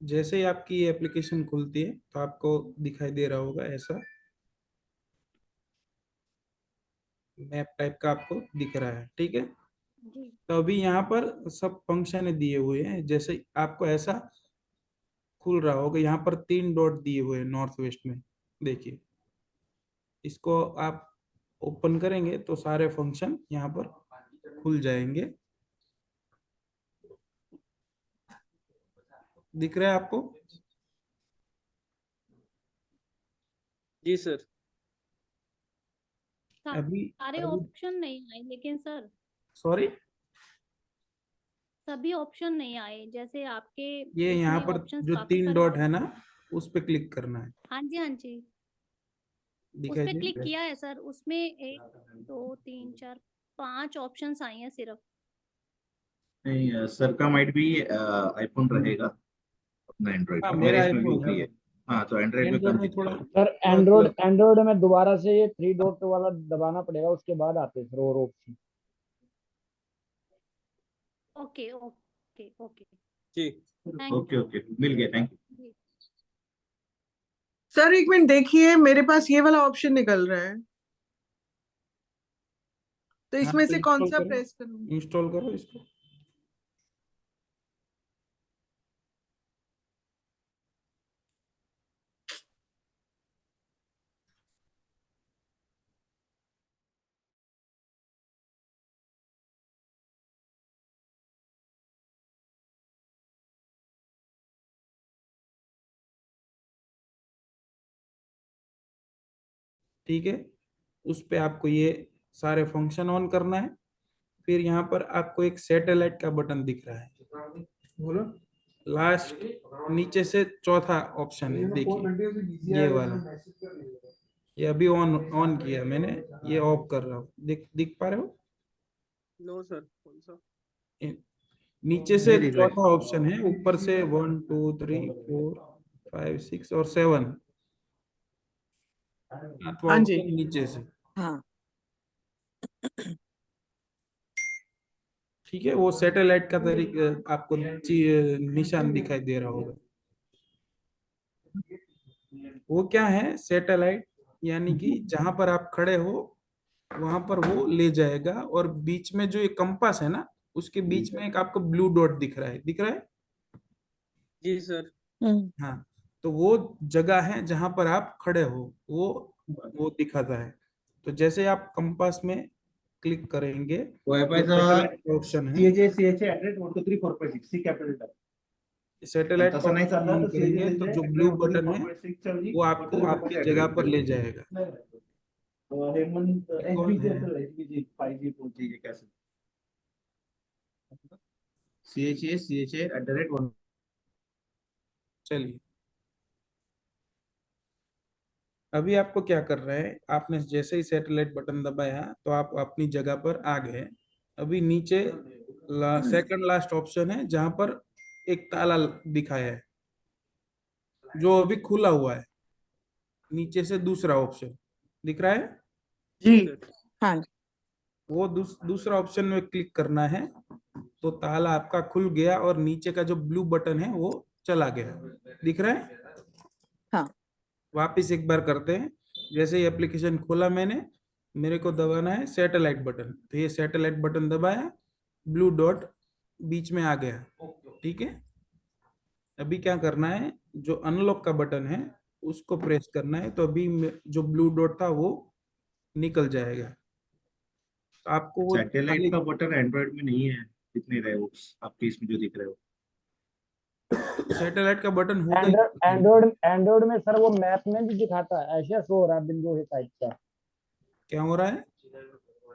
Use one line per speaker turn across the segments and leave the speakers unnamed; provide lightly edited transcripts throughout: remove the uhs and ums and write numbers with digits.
जैसे ही आपकी ये एप्लीकेशन खुलती है तो आपको दिखाई दे रहा होगा ऐसा मैप टाइप का आपको दिख रहा है, ठीक है।
जी।
तो अभी यहाँ पर सब फंक्शन दिए हुए हैं, जैसे आपको ऐसा खुल रहा होगा, यहाँ पर 3 डॉट दिए हुए हैं नॉर्थ वेस्ट में, देखिए। इसको आप ओपन करेंगे तो सारे फंक्शन यहाँ पर खुल जाएंगे। दिख रहा है आपको?
जी सर।
अभी
सारे
अभी
ऑप्शन नहीं आए लेकिन सर,
सॉरी,
सभी ऑप्शन नहीं आए। जैसे आपके
ये यहाँ
उसमें
पर
ऑप्शंस
जो
काफी
3
सारे
डॉट
थे।
है ना, उस पे क्लिक करना है।
हाँ जी, हाँ जी, उस
दिखाई
पे
दे
क्लिक
रहा है?
किया है सर। उसमें 1 2 3 4 5 ऑप्शंस आई हैं सिर्फ।
नहीं, सर का माइट भी आईफोन रहेगा अपना एंड्रॉइड
हाँ,
में,
मेरा
मेरे इसमें भी
आईफोन है।
वही है। हाँ, तो एंड्रॉइड में
एंड्रॉइड
कम
में
दिखता
थोड़ा
है।
सर
थोड़ा
एंड्रॉइड में दोबारा से ये 3 डॉट वाला दबाना पड़ेगा, उसके बाद आते हैं सर और ऑप्शन।
ओके ओके ओके,
जी।
थैंक
ओके ओके, मिल गया, थैंक यू।
यू।
सर एक मिनट देखिए, मेरे पास ये वाला ऑप्शन निकल रहा है, तो
हाँ,
इसमें
तो
से कौन
इंस्टॉल
सा
करो,
प्रेस करूं?
इंस्टॉल करो इसको। ठीक है, उस पे आपको ये सारे फंक्शन ऑन करना है। फिर यहाँ पर आपको एक सैटेलाइट का बटन दिख रहा है, बोलो, लास्ट नीचे से चौथा ऑप्शन है, देखिए ये वाला। ये अभी ऑन ऑन किया मैंने, ये ऑफ कर रहा हूँ, दिख पा रहे हो?
नो सर, कौन सा?
नीचे से
नहीं दिख रहा है।
चौथा ऑप्शन है, ऊपर से 1 2 3 4 5 6 और 7, 8वां
हाँ जी।
ऑप्शन नीचे से।
हाँ।
ठीक है, वो सैटेलाइट का तरीका आपको निशान दिखाई दे रहा होगा। वो क्या है सैटेलाइट, यानी कि जहां पर आप खड़े हो वहां पर वो ले जाएगा, और बीच में जो ये कंपास है ना, उसके बीच में एक आपको ब्लू डॉट दिख रहा है, दिख रहा है?
जी सर।
हाँ, तो वो जगह है जहां पर आप खड़े हो, वो दिखाता है। तो जैसे आप कंपास में क्लिक करेंगे,
वाईफाई
जो
चा
सैटेलाइट ऑप्शन है,
CHA ऍड्रेस 1 2 3 4 5 6 सी कॅपिटल टाक.
सैटेलाइट का
तसं नाही
ऑप्शन
चालणार
ऑन
तर
करेंगे तो जो ब्लू बटन है वो आपको आपकी जगह पर ले जाएगा।
हेमंत
ये कौन
HBG
है?
असेल, HBG 5G 4G काय असेल. CHA
चलिए, अभी आपको क्या कर रहे हैं, आपने जैसे ही सैटेलाइट बटन दबाया तो आप अपनी जगह पर आ गए। अभी नीचे सेकंड लास्ट ऑप्शन है जहां पर एक ताला दिखाया है, जो अभी खुला हुआ है। नीचे से दूसरा ऑप्शन दिख रहा है,
जी
जी।
सर।
हाँ।
वो दूसरा ऑप्शन में क्लिक करना है, तो ताला आपका खुल गया और नीचे का जो ब्लू बटन है वो चला गया। दिख रहा है?
हाँ।
वापिस एक बार करते हैं। जैसे ही एप्लीकेशन खोला मैंने, मेरे को दबाना है सैटेलाइट बटन, तो ये सैटेलाइट बटन दबाया, ब्लू डॉट बीच में आ गया, ठीक है। अभी क्या करना है, जो अनलॉक का बटन है उसको प्रेस करना है, तो अभी जो ब्लू डॉट था वो निकल जाएगा। तो आपको वो
सैटेलाइट का बटन एंड्रॉइड में नहीं है, दिख नहीं रहा है वो आपके इसमें जो दिख रहा है वो.
सैटेलाइट का बटन होगा ही।
एंड्रॉइड एंड्रॉइड एंड्रॉइड में सर वो मैप में भी दिखाता है, ऐसे शो हो रहा है बिंदु है टाइप का।
क्या हो रहा है?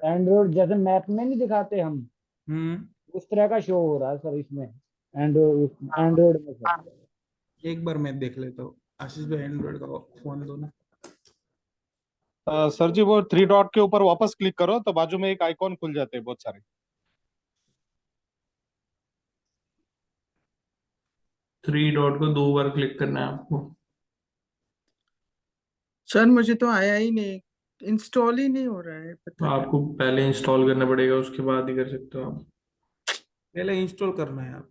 एंड्रॉइड जैसे मैप में नहीं दिखाते हम,
हम्म,
उस तरह का शो हो रहा है सर इसमें, एंड्रॉइड में सर।
एक बार मैं देख लेता हूँ। आशीष भाई एंड्रॉइड का फोन दो ना।
सर जी वो 3 डॉट के ऊपर वापस क्लिक करो तो बाजू में एक आइकॉन खुल जाते हैं बहुत सारे।
3 डॉट को 2 बार क्लिक करना है आपको।
सर मुझे तो आया ही नहीं, इंस्टॉल ही नहीं हो रहा है,
तो
पता नहीं।
आपको पहले इंस्टॉल करना पड़ेगा, उसके बाद ही कर सकते हो आप।
पहले इंस्टॉल करना है आप।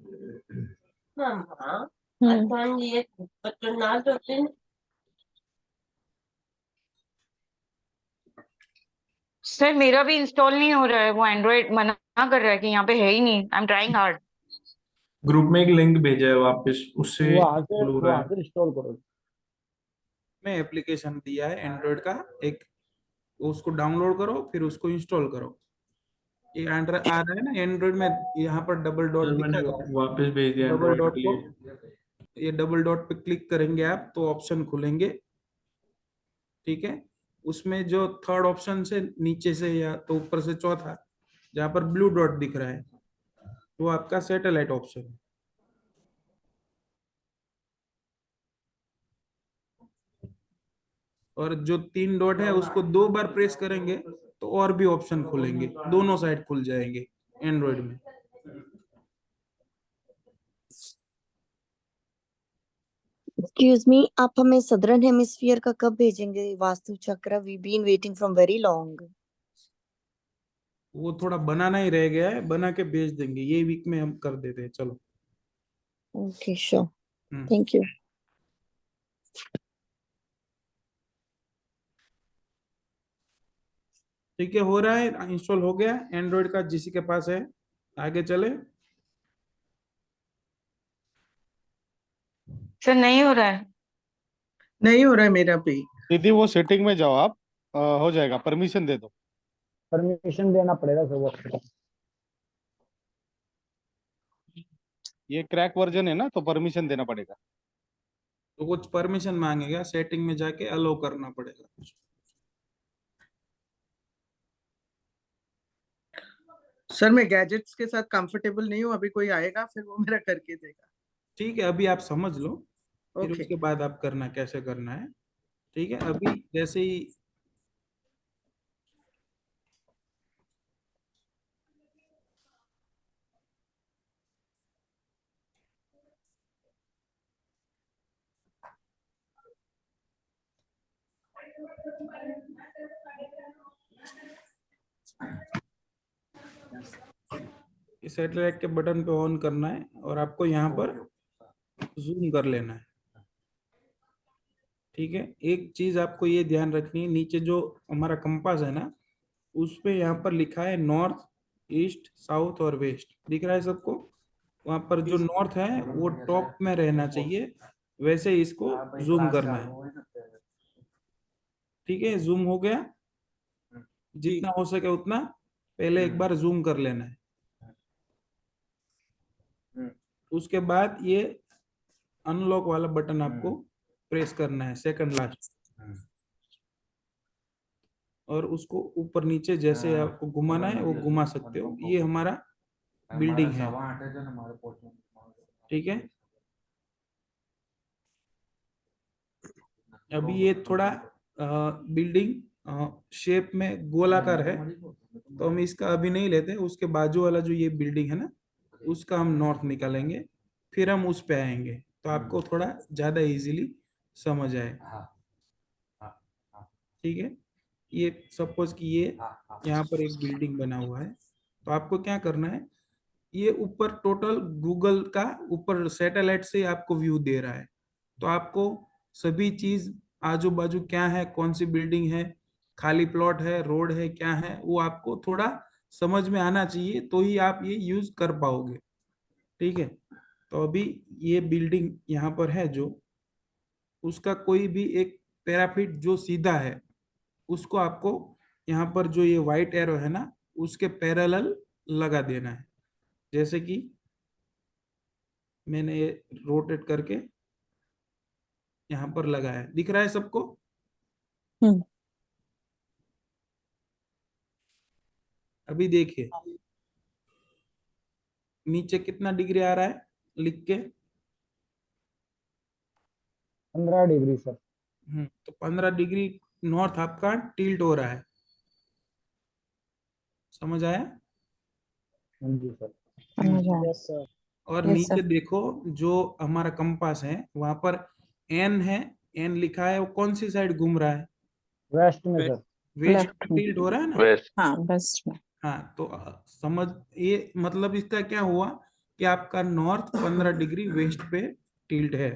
सर मेरा भी इंस्टॉल नहीं हो रहा है, वो एंड्रॉइड मना कर रहा है कि यहाँ पे है ही नहीं। I am trying hard.
Group में एक लिंक भेजा है वापस, उससे खोल हो रहा
वहां
है।
से इंस्टॉल करो।
में एप्लीकेशन दिया है एंड्रॉइड का एक, उसको डाउनलोड करो फिर उसको इंस्टॉल करो। ये एंड्रॉइड आ रहा है ना एंड्रॉइड में, यहाँ पर डबल डॉट
सर मैंने
दिखा है।
वापस भेज दिया
डबल
एंड्रॉइड
डॉट
के
को,
लिए।
ये डबल डॉट पे क्लिक करेंगे आप तो ऑप्शन खुलेंगे। ठीक है, उसमें जो थर्ड ऑप्शन से नीचे से या तो ऊपर से चौथा, जहाँ पर ब्लू डॉट दिख रहा है वो आपका सैटेलाइट ऑप्शन है। और जो 3 डॉट है उसको 2 बार प्रेस करेंगे तो और भी ऑप्शन खुलेंगे, दोनों साइड खुल जाएंगे एंड्रॉइड में।
एक्सक्यूज मी, आप हमें सदर्न हेमिस्फीयर का कब भेजेंगे Vastu Chakra? We been waiting from very long.
वो थोड़ा बनाना ही रह गया है, बना के भेज देंगे, ये वीक में हम कर देते हैं। चलो।
Okay sure,
hmm.
Thank you.
ठीक है, हो रहा है, इंस्टॉल हो गया एंड्रॉइड का, जिसी के पास है। आगे चले।
सर नहीं हो रहा है।
नहीं हो रहा है मेरा पे।
दीदी वो सेटिंग में जाओ आप, हो जाएगा, परमिशन दे दो।
परमिशन देना पड़ेगा सर वो।
ये क्रैक वर्जन है ना, तो परमिशन देना पड़ेगा।
तो कुछ परमिशन मांगेगा, सेटिंग में जाके अलो करना पड़ेगा कुछ।
सर मैं गैजेट्स के साथ कंफर्टेबल नहीं हूँ, अभी कोई आएगा फिर वो मेरा करके देगा।
ठीक है, अभी आप समझ लो, फिर
ओके।
उसके बाद आप करना कैसे करना है। ठीक है, अभी जैसे ही सैटेलाइट के बटन पे ऑन करना है और आपको यहाँ पर जूम कर लेना है। ठीक है, एक चीज आपको ये ध्यान रखनी है, नीचे जो हमारा कंपास है ना, उस पे यहाँ पर लिखा है नॉर्थ, ईस्ट, साउथ और वेस्ट, दिख रहा है सबको? वहां पर जो नॉर्थ है वो टॉप में रहना चाहिए, वैसे ही इसको जूम करना है। ठीक है, जूम हो गया, जितना हो सके उतना पहले एक बार जूम कर लेना है। उसके बाद ये अनलॉक वाला बटन आपको प्रेस करना है, सेकंड लास्ट, और उसको ऊपर नीचे जैसे आपको घुमाना है वो घुमा सकते हो। ये हमारा बिल्डिंग है। ठीक है, अभी ये थोड़ा बिल्डिंग शेप में गोलाकार है, तो हम इसका अभी नहीं लेते। उसके बाजू वाला जो ये बिल्डिंग है ना, उसका हम नॉर्थ निकालेंगे, फिर हम उस पे आएंगे, तो आपको थोड़ा ज्यादा इजीली समझ आए। ठीक है, ये सपोज कि ये यहाँ पर एक बिल्डिंग बना हुआ है, तो आपको क्या करना है, ये ऊपर टोटल गूगल का ऊपर सैटेलाइट से आपको व्यू दे रहा है, तो आपको सभी चीज आजू बाजू क्या है, कौन सी बिल्डिंग है, खाली प्लॉट है, रोड है, क्या है, वो आपको थोड़ा समझ में आना चाहिए, तो ही आप ये यूज कर पाओगे। ठीक है, तो अभी ये बिल्डिंग यहाँ पर है जो, उसका कोई भी एक पैराफीट जो सीधा है, उसको आपको यहाँ पर जो ये व्हाइट एरो है ना, उसके पैरेलल लगा देना है। जैसे कि मैंने ये रोटेट करके यहाँ पर लगाया है, दिख रहा है सबको? अभी देखिए नीचे कितना डिग्री आ रहा है लिख के।
15 डिग्री सर।
तो 15 डिग्री नॉर्थ आपका टिल्ट हो रहा है, समझ आया?
हाँ जी सर।
Yes sir.
और
Yes,
नीचे
sir.
देखो जो हमारा कंपास है वहां पर एन है, एन लिखा है, वो कौन सी साइड घूम रहा है?
वेस्ट में सर।
वेस्ट
Left में।
टिल्ट हो रहा है ना?
वेस्ट।
हाँ वेस्ट में।
हाँ, तो समझ, ये मतलब इसका क्या हुआ कि आपका नॉर्थ 15 डिग्री वेस्ट पे टिल्ट है।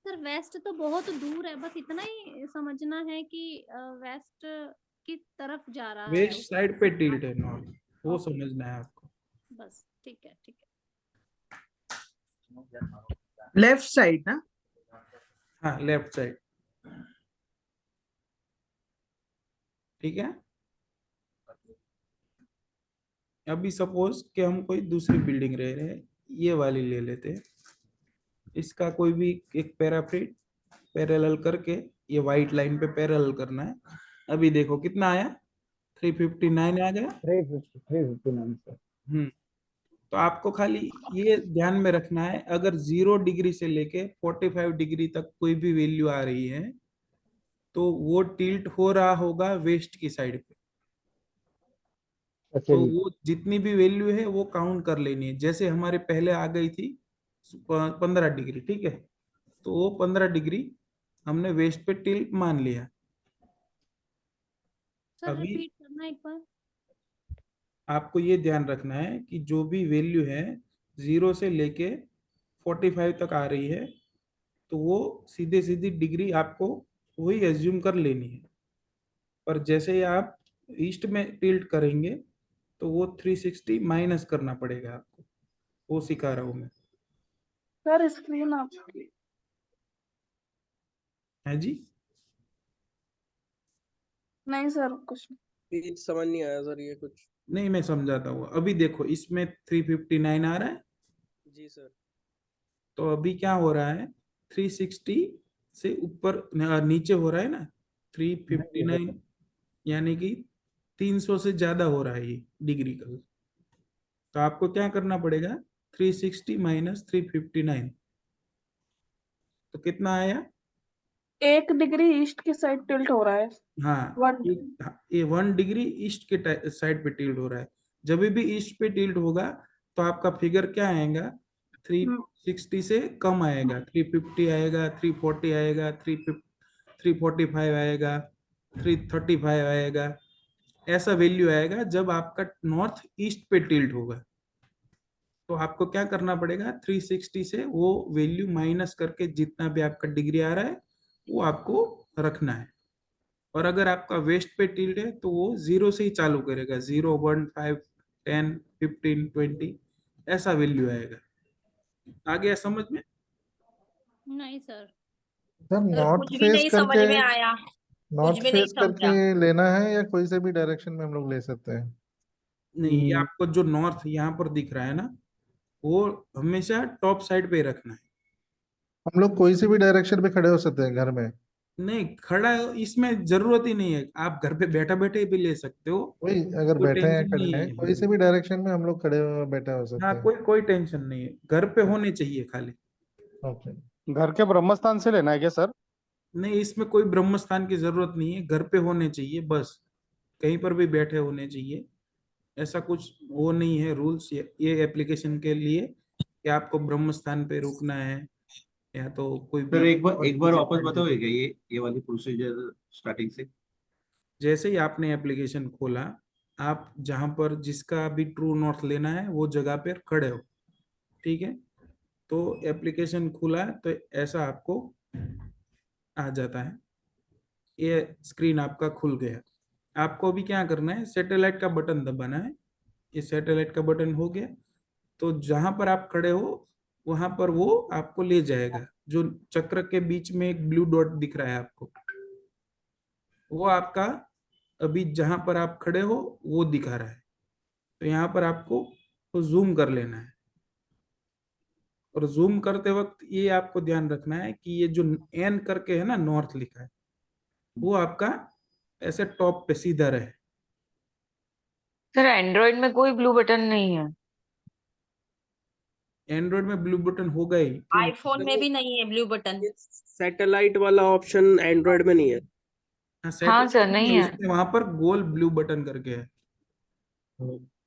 सर वेस्ट तो बहुत दूर है, बस इतना ही समझना है कि वेस्ट की तरफ जा रहा है
वेस्ट साइड पे टिल्ट है नॉर्थ, वो
ओके।
समझना है आपको।
बस ठीक है ठीक है।
लेफ्ट साइड ना?
हाँ लेफ्ट साइड, ठीक है। अभी सपोज कि हम कोई दूसरी बिल्डिंग रह रहे हैं, ये वाली ले लेते हैं, इसका कोई भी एक पैराफीट पैरेलल करके ये वाइट लाइन पे पैरेलल करना है। अभी देखो कितना आया, 359 आ गया।
359 सर।
तो आपको खाली ये ध्यान में रखना है, अगर 0 डिग्री से लेके 45 डिग्री तक कोई भी वैल्यू आ रही है तो वो टिल्ट हो रहा होगा वेस्ट की साइड पे।
अच्छा
तो
जी।
वो जितनी भी वैल्यू है वो काउंट कर लेनी है। जैसे हमारे पहले आ गई थी 15 डिग्री, ठीक है, तो वो 15 डिग्री हमने वेस्ट पे टिल्ट मान लिया।
सर
अभी
रिपीट करना एक बार।
आपको ये ध्यान रखना है कि जो भी वैल्यू है 0 से लेके 45 तक आ रही है तो वो सीधे सीधी डिग्री आपको वही एज्यूम कर लेनी है। पर जैसे ही आप ईस्ट में टिल्ट करेंगे तो वो 360 माइनस करना पड़ेगा आपको, वो सिखा रहा हूँ मैं।
सर स्क्रीन आप
है जी।
नहीं सर कुछ समझ नहीं आया सर ये कुछ।
नहीं मैं समझाता हूँ। अभी देखो इसमें 359 आ रहा है,
जी सर।
तो अभी क्या हो रहा है, 360 से ऊपर नीचे हो रहा है ना, 359 यानी कि 300 से ज्यादा हो रहा है ये डिग्री का। तो आपको क्या करना पड़ेगा, 360 माइनस 359, तो कितना आया,
1 डिग्री ईस्ट की साइड टिल्ट हो रहा है।
हाँ
वन
ये 1 डिग्री ईस्ट के साइड पे टिल्ट हो रहा है। जब भी ईस्ट पे टिल्ट होगा तो आपका फिगर क्या आएगा, 360 से कम आएगा, 350 आएगा, 340 आएगा, 345 आएगा, 335 आएगा। ऐसा वैल्यू आएगा जब आपका नॉर्थ ईस्ट पे टिल्ट होगा। तो आपको क्या करना पड़ेगा, 360 से वो वैल्यू माइनस करके जितना भी आपका डिग्री आ रहा है वो आपको रखना है। और अगर आपका वेस्ट पे टिल्ट है तो वो 0 से ही चालू करेगा, 0, 1, 5, 10, 15, 20 ऐसा वैल्यू आएगा। आ गया समझ में?
नहीं सर।
सर नॉर्थ फेस करके, नॉर्थ फेस करके लेना है या कोई से भी डायरेक्शन में हम लोग ले सकते हैं?
नहीं, ये आपको जो नॉर्थ यहाँ पर दिख रहा है ना, वो हमेशा टॉप साइड पे ही रखना है।
हम लोग कोई से भी डायरेक्शन में खड़े हो सकते हैं घर में?
नहीं, खड़ा इसमें जरूरत ही नहीं है, आप घर पे बैठा बैठे भी ले सकते हो,
वही, अगर
कोई
बैठे हैं
टेंशन
खड़े
नहीं
हैं, कोई
है।
से भी डायरेक्शन में हम लोग खड़े बैठे हो
हाँ
सकते हैं।
कोई टेंशन नहीं है, घर पे होने चाहिए खाली।
ओके।
घर के ब्रह्म स्थान से लेना है क्या सर?
नहीं, इसमें कोई ब्रह्म स्थान की जरूरत नहीं है, घर पे होने चाहिए बस, कहीं पर भी बैठे होने चाहिए। ऐसा कुछ वो नहीं है रूल्स ये एप्लीकेशन के लिए कि आपको ब्रह्म स्थान पे रुकना है या तो कोई
सर
भी
एक बार वापस बताओगे क्या ये वाली प्रोसीजर स्टार्टिंग से?
जैसे ही आपने एप्लीकेशन खोला, आप जहां पर जिसका भी ट्रू नॉर्थ लेना है वो जगह पर खड़े हो, ठीक है। तो एप्लीकेशन खुला तो ऐसा आपको आ जाता है, ये स्क्रीन आपका खुल गया। आपको भी क्या करना है, सैटेलाइट का बटन दबाना है। ये सैटेलाइट का बटन हो गया तो जहां पर आप खड़े हो वहां पर वो आपको ले जाएगा। जो चक्र के बीच में एक ब्लू डॉट दिख रहा है आपको, वो आपका अभी जहां पर आप खड़े हो वो दिखा रहा है। तो यहाँ पर आपको तो जूम कर लेना है, और जूम करते वक्त ये आपको ध्यान रखना है कि ये जो एन करके है ना नॉर्थ लिखा है, वो आपका ऐसे टॉप पे सीधा रहे।
सर एंड्रॉइड में कोई ब्लू बटन नहीं है।
एंड्रॉइड में ब्लू बटन होगा ही, क्यों?
आईफोन में भी नहीं है ब्लू बटन।
सैटेलाइट वाला ऑप्शन एंड्रॉइड में नहीं है।
हाँ
हाँ सर,
सैटेलाइट में
नहीं है।
उसमें वहां पर गोल ब्लू बटन करके है।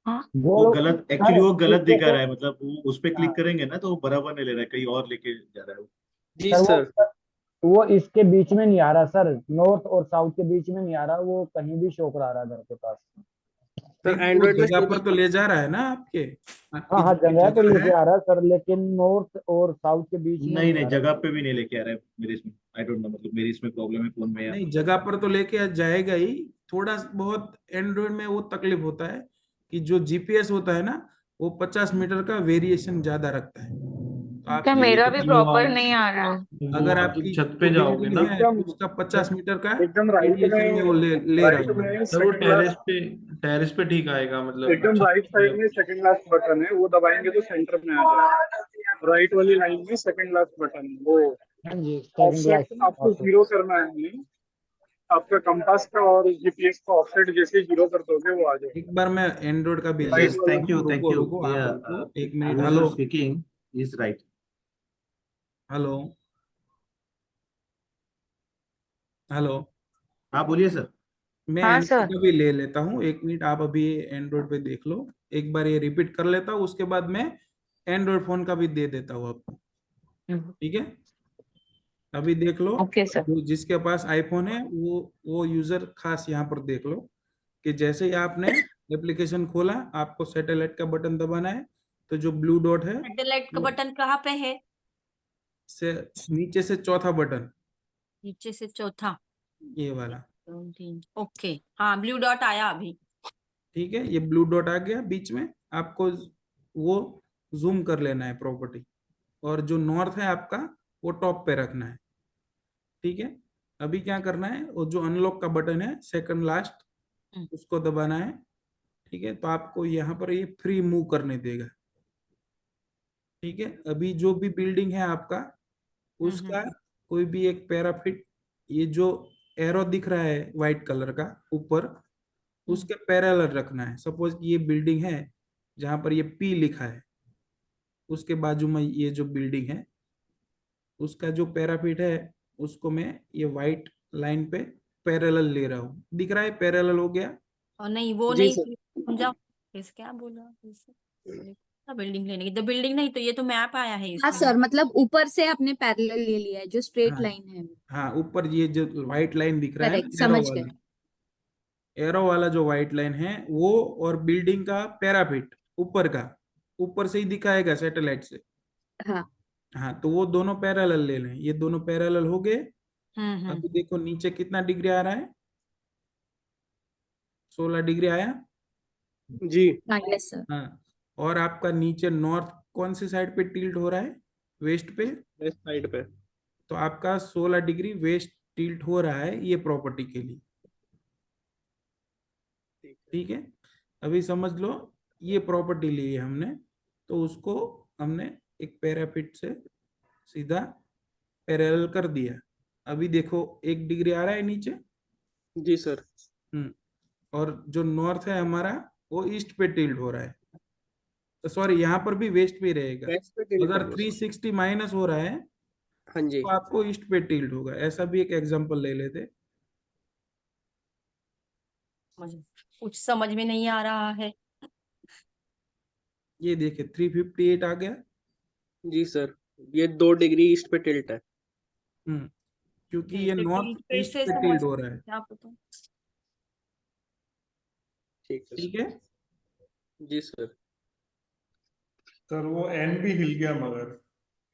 हाँ
वो गलत, एक्चुअली वो गलत दिखा रहा है,
सर
मतलब वो उस पे क्लिक करेंगे ना तो वो बराबर नहीं ले रहा है, कहीं और लेके जा रहा है वो।
जी सर।
वो इसके बीच में नहीं आ रहा सर, नॉर्थ और साउथ के बीच में नहीं आ रहा, वो कहीं भी शो करा रहा है घर के पास।
सर
नहीं, वो
एंड्रॉइड में
जगह पर तो ले जा रहा है ना आपके
हाँ हाँ,
आपकी
जगह पे
जगह
लेके
है।
आ रहा है सर, लेकिन नॉर्थ और साउथ के बीच में
नहीं
नहीं
नहीं,
आ रहा।
जगह पे भी नहीं लेके आ रहा है मेरे इसमें। आई डोंट नो, मतलब मेरी इसमें प्रॉब्लम है फोन में या
नहीं, जगह पर तो लेके जाएगा ही। थोड़ा बहुत एंड्रॉइड में वो तकलीफ होता है कि जो जीपीएस होता है ना, वो 50 मीटर का वेरिएशन ज्यादा रखता है। तो
क्या
आपकी
मेरा
जो
भी
वो
प्रॉपर
आप
नहीं आ रहा।
वो
अगर
आप
आपकी
छत
जो
पे जाओगे
बिल्डिंग
ना,
है
एकदम
उसका 50 मीटर का
एकदम राइट
वेरिएशन में वो ले रहा
में
होगा।
सर वो
सेकंड लास्ट,
टेरेस पे ठीक आएगा, मतलब
एकदम
छत
राइट
पे।
साइड में सेकंड लास्ट बटन है, वो दबाएंगे तो सेंटर में आ जाएगा। राइट वाली लाइन में सेकंड लास्ट बटन, वो
हाँ जी, सेकंड क्लास।
ऑफसेट आपको जीरो करना है। नहीं, आपका कंपास का और जीपीएस का ऑफसेट जैसे जीरो कर दोगे वो आ जाएगा।
एक बार मैं एंड्रॉइड का भी ले
राइट
यस,
लेता
वाला
थैंक यू
हूँ।
थैंक
रुको
यू।
रुको, आप रुको एक minute.
Who
hello
is speaking is right.
Hello hello,
हाँ बोलिए सर।
मैं
हाँ
एंड्रॉइड
सर।
का भी ले लेता हूँ। एक मिनट, आप अभी एंड्रॉइड पे देख लो। एक बार ये रिपीट कर लेता हूँ, उसके बाद मैं एंड्रॉइड फोन का भी दे देता हूँ आपको। ठीक है, अभी देख लो।
Okay sir.
जो जिसके पास आईफोन है वो यूजर खास यहाँ पर देख लो कि जैसे ही आपने एप्लीकेशन खोला, आपको सैटेलाइट का बटन दबाना है। तो जो ब्लू डॉट है
सैटेलाइट का
वो
बटन कहाँ पे है?
से नीचे से चौथा बटन,
नीचे से चौथा।
ये वाला।
2 3, ओके, हाँ ब्लू डॉट आया अभी।
ठीक है, ये ब्लू डॉट आ गया बीच में। आपको वो जूम कर लेना है प्रॉपर्टी, और जो नॉर्थ है आपका वो टॉप पे रखना है। ठीक है, अभी क्या करना है, वो जो अनलॉक का बटन है सेकंड लास्ट, उसको दबाना है। ठीक है, तो आपको यहाँ पर ये फ्री मूव करने देगा। ठीक है, अभी जो भी बिल्डिंग है आपका, उसका कोई भी एक पैराफिट, ये जो एरो दिख रहा है व्हाइट कलर का ऊपर, उसके पैरेलल रखना है। सपोज कि ये बिल्डिंग है जहां पर ये पी लिखा है, उसके बाजू में ये जो बिल्डिंग है, उसका जो पैराफिट है, उसको मैं ये व्हाइट लाइन पे पैरेलल ले रहा हूँ। दिख रहा है, पैरेलल हो गया।
और नहीं वो
जी
नहीं
सर।
समझा कैसे, क्या बोला कैसे? बिल्डिंग लेने की तो बिल्डिंग नहीं, तो ये तो मैप आया है
हाँ
इसमें।
सर, मतलब ऊपर से आपने पैरेलल ले लिया है, जो स्ट्रेट
हाँ
लाइन है।
हाँ, ऊपर ये जो व्हाइट लाइन दिख रहा है
करेक्ट,
ना, एरो
समझ गए।
वाली, एरो वाला जो व्हाइट लाइन है वो, और बिल्डिंग का पैराफिट ऊपर का, ऊपर से ही दिखाएगा सैटेलाइट से।
हाँ
हाँ, तो वो दोनों पैरेलल ले लें। ये दोनों पैरेलल हो गए।
हम्म।
अभी देखो नीचे कितना डिग्री आ रहा है, 16 डिग्री आया।
जी
हाँ, यस सर।
हाँ, और आपका नीचे नॉर्थ कौन सी साइड पे टिल्ट हो रहा है? वेस्ट पे।
वेस्ट साइड पे।
तो आपका 16 डिग्री वेस्ट टिल्ट हो रहा है ये प्रॉपर्टी के लिए। ठीक है, अभी समझ लो ये प्रॉपर्टी ली है हमने, तो उसको हमने एक पैराफिट से सीधा पैरेलल कर दिया। अभी देखो 1 डिग्री आ रहा है नीचे।
जी सर।
और जो नॉर्थ है हमारा, वो ईस्ट पे टिल्ट हो रहा है। तो सॉरी, यहाँ पर भी वेस्ट पे रहेगा।
वेस्ट पे टिल्ट
अगर
कर लो सर।
360 माइनस हो रहा है
हाँ जी।
तो आपको ईस्ट पे टिल्ट होगा। ऐसा भी एक एग्जांपल ले लेते।
कुछ समझ में नहीं आ रहा है।
ये देखिए 358 आ गया।
जी सर, ये 2 डिग्री ईस्ट पे टिल्ट है।
क्योंकि ये
कैसे
नॉर्थ ईस्ट
कैसे
पे
समझ,
टिल्ट हो रहा है।
क्या पता।
ठीक है
ठीक है,
जी सर।
सर वो एन भी हिल गया, मगर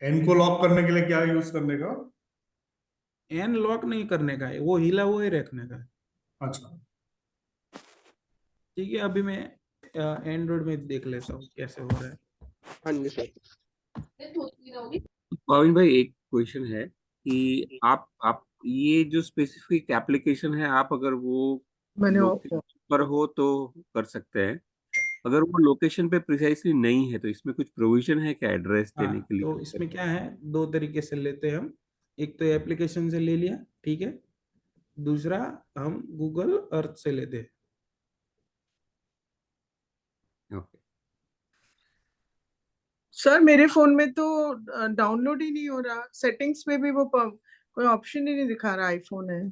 एन को लॉक करने के लिए क्या यूज करने का?
एन लॉक नहीं करने का है, वो हिला हुआ ही रखने का है।
अच्छा,
ठीक है, अभी मैं एंड्रॉइड में देख लेता हूँ कैसे हो रहा है।
हाँ जी सर।
पवन भाई, एक क्वेश्चन है कि आप ये जो स्पेसिफिक एप्लीकेशन है, आप अगर वो
मैंने
लोकेशन पर हो तो कर सकते हैं। अगर वो लोकेशन पे प्रिसाइसली नहीं है तो इसमें कुछ प्रोविजन है क्या एड्रेस
हाँ,
देने के लिए?
तो इसमें क्या है, 2 तरीके से लेते हैं हम। एक तो एप्लीकेशन से ले लिया, ठीक है। दूसरा हम गूगल अर्थ से लेते हैं।
ओके
सर मेरे फोन में तो डाउनलोड ही नहीं हो रहा, सेटिंग्स में भी वो कोई ऑप्शन ही नहीं दिखा रहा, आईफोन है।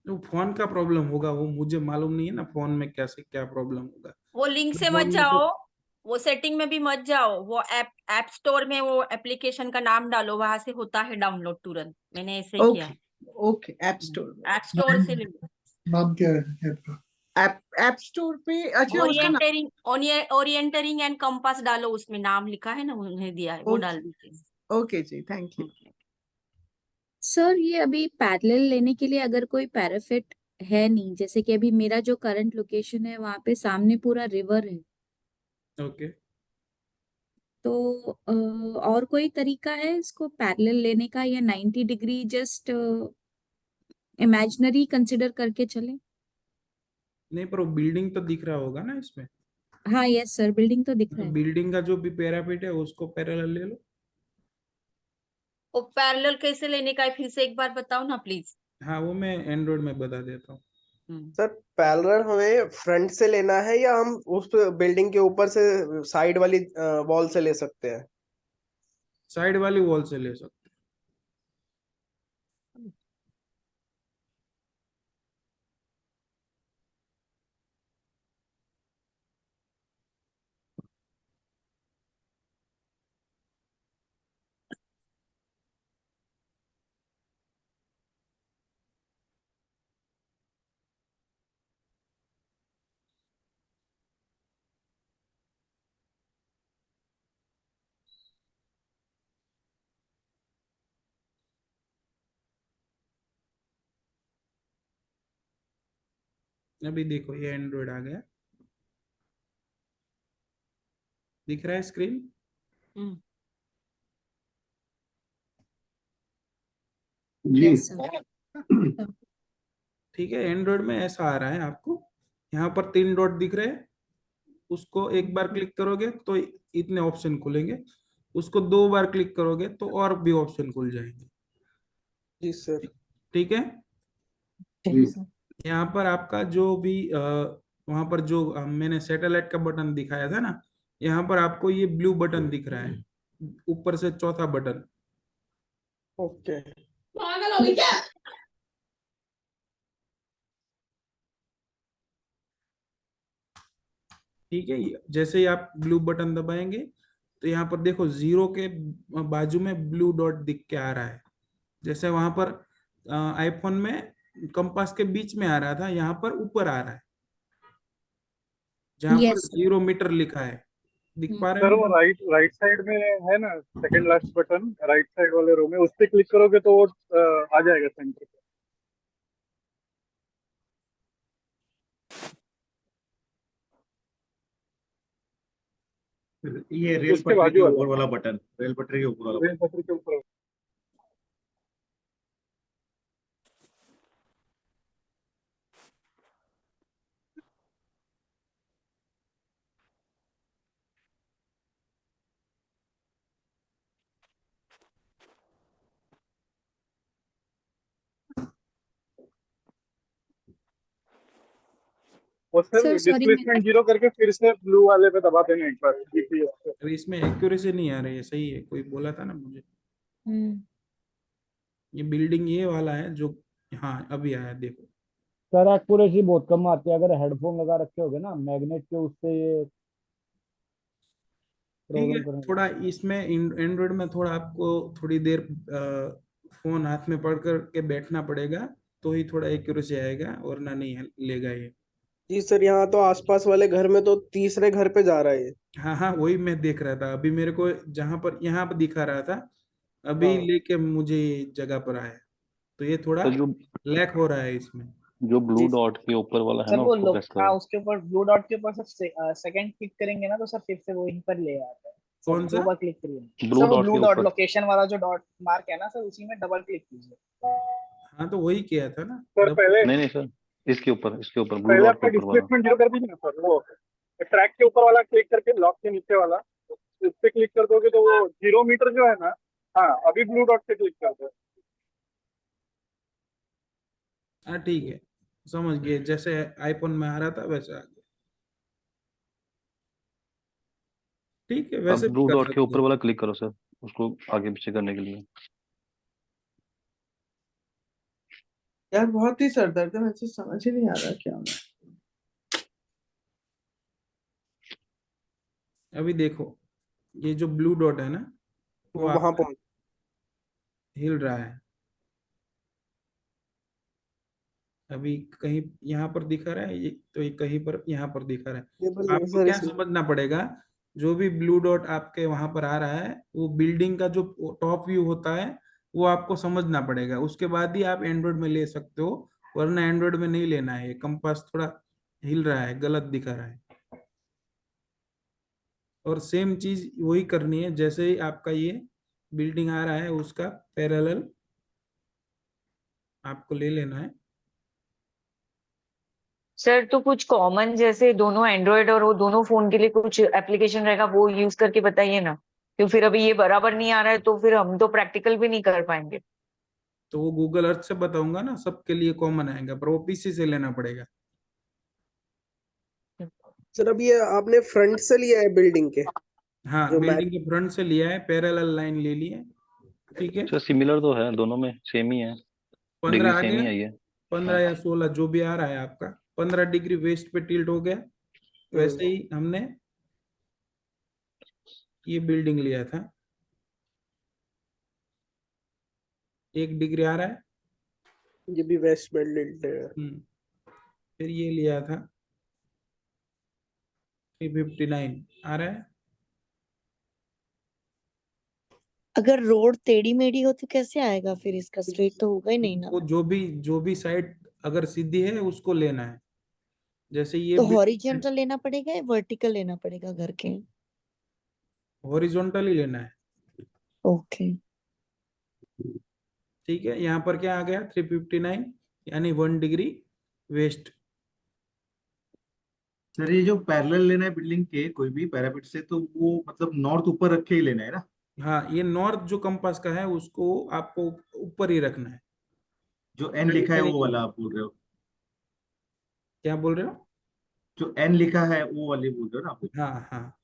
तो फोन का प्रॉब्लम होगा, वो मुझे मालूम नहीं है ना फोन में कैसे क्या प्रॉब्लम होगा।
वो लिंक से
फोन
मत
में
जाओ,
तो
वो सेटिंग में भी मत जाओ, वो ऐप स्टोर में वो एप्लीकेशन का नाम डालो, वहां से होता है डाउनलोड तुरंत। मैंने ऐसे ही किया
ओके
है।
Okay, app store.
App store से ले लो।
नाम क्या है ऐप का?
ऐप स्टोर पे अच्छा उसका नाम
ओरिएंटरिंग एंड कंपास डालो, उसमें नाम लिखा है ना, उन्हें दिया है, वो डाल दीजिए।
ओके जी, थैंक यू।
सर ये अभी पैरेलल लेने के लिए अगर कोई पैराफिट है नहीं, जैसे कि अभी मेरा जो करंट लोकेशन है वहां पे सामने पूरा रिवर है,
ओके,
तो और कोई तरीका है इसको पैरेलल लेने का, या 90 डिग्री जस्ट इमेजिनरी कंसिडर करके चले?
नहीं पर वो बिल्डिंग तो दिख रहा होगा ना इसमें,
हाँ यस सर, बिल्डिंग तो दिख
तो
रहा है।
बिल्डिंग का जो भी पैरापीट है उसको पैरेलल ले लो।
वो पैरेलल कैसे लेने का है, फिर से एक बार बताओ ना प्लीज।
हाँ वो मैं एंड्रॉइड में बता देता हूँ।
सर पैरेलल हमें फ्रंट से लेना है या हम उस बिल्डिंग के ऊपर से साइड वाली वॉल से ले सकते हैं?
साइड वाली वॉल से ले सकते हो। अभी देखो ये एंड्रॉइड आ गया, दिख रहा है स्क्रीन?
Yes sir.
ठीक है, एंड्रॉइड में ऐसा आ रहा है आपको, यहाँ पर 3 डॉट दिख रहे हैं, उसको एक बार क्लिक करोगे तो इतने ऑप्शन खुलेंगे, उसको 2 बार क्लिक करोगे तो और भी ऑप्शन खुल जाएंगे।
जी सर।
ठीक है, यहाँ पर आपका जो भी वहां पर जो मैंने सैटेलाइट का बटन दिखाया था ना, यहाँ पर आपको ये ब्लू बटन दिख रहा है, ऊपर से चौथा बटन।
ओके।
ठीक है, जैसे ही आप ब्लू बटन दबाएंगे तो यहाँ पर देखो 0 के बाजू में ब्लू डॉट दिख के आ रहा है, जैसे वहां पर आईफोन में कंपास के बीच में आ रहा था, यहाँ पर ऊपर आ रहा है, जहाँ पर
यस सर।
0 मीटर लिखा है, दिख पा रहे
सर
हो?
वो राइट साइड में है ना, second last button right side वाले रो में, उस पे क्लिक करोगे तो वो आ जाएगा सेंटर पे।
ये रेल
उसके
पटरी के
बाजू
ऊपर वाला बटन, रेल पटरी के ऊपर वाला
रेल पटरी के ऊपर। और सर
सर सॉरी
डिस्प्लेसमेंट 0 करके फिर से ब्लू वाले पे दबा देना एक बार जीपीएस पे।
अभी इसमें एक्यूरेसी नहीं आ रही है, सही है, कोई बोला था ना मुझे। ये बिल्डिंग ये वाला है जो, हाँ अभी आया देखो।
सर एक्यूरेसी बहुत कम आती है, अगर हेडफोन लगा रखे होगे ना मैग्नेट के, उससे ये
ठीक है,
प्रॉब्लम करने
थोड़ा इसमें एंड्रॉइड में थोड़ा आपको थोड़ी देर फोन हाथ में पकड़ कर के बैठना पड़ेगा, तो ही थोड़ा एक्यूरेसी आएगा, वरना नहीं लेगा ये।
जी सर, यहाँ तो आसपास वाले घर में तो तीसरे घर पे जा रहा है ये।
हाँ हाँ, वही मैं देख रहा था अभी, मेरे को जहां पर यहाँ पर दिखा रहा था, अभी
हाँ।
लेके मुझे जगह पर आया, तो ये थोड़ा
तो जो
लैक हो रहा है इसमें।
जो ब्लू
जी
डॉट के ऊपर वाला है
सर
ना,
वो
उसको प्रेस
हाँ
करो।
उसके ऊपर ब्लू डॉट के ऊपर सर सेकंड क्लिक करेंगे ना तो सर फिर से वो यहीं पर ले आता है सर,
कौन सा?
2 बार क्लिक करिए
ब्लू
सर, वो
डॉट
ब्लू
के
डॉट
ऊपर।
लोकेशन वाला जो डॉट मार्क है ना सर, उसी में डबल क्लिक कीजिए।
हाँ तो वही किया था ना,
सर पहले
नहीं नहीं सर, इसके ऊपर ब्लू
पहले
डॉट के
आपका
ऊपर वाला।
डिस्प्लेसमेंट 0 कर दीजिए ना सर, वो ट्रैक के ऊपर वाला क्लिक करके लॉक के नीचे वाला इस पे क्लिक कर दोगे तो वो 0 मीटर जो है ना, हाँ अभी ब्लू डॉट पे क्लिक कर दो।
हाँ ठीक है, समझ गए, जैसे आईफोन में आ रहा था वैसे आ गया। ठीक है,
अब
वैसे भी
ब्लू
कर
डॉट के
सकते
ऊपर
हो।
वाला क्लिक करो सर, उसको आगे पीछे करने के लिए।
यार बहुत ही सर दर्द है, मुझे समझ ही नहीं आ रहा क्या होना।
अभी देखो ये जो ब्लू डॉट है ना, वो
वो वहां
आपका
पहुंच।
हिल रहा है, अभी कहीं यहाँ पर दिखा रहा है ये, तो ये कहीं पर यहाँ पर दिखा रहा है।
Visible नहीं
आपको
सर
क्या
इसमें।
समझना पड़ेगा, जो भी ब्लू डॉट आपके वहां पर आ रहा है वो बिल्डिंग का जो टॉप व्यू होता है वो आपको समझना पड़ेगा, उसके बाद ही आप एंड्रॉइड में ले सकते हो, वरना एंड्रॉइड में नहीं लेना है। ये कंपास थोड़ा हिल रहा है, गलत दिखा रहा है। और सेम चीज वही करनी है, जैसे ही आपका ये बिल्डिंग आ रहा है उसका पैरेलल आपको ले लेना है।
सर तो कुछ कॉमन जैसे दोनों एंड्रॉयड और वो दोनों फोन के लिए कुछ एप्लीकेशन रहेगा वो यूज करके बताइए ना, क्यों फिर अभी ये बराबर नहीं आ रहा है तो फिर हम तो प्रैक्टिकल भी नहीं कर पाएंगे।
तो वो गूगल अर्थ से बताऊंगा ना, सबके लिए कॉमन आएगा, पर वो पीसी से लेना पड़ेगा।
सर अब ये आपने फ्रंट से लिया है बिल्डिंग के,
हाँ,
जो मैप
बिल्डिंग के फ्रंट से लिया है, पैरेलल लाइन ले ली है, ठीक है।
सर सिमिलर तो है, दोनों में सेम ही है,
15
डिग्री
आ
सेम
गया,
ही है ये।
15 या 16 जो भी आ रहा है आपका, 15 डिग्री वेस्ट पे टिल्ट हो गया। वैसे ही हमने ये बिल्डिंग लिया था, 1 डिग्री आ रहा है।
ये भी वेस्ट बेल्ट है।
फिर ये लिया था 359 आ रहा है।
अगर रोड टेढ़ी मेढ़ी हो तो कैसे आएगा फिर, इसका स्ट्रेट तो होगा ही नहीं ना।
वो जो भी साइड अगर सीधी है उसको लेना है, जैसे ये
तो हॉरिजॉन्टल लेना पड़ेगा या वर्टिकल लेना पड़ेगा घर के।
हॉरिजॉन्टल ही लेना है,
ओके।
ठीक है। यहाँ पर क्या आ गया 359, यानी 1 डिग्री वेस्ट।
सर ये जो पैरेलल लेना है बिल्डिंग के कोई भी पैरापिट से, तो वो मतलब नॉर्थ ऊपर रख के ही लेना है ना?
हाँ, ये नॉर्थ जो कंपास का है उसको आपको ऊपर ही रखना है।
जो एन लिखा है वो वाला आप बोल रहे हो?
क्या बोल रहे हो?
जो एन लिखा है वो वाली बोल रहे हो ना आप?
हाँ हाँ,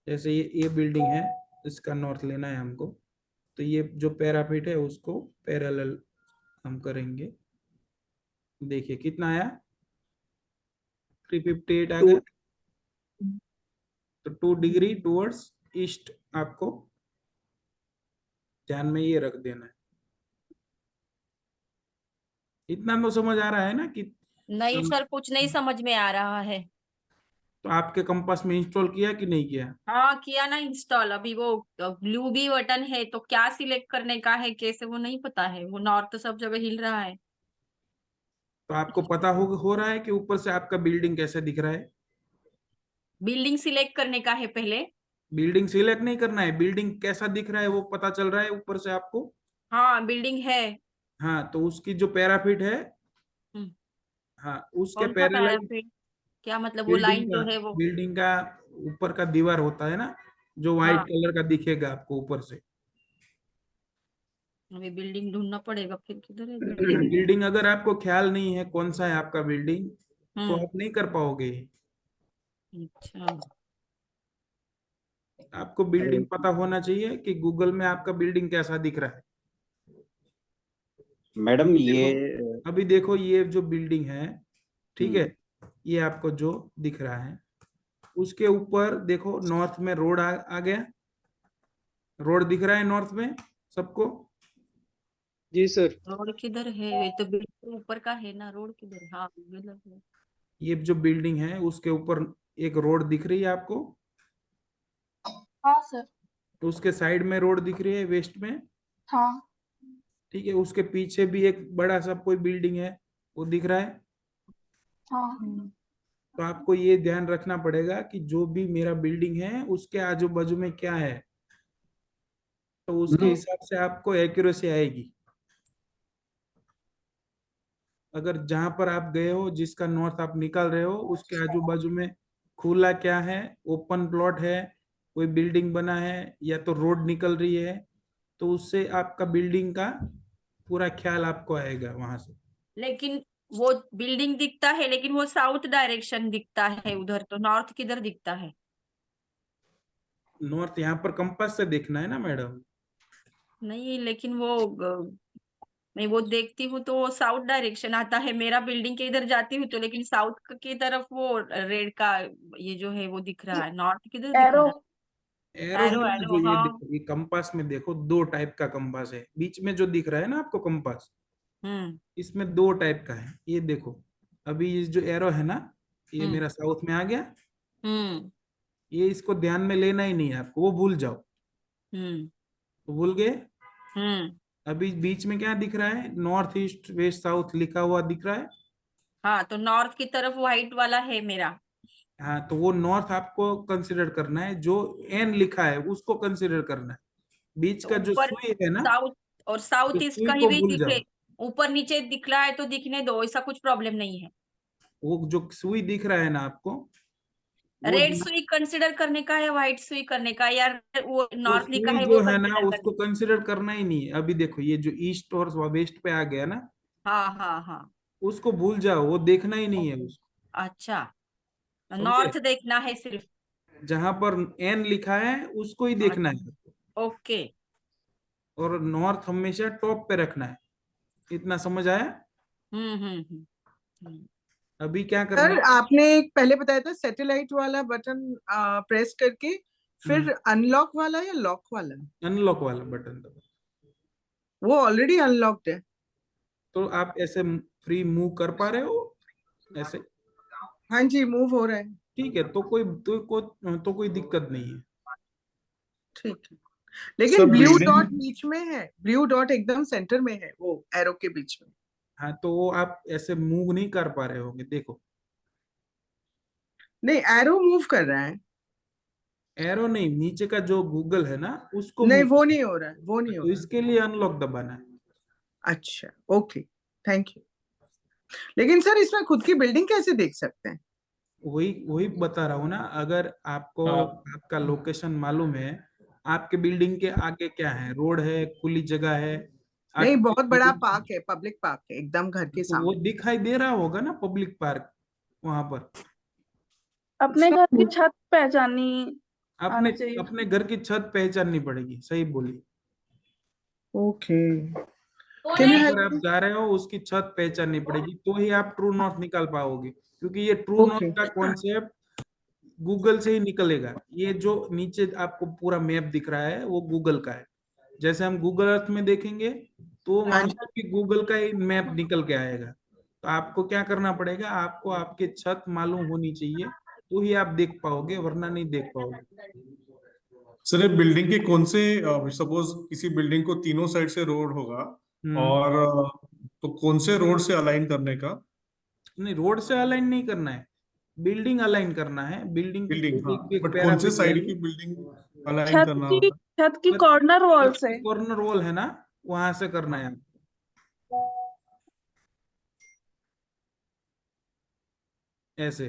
जैसे ये बिल्डिंग है, इसका नॉर्थ लेना है हमको, तो ये जो पैराफिट है उसको पैरेलल हम करेंगे। देखिए कितना आया, 358 आ गया। तो 2 डिग्री टुवर्ड्स ईस्ट आपको ध्यान में ये रख देना है। इतना तो समझ आ रहा है ना कि
नहीं सर, कुछ नहीं समझ में आ रहा है।
तो आपके कंपास में इंस्टॉल किया कि नहीं किया?
हाँ किया ना इंस्टॉल, अभी वो ब्लू भी बटन है तो क्या सिलेक्ट करने का है कैसे वो नहीं पता है, वो नॉर्थ सब जगह हिल रहा है।
तो आपको पता हो रहा है कि ऊपर से आपका बिल्डिंग कैसे दिख रहा है?
बिल्डिंग सिलेक्ट करने का है पहले।
बिल्डिंग सिलेक्ट नहीं करना है, बिल्डिंग कैसा दिख रहा है वो पता चल रहा है ऊपर से आपको।
हाँ बिल्डिंग है।
हाँ, तो उसकी जो पैराफिट है,
हम्म,
हाँ उसके
कौन सा
पैरेलल
पैराफिट? क्या मतलब वो लाइन जो है वो?
बिल्डिंग का ऊपर का दीवार होता है ना, जो व्हाइट
हाँ
कलर का दिखेगा आपको ऊपर से।
अभी बिल्डिंग ढूंढना पड़ेगा, फिर किधर है
बिल्डिंग अगर आपको ख्याल नहीं है कौन सा है आपका बिल्डिंग, तो आप नहीं कर पाओगे।
अच्छा
आपको बिल्डिंग पता होना चाहिए कि गूगल में आपका बिल्डिंग कैसा दिख रहा है।
मैडम
अभी देखो ये जो बिल्डिंग है, ठीक है, ये आपको जो दिख रहा है उसके ऊपर देखो नॉर्थ में रोड आ गया, रोड दिख रहा है नॉर्थ में सबको?
जी सर।
रोड किधर है? ये तो बिल्डिंग ऊपर का है ना, रोड किधर है? हाँ इधर है।
ये जो बिल्डिंग है उसके ऊपर एक रोड दिख रही है आपको?
हाँ सर।
तो उसके साइड में रोड दिख रही है वेस्ट में,
हाँ
ठीक है। उसके पीछे भी एक बड़ा सा कोई बिल्डिंग है वो दिख रहा है।
हाँ।
तो आपको ये ध्यान रखना पड़ेगा कि जो भी मेरा बिल्डिंग है उसके आजू बाजू में क्या है, तो उसके हिसाब से आपको एक्यूरेसी आएगी। अगर जहां पर आप गए हो, जिसका नॉर्थ आप निकाल रहे हो, उसके आजू बाजू में खुला क्या है, ओपन प्लॉट है, कोई बिल्डिंग बना है, या तो रोड निकल रही है, तो उससे आपका बिल्डिंग का पूरा ख्याल आपको आएगा वहां से।
लेकिन वो बिल्डिंग दिखता है लेकिन वो साउथ डायरेक्शन दिखता है उधर, तो नॉर्थ किधर दिखता है?
नॉर्थ यहाँ पर कंपास से देखना है ना मैडम।
नहीं लेकिन वो मैं वो देखती हूँ तो वो साउथ डायरेक्शन आता है, मेरा बिल्डिंग के इधर जाती हूँ तो लेकिन साउथ की तरफ वो रेड का ये जो है वो दिख रहा है, नॉर्थ किधर दिख
एरो
रहा है?
एरो है
एरो
ना,
एरो
जो ये
हाँ।
देखो, ये कंपास में देखो दो टाइप का कंपास है, बीच में जो दिख रहा है ना आपको कंपास, इसमें दो टाइप का है। ये देखो, अभी ये जो एरो है ना, ये
हम्म
मेरा साउथ में आ गया,
हम्म
ये इसको ध्यान में लेना ही नहीं है आपको, वो भूल जाओ,
हम्म
तो भूल गए।
हम्म
अभी बीच में क्या दिख रहा है, नॉर्थ ईस्ट वेस्ट साउथ लिखा हुआ दिख रहा है।
हाँ, तो नॉर्थ की तरफ व्हाइट वाला है मेरा।
हाँ, तो वो नॉर्थ आपको कंसिडर करना है, जो एन लिखा है उसको कंसिडर करना है। बीच
तो
का जो
ऊपर
सुई है ना,
साउथ और साउथ
तो
ईस्ट
सुई
कहीं
को
भी
भूल
दिखे,
जाओ।
ऊपर नीचे दिख रहा है तो दिखने दो, ऐसा कुछ प्रॉब्लम नहीं है।
वो जो सुई दिख रहा है ना आपको, वो
रेड सुई कंसिडर करने का है, व्हाइट सुई करने का, यार वो
वो
नॉर्थ लिखा
सुई
है
जो
वो
है ना
कंसिडर
उसको
करने।
कंसिडर करना ही नहीं है। अभी देखो, ये जो ईस्ट और वेस्ट पे आ गया ना,
हाँ हाँ हाँ।
उसको भूल जाओ, वो देखना ही नहीं है उसको।
अच्छा,
समझे?
नॉर्थ देखना है सिर्फ।
जहां पर एन लिखा है उसको ही देखना है,
ओके।
और नॉर्थ हमेशा टॉप पे रखना है। इतना समझ आया?
हम्म।
अभी क्या करना
सर
है?
आपने एक पहले बताया था सैटेलाइट वाला बटन प्रेस करके फिर अनलॉक वाला या लॉक वाला?
अनलॉक वाला बटन दबाओ,
वो ऑलरेडी अनलॉक्ड है।
तो आप ऐसे फ्री मूव कर पा रहे हो ऐसे?
हाँ जी, मूव हो रहा है।
ठीक है, तो कोई दिक्कत नहीं है।
ठीक है, लेकिन
सब
ब्लू
बिल्डिंग
डॉट बीच में है, ब्लू डॉट एकदम सेंटर में है वो एरो के बीच में।
हाँ, तो वो आप ऐसे मूव नहीं कर पा रहे होंगे, देखो।
नहीं, एरो मूव कर रहा है।
एरो नहीं, नीचे का जो गूगल है ना उसको
नहीं,
मूव,
वो नहीं हो रहा है, वो नहीं हो
तो
रहा।
इसके लिए अनलॉक दबाना है।
अच्छा, ओके, थैंक यू। लेकिन सर इसमें खुद की बिल्डिंग कैसे देख सकते हैं?
वही वही बता रहा हूँ ना, अगर आपको
हाँ।
आपका लोकेशन मालूम है, आपके बिल्डिंग के आगे क्या है, रोड है, खुली जगह है,
नहीं,
आपकी
बहुत बड़ा
building-
पार्क है, पब्लिक पार्क है एकदम घर के
तो वो
सामने।
दिखाई दे रहा होगा ना पब्लिक पार्क वहां पर।
अपने घर की छत पहचानी
अपने
आना चाहिए।
अपने घर की छत पहचाननी पड़ेगी, सही बोली।
ओके, कैन यू
जहां पर
हेल्प
आप
मी?
जा रहे हो उसकी छत पहचाननी पड़ेगी, तो ही आप ट्रू नॉर्थ निकाल पाओगे, क्योंकि ये ट्रू
ओके,
नॉर्थ का कॉन्सेप्ट गूगल से ही निकलेगा। ये जो नीचे आपको पूरा मैप दिख रहा है वो गूगल का है। जैसे हम गूगल अर्थ में देखेंगे तो
हाँ
वहां
जी।
पर भी गूगल का ही मैप निकल के आएगा। तो आपको क्या करना पड़ेगा, आपको आपके छत मालूम होनी चाहिए, तो ही आप देख पाओगे, वरना नहीं देख पाओगे।
सर ये बिल्डिंग के कौन से, सपोज किसी बिल्डिंग को तीनों साइड से रोड होगा और तो कौन से रोड से अलाइन करने का?
नहीं, रोड से अलाइन नहीं करना है, बिल्डिंग अलाइन करना है। बिल्डिंग की
बिल्डिंग, हाँ,
एक
बट कौन से
पैरामीटर
साइड
है,
की बिल्डिंग अलाइन
छत
करना
की
होता है?
छत की कॉर्नर वॉल से।
कॉर्नर वॉल है ना, वहां से करना है आपको। ऐसे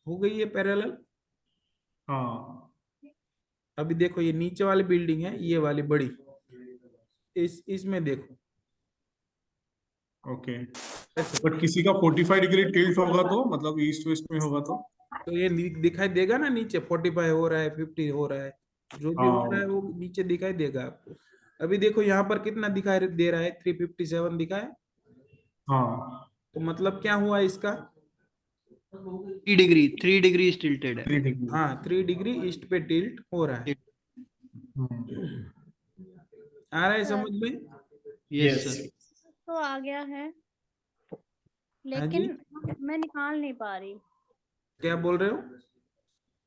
हो गई ये पैरेलल।
हाँ,
अभी देखो, ये नीचे वाली बिल्डिंग है, ये वाली बड़ी, इसमें देखो
ओके।
ऐसे।
बट किसी का 45 डिग्री टिल्ट होगा तो मतलब ईस्ट वेस्ट में होगा तो?
तो ये दिखाई देगा ना, नीचे 45 हो रहा है, 50 हो रहा है, जो भी हो रहा है
हाँ,
वो नीचे दिखाई देगा आपको। अभी देखो यहाँ पर कितना दिखाई दे रहा है, 357 दिखाए।
हाँ,
तो मतलब क्या हुआ इसका?
3 डिग्री tilted है।
3 डिग्री।
हाँ, 3 डिग्री ईस्ट पे टिल्ट हो रहा है। आ रहा है समझ में?
Yes sir.
तो आ गया है,
हाँ जी,
लेकिन मैं निकाल नहीं पा रही।
क्या बोल रहे हो?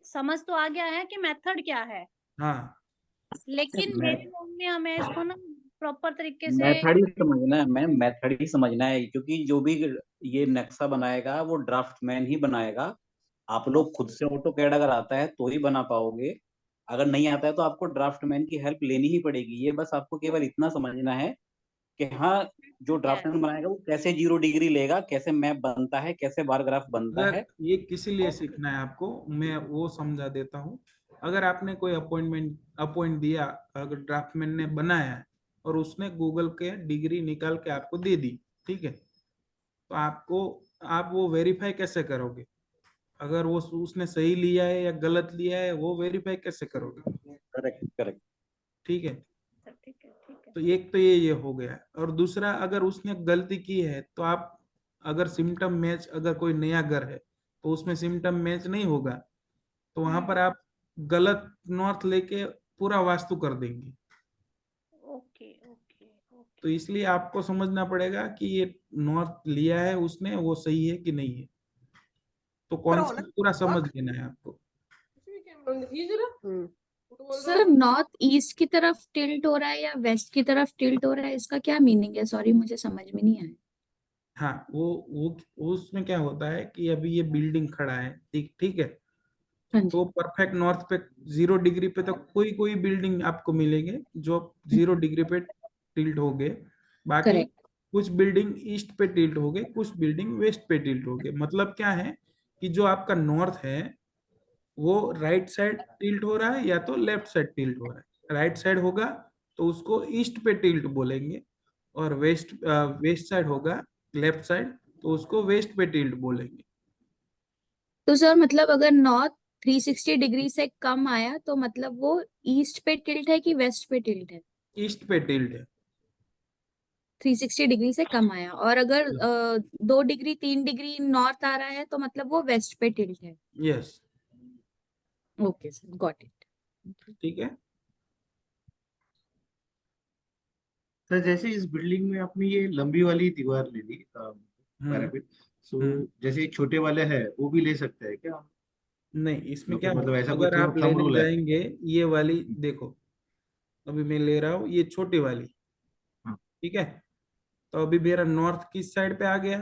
समझ तो आ गया है कि मेथड क्या है,
हाँ,
लेकिन मेरे रूम में हमें इसको ना प्रॉपर तरीके से
मेथड ही समझना है मैम, मेथड ही समझना है, क्योंकि जो भी ये नक्शा बनाएगा वो ड्राफ्टमैन ही बनाएगा। आप लोग खुद से ऑटोकैड अगर आता है तो ही बना पाओगे, अगर नहीं आता है तो आपको ड्राफ्टमैन की हेल्प लेनी ही पड़ेगी। ये बस आपको केवल इतना समझना है कि हाँ, जो ड्राफ्टमैन बनाएगा वो कैसे 0 डिग्री लेगा, कैसे मैप बनता है, कैसे बार ग्राफ बनता
अगर
है।
ये किसी लिए सीखना है आपको, मैं वो समझा देता हूँ। अगर आपने कोई अपॉइंट दिया, अगर ड्राफ्टमैन ने बनाया है और उसने गूगल के डिग्री निकाल के आपको दे दी, ठीक है, तो आप वो वेरीफाई कैसे करोगे? अगर वो उसने सही लिया है या गलत लिया है, वो वेरीफाई कैसे करोगे?
Correct correct.
ठीक है,
ठीक है।
तो एक तो ये हो गया। और दूसरा, अगर उसने गलती की है तो आप, अगर सिम्टम मैच, अगर कोई नया घर है तो उसमें सिम्टम मैच नहीं होगा, तो वहां पर आप गलत नॉर्थ लेके पूरा वास्तु कर देंगे।
ओके ओके
तो इसलिए आपको समझना पड़ेगा कि ये नॉर्थ लिया है उसने, वो सही है कि नहीं है। तो कॉन्सेप्ट पूरा समझ लेना है आपको।
सर नॉर्थ ईस्ट की तरफ टिल्ट हो रहा है या वेस्ट की तरफ टिल्ट हो रहा है, इसका क्या मीनिंग है? सॉरी मुझे समझ में नहीं आया।
हाँ, वो उसमें क्या होता है कि अभी ये बिल्डिंग खड़ा है, ठीक ठीक है,
हाँ जी।
तो परफेक्ट नॉर्थ पे 0 डिग्री पे तो कोई कोई बिल्डिंग आपको मिलेंगे जो 0 डिग्री पे टिल्ट हो गए, बाकी
करेक्ट।
कुछ बिल्डिंग ईस्ट पे टिल्ट हो गए, कुछ बिल्डिंग वेस्ट पे टिल्ट हो गए। मतलब क्या है कि जो आपका नॉर्थ है वो राइट साइड टिल्ट हो रहा है या तो लेफ्ट साइड टिल्ट हो रहा है। राइट साइड होगा तो उसको ईस्ट पे टिल्ट बोलेंगे, और वेस्ट साइड होगा, लेफ्ट साइड, तो उसको वेस्ट पे टिल्ट बोलेंगे।
तो सर मतलब अगर नॉर्थ 360 डिग्री से कम आया तो मतलब वो ईस्ट पे टिल्ट है कि वेस्ट पे टिल्ट है?
ईस्ट पे टिल्ट है।
360 डिग्री से कम आया, और अगर 2 डिग्री 3 डिग्री नॉर्थ आ रहा है तो मतलब वो वेस्ट पे टिल्ट है।
Yes,
okay sir, got it.
ठीक है।
सर जैसे इस बिल्डिंग में आपने ये लंबी वाली दीवार ले ली पैरापेट, सो जैसे छोटे वाले है वो भी ले सकते हैं क्या?
नहीं, इसमें क्या
मतलब ऐसा
अगर
कोई
आप
थंब
लेने
रूल है?
जाएंगे, ये वाली देखो, अभी मैं ले रहा हूँ ये छोटी वाली,
हाँ।
ठीक है, तो अभी मेरा नॉर्थ किस साइड पे आ गया?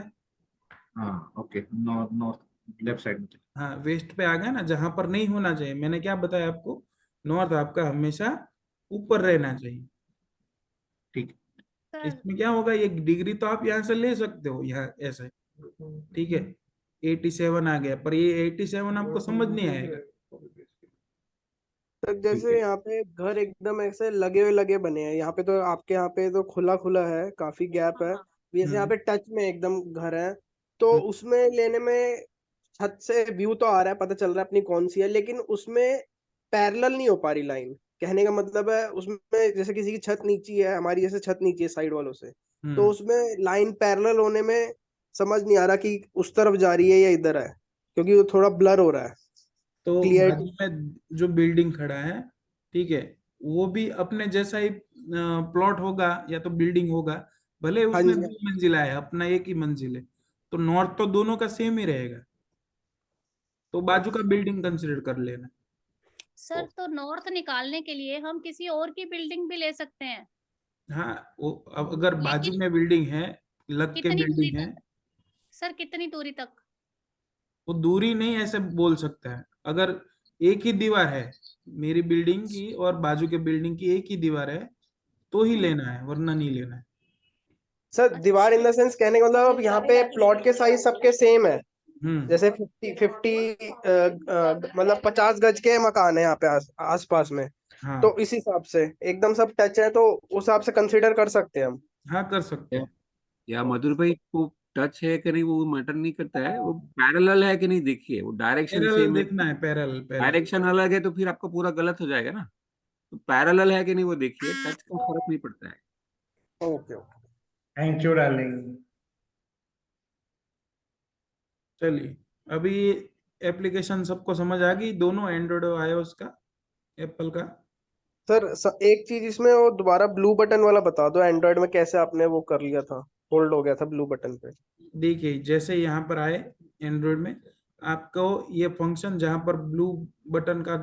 हाँ okay, north north left side में।
हाँ, वेस्ट पे आ गया ना, जहां पर नहीं होना चाहिए। मैंने क्या बताया आपको, नॉर्थ आपका हमेशा ऊपर रहना चाहिए।
ठीक।
सर
इसमें क्या होगा, ये डिग्री तो आप यहाँ से ले सकते हो, यहाँ ऐसे, ठीक है, 87 आ गया, पर ये 87 आपको समझ नहीं आएगा।
तो जैसे यहाँ पे घर एकदम ऐसे लगे बने हैं, यहाँ पे तो आपके यहाँ पे तो खुला खुला है, काफी गैप है, जैसे यहाँ पे टच में एकदम घर है, तो उसमें लेने में छत से व्यू तो आ रहा है, पता चल रहा है अपनी कौन सी है, लेकिन उसमें पैरेलल नहीं हो पा रही लाइन। कहने का मतलब है उसमें जैसे किसी की छत नीची है, हमारी जैसे छत नीची है साइड वालों से, तो उसमें लाइन पैरेलल होने में समझ नहीं आ रहा कि उस तरफ जा रही है या इधर है, क्योंकि वो थोड़ा ब्लर हो रहा है
तो
क्लियरिटी।
बाजू में जो बिल्डिंग खड़ा है, ठीक है, वो भी अपने जैसा ही प्लॉट होगा या तो बिल्डिंग होगा, भले
हाँ
उसमें
जी।
2 मंजिला है, अपना एक ही मंजिल है, तो नॉर्थ तो दोनों का सेम ही रहेगा, तो बाजू का बिल्डिंग कंसिडर कर लेना।
सर तो नॉर्थ निकालने के लिए हम किसी और की बिल्डिंग भी ले सकते हैं?
हाँ, वो अब अगर बाजू
लेकिन
में बिल्डिंग है, लग के
कितनी दूरी
बिल्डिंग है,
तक? सर कितनी दूरी तक?
वो दूरी नहीं ऐसे बोल सकता है। अगर एक ही दीवार है, मेरी बिल्डिंग की और बाजू के बिल्डिंग की एक ही दीवार है, तो ही लेना है, वरना नहीं लेना है।
सर दीवार इन द सेंस, कहने का मतलब अब यहाँ पे प्लॉट के साइज सबके सेम है, जैसे 50 मतलब 50 गज के मकान है यहाँ पे आस पास में,
हाँ
तो इस हिसाब से एकदम सब टच है, तो उस हिसाब से कंसीडर कर सकते हैं हम।
हाँ, कर सकते हैं।
या मधुर भाई को टच है कि नहीं वो मैटर नहीं करता है, वो पैरेलल है कि नहीं देखिए, वो डायरेक्शन
पैरेलल
सेम है।
देखना है, पैरेलल पैरेलल।
डायरेक्शन अलग है तो फिर आपका पूरा गलत हो जाएगा ना, तो पैरेलल है कि नहीं वो देखिए, टच का फर्क नहीं पड़ता है।
Okay okay,
thank you darling.
चलिए, अभी एप्लीकेशन सबको समझ आ गई, दोनों एंड्रॉइड और iOS का, एप्पल का।
सर एक चीज इसमें वो दोबारा ब्लू बटन वाला बता दो, एंड्रॉइड में कैसे आपने वो कर लिया था, होल्ड हो गया था ब्लू बटन पे।
देखिए, जैसे यहाँ पर आए एंड्रॉइड में, आपको ये फंक्शन जहां पर ब्लू बटन का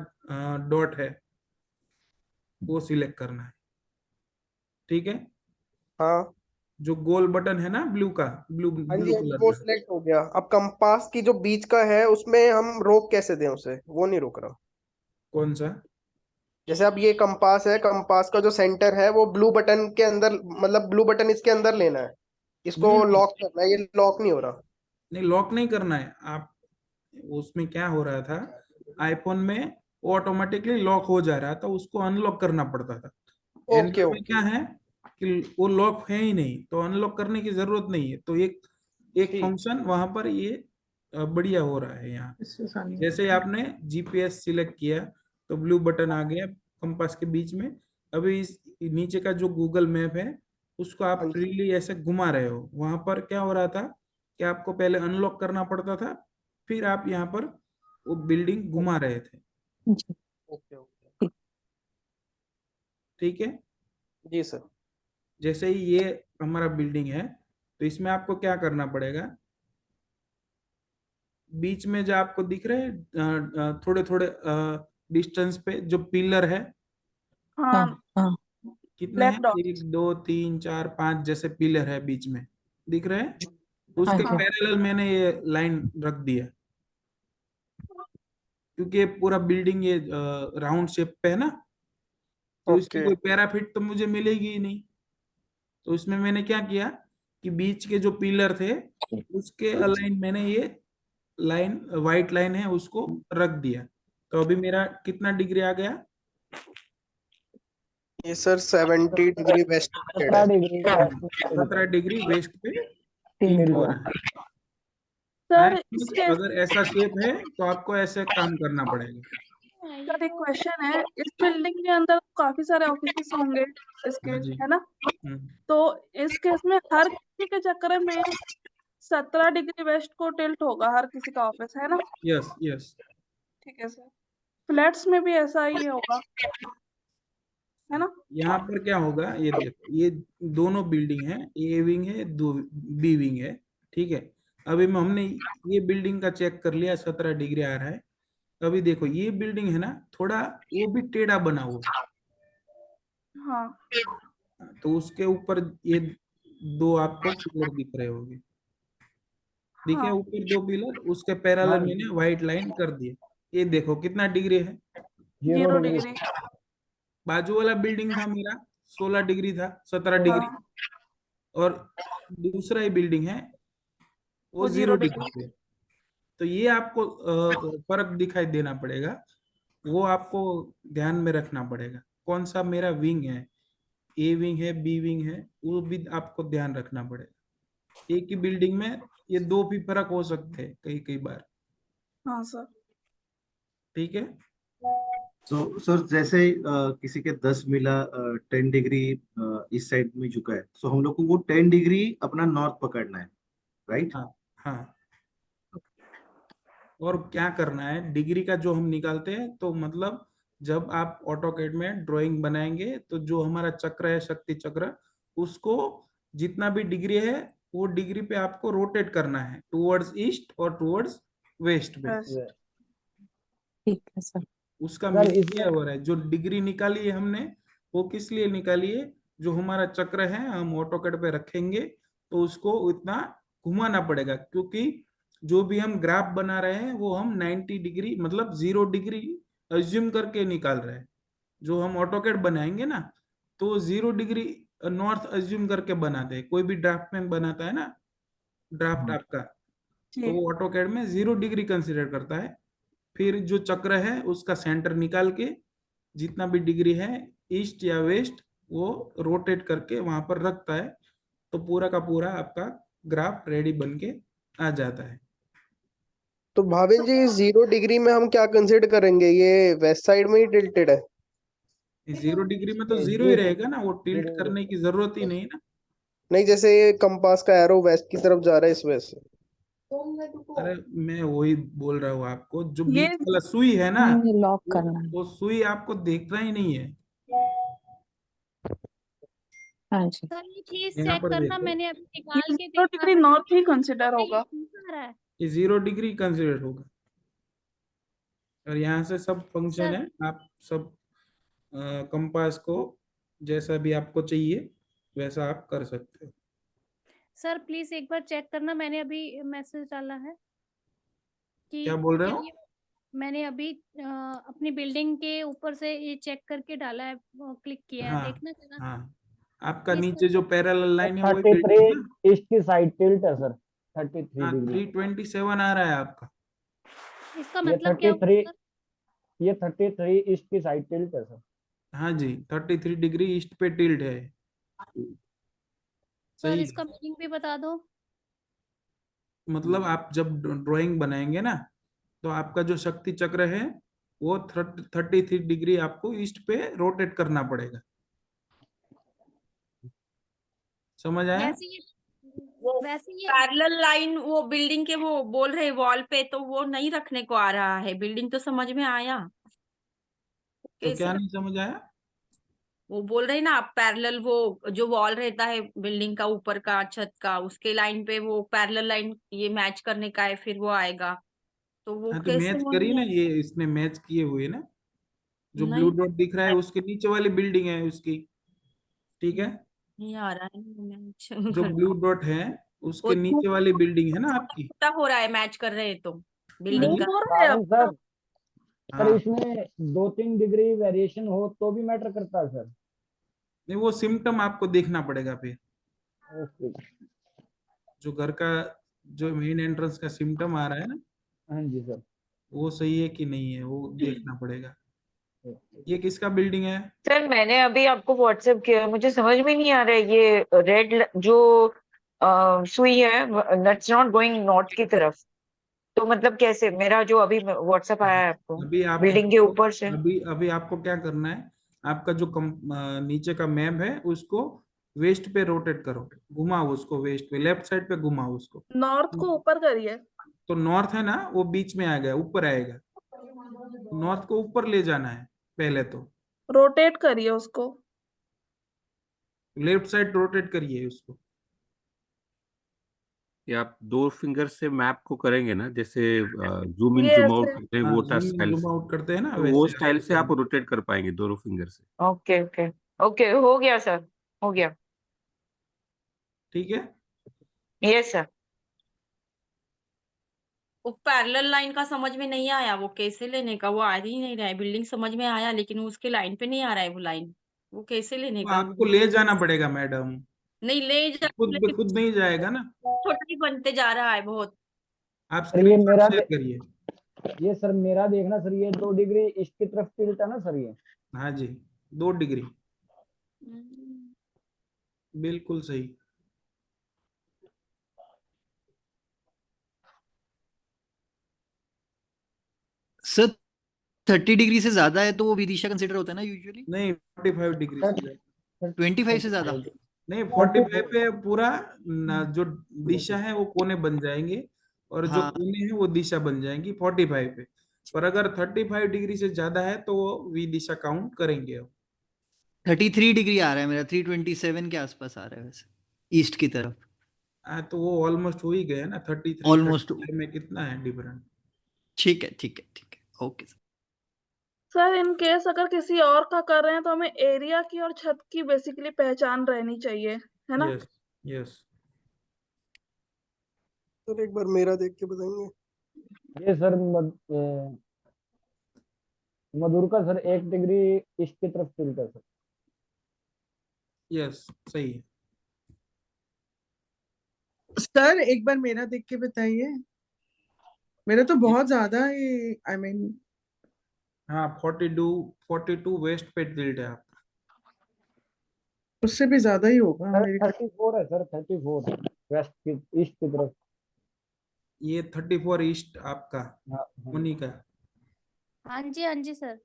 डॉट है वो सिलेक्ट करना है, ठीक है।
हाँ
जो गोल बटन है ना ब्लू का, ब्लू
हाँ जी
ब्लू
हाँ जी,
कलर
वो
का,
सिलेक्ट हो गया। अब कंपास की जो बीच का है उसमें हम रोक कैसे दें उसे, वो नहीं रोक रहा।
कौन सा?
जैसे अब ये कंपास है, कंपास का जो सेंटर है वो ब्लू बटन के अंदर, मतलब ब्लू बटन इसके अंदर लेना है, इसको
नहीं
लॉक करना है, ये लॉक नहीं हो रहा।
नहीं, लॉक नहीं करना है आप। उसमें क्या हो रहा था, आईफोन में वो ऑटोमेटिकली लॉक हो जा रहा था, उसको अनलॉक करना पड़ता था।
ओके
एंड्रॉइड में
ओके
क्या है कि वो लॉक है ही नहीं, तो अनलॉक करने की जरूरत नहीं है, तो एक एक
ठीक।
फंक्शन वहां पर ये बढ़िया हो रहा है यहाँ। जैसे ही आपने जीपीएस सिलेक्ट किया तो ब्लू बटन आ गया कंपास के बीच में। अभी इस नीचे का जो गूगल मैप है उसको आप
हाँ जी
फ्रीली ऐसे घुमा रहे हो, वहां पर क्या हो रहा था कि आपको पहले अनलॉक करना पड़ता था, फिर आप यहाँ पर वो बिल्डिंग घुमा रहे थे।
Okay okay.
ठीक है।
जी सर।
जैसे ही ये हमारा बिल्डिंग है, तो इसमें आपको क्या करना पड़ेगा, बीच में जो आपको दिख रहे हैं थोड़े थोड़े डिस्टेंस पे जो पिलर है,
हाँ
कितने
ब्लैक
हैं,
डॉट
1 2 3 4 5 जैसे पिलर है बीच में, दिख रहे हैं, उसके
हाँ
पैरेलल मैंने ये लाइन रख दिया, क्योंकि ये पूरा बिल्डिंग ये राउंड शेप पे है ना, तो इसकी
ओके
कोई पैराफिट तो मुझे मिलेगी ही नहीं। तो इसमें मैंने क्या किया कि बीच के जो पिलर थे उसके अलाइन मैंने ये लाइन, व्हाइट लाइन है, उसको रख दिया। तो अभी मेरा कितना डिग्री आ गया,
ये सर 70 डिग्री वेस्ट tilted
17
है।
डिग्री वेस्ट में tilt
17 डिग्री वेस्ट पे
tilt
टिल्ट हो
हो
रहा है।
सर
आए समझ?
इसके
अगर ऐसा शेप है तो आपको ऐसे काम करना पड़ेगा।
सर एक क्वेश्चन है, इस बिल्डिंग के अंदर काफी सारे ऑफिसेस होंगे इसके,
हाँ जी।
है ना? तो इस केस में हर किसी के चक्कर में 17 डिग्री वेस्ट को टिल्ट होगा हर किसी का ऑफिस, है ना?
Yes yes.
ठीक है सर। फ्लैट्स में भी ऐसा ही होगा, है ना?
यहाँ पर क्या होगा, ये देखो, ये दोनों बिल्डिंग है, ए विंग है, दो बी विंग है, ठीक है। अभी में हमने ये बिल्डिंग का चेक कर लिया, 17 डिग्री आ रहा है। अभी देखो ये बिल्डिंग है ना, थोड़ा वो भी टेढ़ा बना हुआ,
हाँ
तो उसके ऊपर ये दो आपको पिलर दिख रहे होंगे, दिखे
हाँ
ऊपर दो पिलर, उसके पैरेलल मैंने व्हाइट लाइन कर दिए। ये देखो कितना डिग्री है,
0
0
डिग्री
डिग्री।
बाजू वाला बिल्डिंग था मेरा 16 डिग्री था, 17 डिग्री,
हाँ
और दूसरा ही बिल्डिंग है वो
वो
0
0
डिग्री
डिग्री।
पे। तो ये आपको फर्क दिखाई देना पड़ेगा, वो आपको ध्यान में रखना पड़ेगा, कौन सा मेरा विंग है, ए विंग है, बी विंग है, वो भी आपको ध्यान रखना पड़ेगा। एक ही बिल्डिंग में ये दो भी फर्क हो सकते हैं कई कई बार,
हाँ सर।
ठीक है।
तो सर जैसे किसी के 10 मिला 10 डिग्री इस साइड में झुका है, तो हम लोग को वो 10 डिग्री अपना नॉर्थ पकड़ना है, राइट?
हाँ हाँ। और क्या करना है, डिग्री का जो हम निकालते हैं, तो मतलब जब आप ऑटोकैड में ड्राइंग बनाएंगे तो जो हमारा चक्र है, शक्ति चक्र, उसको जितना भी डिग्री है वो डिग्री पे आपको रोटेट करना है, टुवर्ड्स ईस्ट और टुवर्ड्स वेस्ट पे।
बस
ठीक है सर।
उसका
सर
मीनिंग
इसमें
ये हो रहा है, जो डिग्री निकाली है हमने, वो किस लिए निकाली है, जो हमारा चक्र है हम ऑटोकैड पे रखेंगे तो उसको इतना घुमाना पड़ेगा, क्योंकि जो भी हम ग्राफ बना रहे हैं वो हम 90 डिग्री मतलब 0 डिग्री अज्यूम करके निकाल रहे हैं। जो हम ऑटोकैड बनाएंगे ना, तो 0 डिग्री नॉर्थ अज्यूम करके बनाते हैं, कोई भी ड्राफ्टमैन बनाता है ना ड्राफ्ट आपका, तो
ठीक।
वो ऑटोकैड में 0 डिग्री कंसिडर करता है। फिर जो चक्र है उसका सेंटर निकाल के जितना भी डिग्री है ईस्ट या वेस्ट, वो रोटेट करके वहां पर रखता है, तो पूरा का पूरा आपका ग्राफ रेडी बन के आ जाता है।
तो भाविन जी 0 डिग्री में हम क्या कंसिडर करेंगे, ये वेस्ट साइड में ही टिल्टेड है?
0 डिग्री में तो 0 ही रहेगा ना, वो टिल्ट करने की जरूरत ही नहीं ना।
नहीं, जैसे ये कंपास का एरो वेस्ट की तरफ जा रहा है इस वजह से।
अरे मैं वही बोल रहा हूँ आपको, जो
ये
बीच वाला सुई है ना,
लॉक
वो
करना है।
वो सुई आपको देखना ही नहीं है।
हाँ जी।
सर ये चीज
यहाँ
चेक
पर
करना,
देखो,
मैंने अभी
ये
निकाल के
0
देखा
डिग्री
है,
नॉर्थ ही कंसिडर
नहीं
होगा।
आ रहा है।
ये 0 डिग्री कंसिडर होगा, और यहाँ से सब फंक्शन
सर
है, आप सब कंपास को जैसा भी आपको चाहिए वैसा आप कर सकते हो।
सर प्लीज एक बार चेक करना, मैंने अभी मैसेज डाला है कि
क्या बोल रहे हो?
ये मैंने अभी अपनी बिल्डिंग के ऊपर से ये चेक करके डाला है, क्लिक किया है,
हाँ
देखना जरा
हाँ, आपका
कि
नीचे जो
इसका
पैरेलल लाइन है वही
33
बिल्डिंग ना।
ईस्ट की साइड टिल्ट है सर, 33
हाँ,
डिग्री
327 आ रहा है आपका।
इसका
ये
मतलब क्या हुआ
33
सर?
ये 33 ईस्ट की साइड टिल्ट है सर।
हाँ जी, 33 डिग्री ईस्ट पे टिल्ट है,
सर
सही
इसका
है।
मीनिंग भी बता दो।
मतलब आप जब ड्राइंग बनाएंगे ना, तो आपका जो शक्ति चक्र है वो 33 डिग्री आपको ईस्ट पे रोटेट करना पड़ेगा। समझ आया?
वैसे ये
पैरेलल लाइन वो बिल्डिंग के वो बोल रहे वॉल पे, तो वो नहीं रखने को आ रहा है। बिल्डिंग तो समझ में आया
तो क्या
कैसे
नहीं समझ आया?
वो बोल रहे हैं ना आप पैरेलल, वो जो वॉल रहता है बिल्डिंग का ऊपर का छत का, उसके लाइन पे वो पैरेलल लाइन ये मैच करने का है, फिर वो आएगा। तो वो
हाँ तो
कैसे
मैच
वो
करी
नहीं
ना,
आ-
ये इसने मैच किए हुए ना, जो ब्लू
नहीं
डॉट दिख रहा है उसके नीचे वाली बिल्डिंग है उसकी, ठीक है।
नहीं आ रहा है मैच
जो ब्लू
करना।
डॉट है
वो
उसके नीचे वाली बिल्डिंग है ना आपकी।
छोटा हो रहा है मैच कर रहे हैं तो
हाँ
बिल्डिंग
जी,
का।
हो रहा है
कारण
आपका।
सर, सर
हाँ।
इसमें 2-3 डिग्री वेरिएशन हो तो भी मैटर करता है सर?
नहीं, वो सिम्टम आपको देखना पड़ेगा फिर,
ओके।
जो घर का जो मेन एंट्रेंस का सिम्टम आ रहा है ना,
हाँ जी सर।
वो सही है कि नहीं है, वो देखना पड़ेगा। ये किसका बिल्डिंग है?
सर मैंने अभी आपको व्हाट्सएप किया, मुझे समझ में नहीं आ रहा है ये रेड जो सुई है, दैट्स नॉट गोइंग नॉर्थ की तरफ। तो मतलब कैसे, मेरा जो अभी व्हाट्सएप आया है आपको
अभी
बिल्डिंग के
आपको
ऊपर से।
अभी अभी आपको क्या करना है, आपका जो नीचे का मैप है उसको वेस्ट पे रोटेट करो, घुमाओ उसको वेस्ट पे, लेफ्ट साइड पे घुमाओ उसको।
नॉर्थ को ऊपर करिए।
तो नॉर्थ है ना, वो बीच में आ गया, ऊपर आएगा। नॉर्थ को ऊपर ले जाना है पहले तो,
रोटेट करिए उसको।
लेफ्ट साइड रोटेट करिए उसको।
ये आप दो फिंगर से मैप को करेंगे ना, जैसे जूम इन
ये
जूम आउट
ऐसे।
करते हैं
हाँ,
वो
जूम इन
स्टाइल
जूम
से,
आउट करते हैं ना,
तो वो
वैसे
स्टाइल
आपको
से आप
करना।
रोटेट कर पाएंगे दोनों फिंगर से।
ओके ओके ओके, हो गया सर, हो गया।
ठीक है।
Yes sir.
वो पैरेलल लाइन का समझ में नहीं आया, वो कैसे लेने का, वो आ ही नहीं रहा है। बिल्डिंग समझ में आया लेकिन उसके लाइन पे नहीं आ रहा है वो लाइन, वो कैसे लेने
वो
का।
आपको ले जाना पड़ेगा मैडम,
नहीं ले जा,
खुद
लेकिन
खुद नहीं जाएगा ना।
छोटा ही बनते जा रहा है बहुत।
आप
सर ये
स्क्रीनशॉट
मेरा
शेयर करिए।
ये सर मेरा देखना सर, ये 2 डिग्री ईस्ट की तरफ टिल्ट है ना सर ये?
हाँ जी, 2 डिग्री, बिल्कुल सही।
सर 30 डिग्री से ज्यादा है तो वो विदिशा कंसिडर होता है ना यूजुअली?
नहीं, 45 डिग्री
सर
से,
25 से ज्यादा?
नहीं 45
44।
पे पूरा जो दिशा है वो कोने बन जाएंगे, और जो
हाँ
कोने हैं वो दिशा बन जाएंगी 45 पे। पर अगर 35 डिग्री से ज्यादा है तो वो वी दिशा काउंट करेंगे अब।
33 डिग्री आ रहा है मेरा, 327 के आसपास आ रहा है वैसे, ईस्ट की तरफ।
हाँ तो वो ऑलमोस्ट हो ही गया ना, 33
ऑलमोस्ट।
35 में कितना है डिफरेंट।
ठीक है ठीक है ठीक है, okay sir.
Sir in case अगर किसी और का कर रहे हैं तो हमें एरिया की और छत की बेसिकली पहचान रहनी चाहिए, है ना?
Yes yes.
सर एक बार मेरा देख के बताएंगे।
ये सर मधुर का सर 1 डिग्री ईस्ट की तरफ टिल्ट है सर।
यस सही है।
सर एक बार मेरा देख के बताइए। मेरा तो बहुत ज्यादा है, आई मीन
हाँ 42 वेस्ट पे टिल्ट है आप।
उससे भी ज्यादा ही होगा
सर
मेरे।
34 है सर, 34 वेस्ट की ईस्ट की तरफ।
ये 34 ईस्ट आपका,
हाँ हाँ।
उन्हीं का।
हाँ जी सर,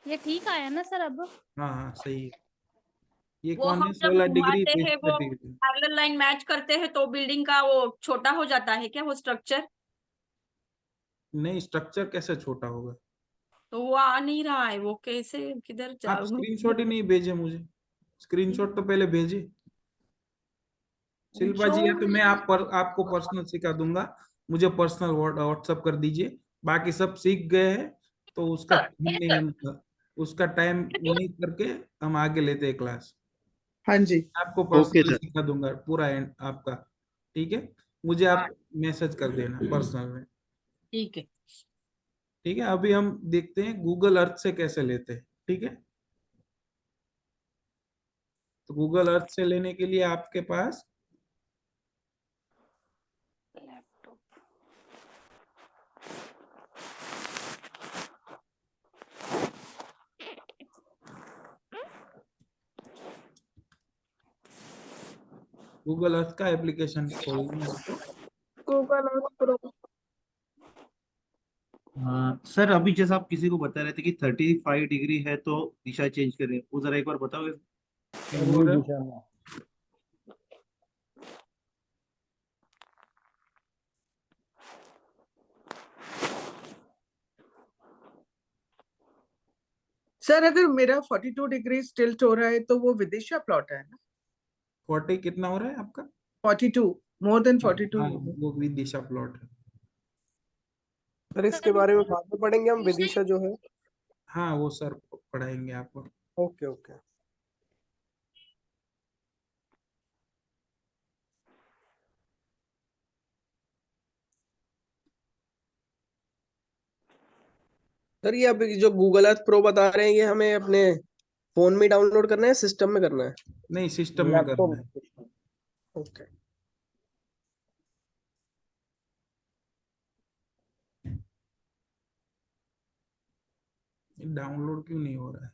ये ठीक आया ना सर अब?
हाँ हाँ सही है। ये
वो
कौन है,
हम जब
16 डिग्री
घुमाते हैं वो
30 डिग्री।
पैरेलल लाइन मैच करते हैं तो बिल्डिंग का वो छोटा हो जाता है क्या वो स्ट्रक्चर?
नहीं, स्ट्रक्चर कैसे छोटा होगा?
तो वो आ नहीं रहा है, वो कैसे किधर
आप
जाऊँ?
स्क्रीनशॉट ही नहीं भेजे मुझे, स्क्रीनशॉट तो पहले भेजिए। शिल्पा
शो
जी, या तो मैं आपको पर्सनल सिखा दूंगा, मुझे पर्सनल व्हाट्सअप कर दीजिए। बाकी सब सीख गए हैं तो उसका हमने उसका टाइम नहीं करके हम आगे लेते हैं क्लास।
हाँ जी।
आपको
ओके
पर्सनल
सर।
सिखा दूंगा पूरा एंड आपका, ठीक है। मुझे आप मैसेज कर देना पर्सनल में,
ठीक है।
ठीक है। अभी हम देखते हैं गूगल अर्थ से कैसे लेते हैं, ठीक है। तो गूगल अर्थ से लेने के लिए आपके पास गूगल अर्थ का एप्लीकेशन खोलना है आपको।
Google Earth pro.
सर अभी जैसा आप किसी को बता रहे थे कि 35 डिग्री है तो दिशा चेंज करें, वो जरा एक बार बताओगे?
वी दिशा में।
सर अगर मेरा 42 डिग्री टिल्ट हो रहा है तो वो विदिशा प्लॉट है ना?
40 कितना हो रहा है आपका?
42, मोर देन
हाँ
42
हाँ,
होगा।
वो विदिशा प्लॉट है।
सर इसके बारे में बाद में पढ़ेंगे हम, विदिशा जो है।
हाँ वो सर पढ़ाएंगे आपको।
Okay okay. सर ये अभी जो गूगल अर्थ प्रो बता रहे हैं, ये हमें अपने फोन में डाउनलोड करना है, सिस्टम में करना है?
नहीं, सिस्टम में करना है।
ओके।
डाउनलोड क्यों नहीं हो रहा है?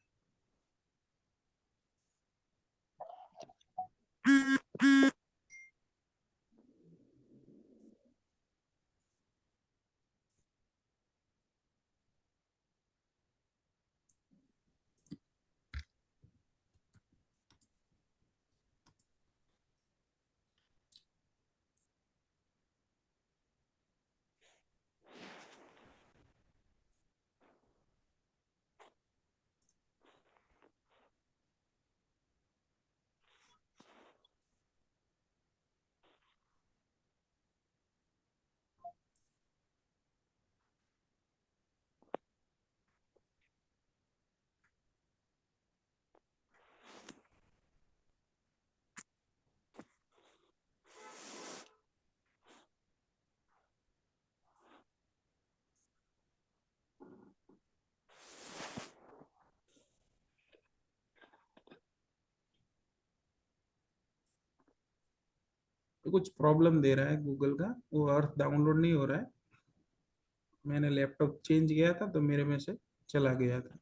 तो कुछ प्रॉब्लम दे रहा है गूगल का, वो अर्थ डाउनलोड नहीं हो रहा है। मैंने लैपटॉप चेंज किया था तो मेरे में से चला गया था।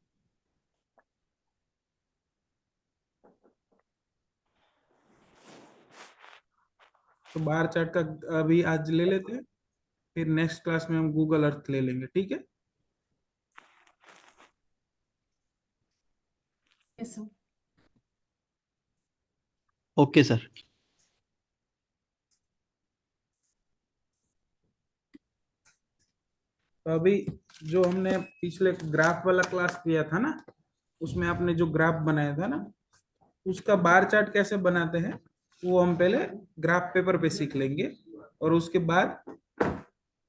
तो बार चार्ट का अभी आज ले लेते हैं, फिर नेक्स्ट क्लास में हम गूगल अर्थ ले लेंगे, ठीक है?
Okay sir.
तो अभी जो हमने पिछले ग्राफ वाला क्लास किया था ना, उसमें आपने जो ग्राफ बनाया था ना, उसका बार चार्ट कैसे बनाते हैं वो हम पहले ग्राफ पेपर पे सीख लेंगे, और उसके बाद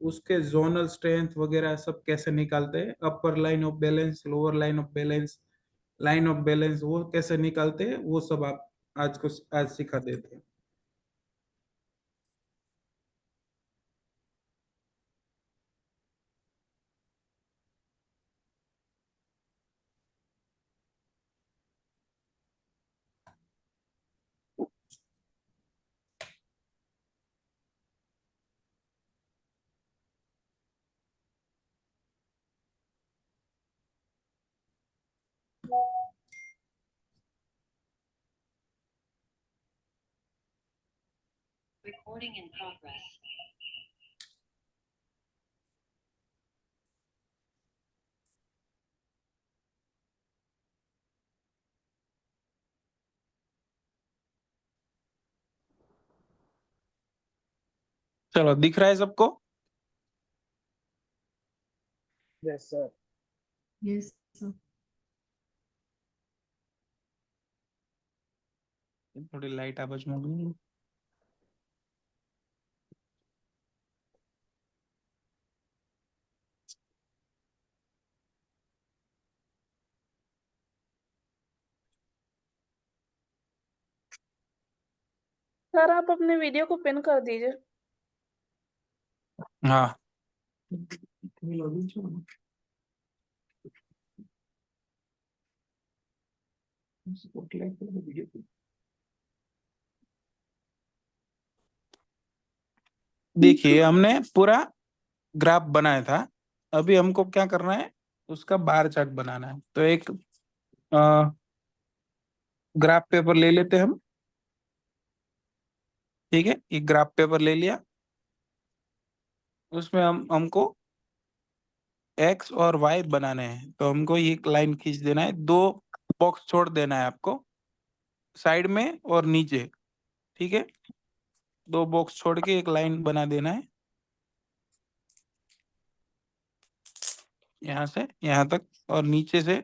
उसके जोनल स्ट्रेंथ वगैरह सब कैसे निकालते हैं, अपर line of balance, lower line of balance वो कैसे निकालते हैं, वो सब आप आज सिखा देते हैं।
Recording in progress.
चलो, दिख रहा है सबको?
Yes sir.
Yes, sir.
थोड़ी लाइट आवाज में होगी।
सर आप अपने वीडियो को पिन कर दीजिए।
हाँ देखिए, हमने पूरा ग्राफ बनाया था, अभी हमको क्या करना है, उसका बार चार्ट बनाना है। तो एक ग्राफ पेपर ले लेते हैं हम, ठीक है? एक ग्राफ पेपर ले लिया, उसमें हमको एक्स और वाई बनाने हैं। तो हमको एक लाइन खींच देना है, दो बॉक्स छोड़ देना है आपको साइड में और नीचे, ठीक है? दो बॉक्स छोड़ के एक लाइन बना देना है, यहाँ से यहाँ तक, और नीचे से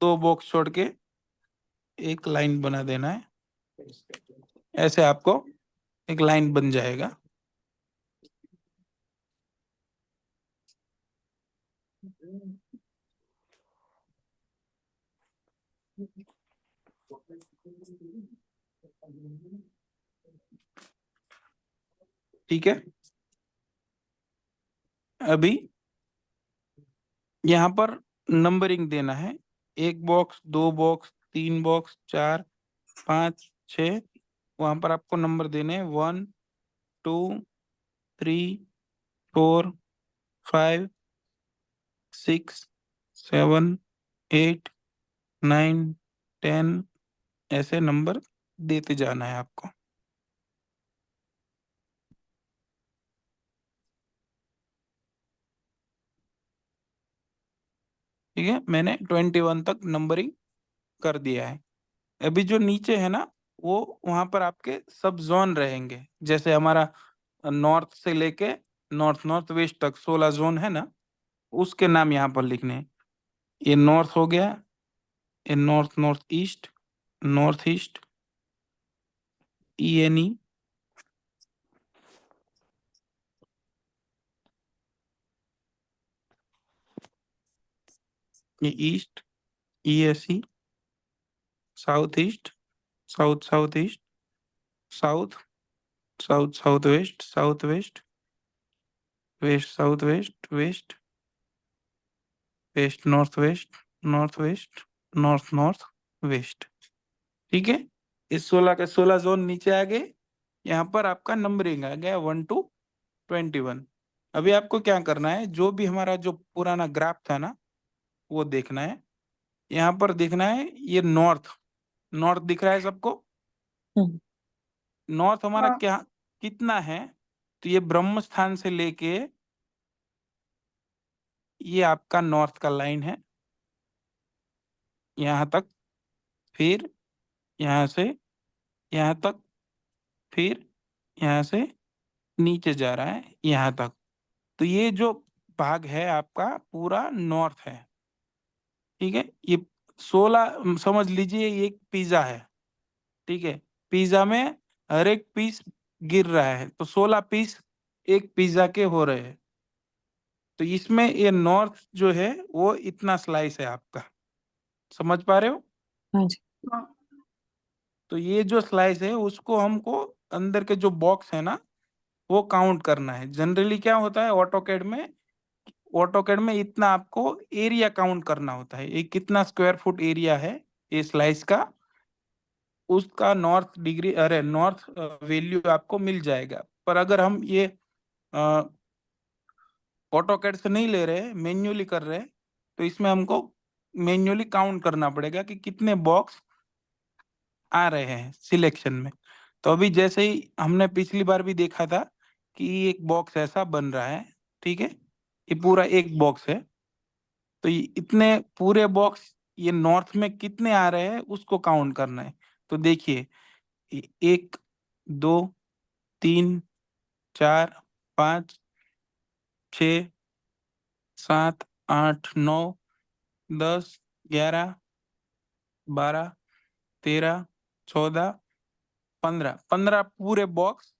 2 बॉक्स छोड़ के एक लाइन बना देना है। ऐसे आपको एक लाइन बन जाएगा। ठीक है, अभी यहाँ पर नंबरिंग देना है। 1 बॉक्स, 2 बॉक्स, 3 बॉक्स, 4, 5, 6, वहां पर आपको नंबर देने हैं 1, 2, 3, 4, 5, 6, 7, 8, 9, 10, ऐसे नंबर देते जाना है आपको। ठीक है, मैंने 21 तक नंबरिंग कर दिया है। अभी जो नीचे है ना, वो वहां पर आपके सब जोन रहेंगे। जैसे हमारा नॉर्थ से लेके नॉर्थ नॉर्थ वेस्ट तक 16 जोन है ना, उसके नाम यहाँ पर लिखने हैं। ये नॉर्थ हो गया, ये north north east, north east, ENE, ये east, ESE, south east, south south east, south, south south west, south west, west south west, west, west north west, north west, north north west. ठीक है, इस 16 के 16 zone नीचे आ गए। यहाँ पर आपका नंबरिंग आ गया 1 to 21। अभी आपको क्या करना है, जो भी हमारा जो पुराना ग्राफ था ना, वो देखना है। यहाँ पर देखना है ये नॉर्थ, नॉर्थ दिख रहा है सबको? नॉर्थ हमारा
हाँ
क्या कितना है? तो ये ब्रह्म स्थान से लेके ये आपका नॉर्थ का लाइन है यहाँ तक, फिर यहाँ से यहाँ तक, फिर यहाँ से नीचे जा रहा है यहाँ तक। तो ये जो भाग है आपका पूरा नॉर्थ है। ठीक है, ये 16 समझ लीजिए ये एक पिज्जा है। ठीक है, पिज्जा में हर एक पीस गिर रहा है, तो 16 पीस एक पिज्जा के हो रहे हैं। तो इसमें ये नॉर्थ जो है वो इतना स्लाइस है आपका, समझ पा रहे हो?
हाँ जी।
हाँ
तो ये जो स्लाइस है उसको हमको अंदर के जो बॉक्स है ना वो काउंट करना है। जनरली क्या होता है ऑटोकैड में इतना आपको एरिया काउंट करना होता है, ये कितना स्क्वायर फुट एरिया है ये स्लाइस का, उसका नॉर्थ डिग्री अरे नॉर्थ वैल्यू आपको मिल जाएगा। पर अगर हम ये ऑटोकैड से नहीं ले रहे, मैन्युअली कर रहे हैं, तो इसमें हमको मैन्युअली काउंट करना पड़ेगा कि कितने बॉक्स आ रहे हैं सिलेक्शन में। तो अभी जैसे ही हमने पिछली बार भी देखा था कि एक बॉक्स ऐसा बन रहा है। ठीक है, ये पूरा एक बॉक्स है, तो ये इतने पूरे बॉक्स ये नॉर्थ में कितने आ रहे हैं उसको काउंट करना है। तो देखिए 1, 2, 3, 4, 5, 6, 7, 8, 9, 10, 11, 12, 13, 14, 15 पूरे बॉक्स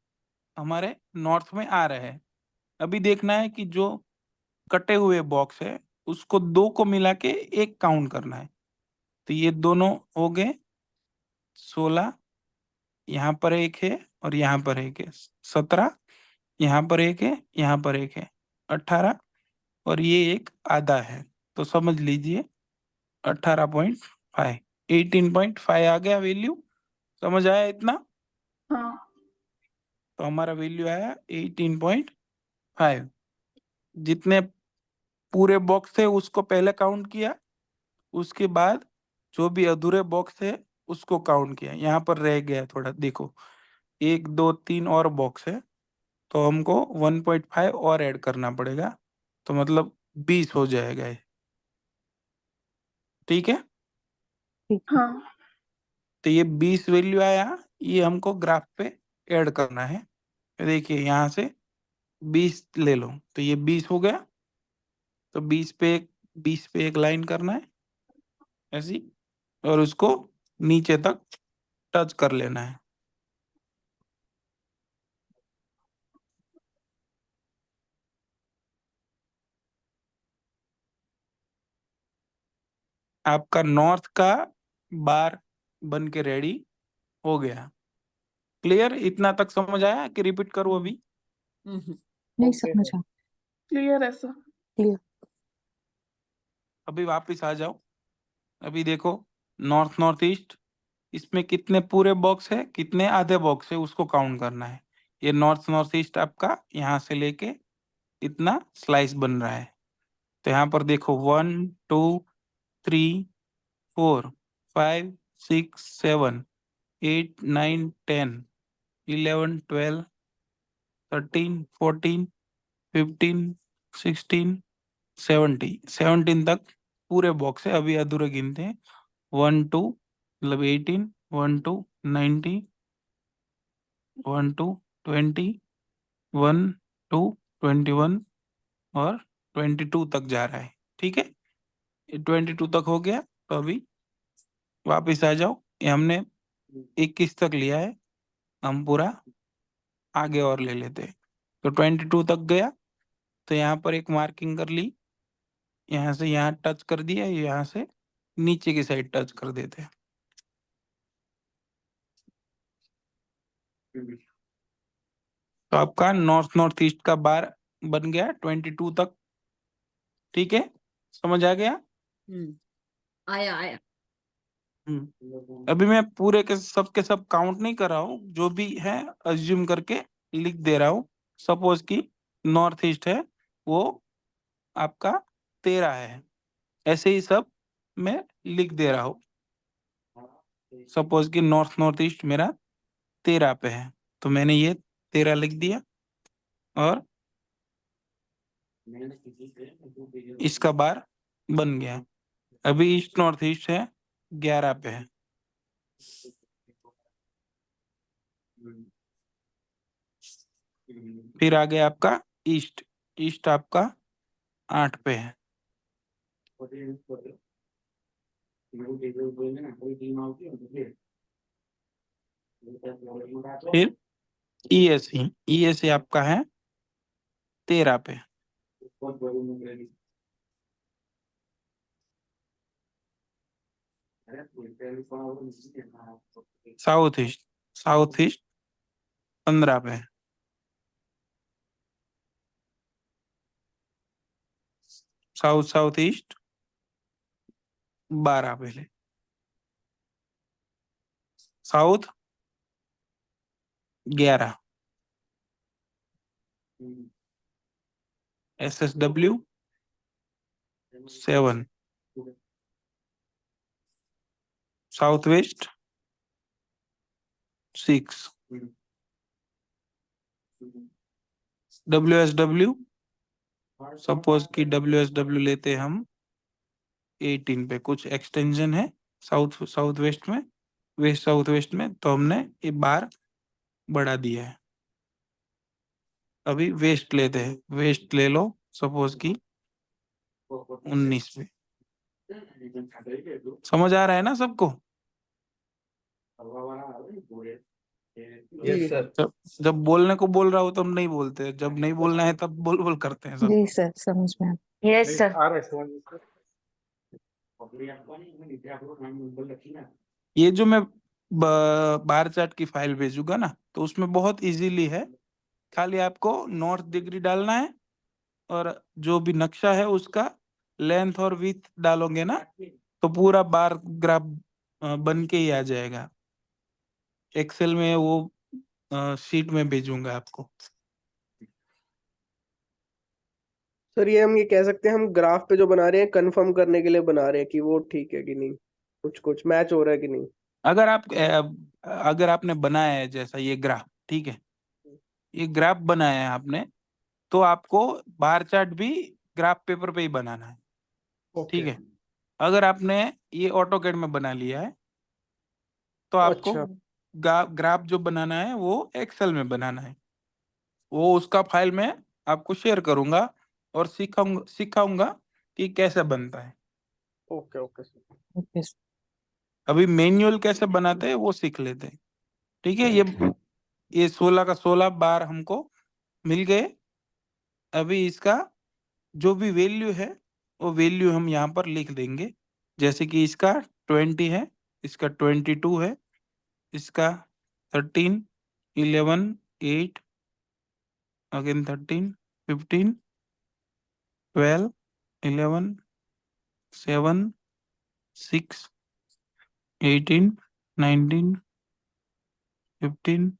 हमारे नॉर्थ में आ रहे हैं। अभी देखना है कि जो कटे हुए बॉक्स है उसको 2 को मिला के एक काउंट करना है। तो ये दोनों हो गए 16, यहाँ पर एक है और यहाँ पर एक है 17, यहाँ पर एक है, यहाँ पर एक है 18, और ये एक आधा है। तो समझ लीजिए 18.5, 18.5 आ गया वैल्यू। समझ आया इतना?
हाँ
तो हमारा वैल्यू आया 18.5। जितने पूरे बॉक्स थे उसको पहले काउंट किया, उसके बाद जो भी अधूरे बॉक्स थे उसको काउंट किया। यहाँ पर रह गया थोड़ा, देखो 1, 2, 3 और बॉक्स है, तो हमको 1.5 और ऐड करना पड़ेगा, तो मतलब 20 हो जाएगा ये। ठीक है,
हाँ
तो ये 20 वैल्यू आया, ये हमको ग्राफ पे ऐड करना है। देखिए यहाँ से 20 ले लो, तो ये 20 हो गया। तो 20 पे एक लाइन करना है, ऐसी, और उसको नीचे तक टच कर लेना है। आपका नॉर्थ का बार बन के रेडी हो गया। क्लियर? इतना तक समझ आया कि रिपीट करूं अभी?
नहीं
ओके
समझा।
क्लियर है सर।
क्लियर।
अभी वापस आ जाओ। अभी देखो, नॉर्थ नॉर्थ ईस्ट, इसमें कितने पूरे बॉक्स है, कितने आधे बॉक्स है, उसको काउंट करना है। ये नॉर्थ नॉर्थ ईस्ट आपका यहाँ से लेके इतना स्लाइस बन रहा है। तो यहाँ पर देखो 1 2 3 4 5 6 7 8 9 10 11 12 13 14 15 16 17 तक पूरे बॉक्स है। अभी अधूरे गिनते हैं। 1 2 मतलब 18, 1 2 90, 1 2 20, 1 2 21 और 22 तक जा रहा है। ठीक है, 22 तक हो गया। तो अभी वापस आ जाओ। ये हमने 21 तक लिया है, हम पूरा आगे और ले लेते हैं। तो 22 तक गया, तो यहाँ पर एक मार्किंग कर ली, यहाँ से यहाँ टच कर दिया, यहाँ से नीचे की साइड टच कर देते हैं। तो आपका नॉर्थ नॉर्थ ईस्ट का बार बन गया 22 तक। ठीक है, समझ आ गया?
आया आया।
अभी मैं पूरे के सब काउंट नहीं कर रहा हूँ, जो भी है अज्यूम करके लिख दे रहा हूँ। सपोज कि नॉर्थ ईस्ट है वो आपका 13 है, ऐसे ही सब मैं लिख दे रहा हूँ। सपोज कि नॉर्थ नॉर्थ ईस्ट मेरा 13 पे है, तो मैंने ये 13 लिख दिया, और इसका बार बन गया। अभी ईस्ट नॉर्थ ईस्ट है 11 पे है। फिर आगे आपका ईस्ट, ईस्ट आपका 8 पे है। फिर ईएससी, ईएससी आपका है 13 पे। साउथ ईस्ट, साउथ ईस्ट 15 पे है। साउथ साउथ ईस्ट 12 पे है। South 11, SSW 7, south west 6, WSW, suppose कि WSW लेते हम 18 पे। कुछ एक्सटेंशन है साउथ साउथ वेस्ट में, वेस्ट साउथ वेस्ट में, तो हमने ये बार बढ़ा दिया है। अभी वेस्ट लेते हैं, वेस्ट ले लो सपोज कि 19 पे। समझ आ रहा है ना सबको?
जी
जब बोलने को बोल रहा हो तब नहीं बोलते, जब नहीं बोलना है तब बोल बोल करते हैं सब।
जी सर समझ में
यस सर।
आ रहा है समझ में सर।
ये जो मैं बार चार्ट की फाइल भेजूंगा ना, तो उसमें बहुत इजीली है। खाली आपको नॉर्थ डिग्री डालना है, और जो भी नक्शा है उसका लेंथ और विड्थ डालोगे ना, तो पूरा बार ग्राफ बन के ही आ जाएगा। एक्सेल में वो शीट में भेजूंगा आपको।
सर ये हम ये कह सकते हैं हम ग्राफ पे जो बना रहे हैं कंफर्म करने के लिए बना रहे हैं कि वो ठीक है कि नहीं, कुछ कुछ मैच हो रहा है कि नहीं।
अगर आपने बनाया है जैसा ये ग्राफ, ठीक है, ये ग्राफ बनाया है आपने, तो आपको बार चार्ट भी ग्राफ पेपर पे ही बनाना है। ठीक
ओके
है, अगर आपने ये ऑटोकैड में बना लिया है, तो आपको
अच्छा
ग्राफ जो बनाना है वो एक्सेल में बनाना है। वो उसका फाइल मैं आपको शेयर करूंगा और सिखाऊंगा कि कैसे बनता है।
ओके ओके
ओके
अभी मैनुअल कैसे बनाते हैं वो सीख लेते हैं। ठीक है, ये 16 का 16 बार हमको मिल गए। अभी इसका जो भी वैल्यू है वो वैल्यू हम यहाँ पर लिख देंगे। जैसे कि इसका 20 है, इसका 22 है, इसका 13, 11, 8, अगेन 13, 15, 12, 11, 7, 6, 18, 19, 15,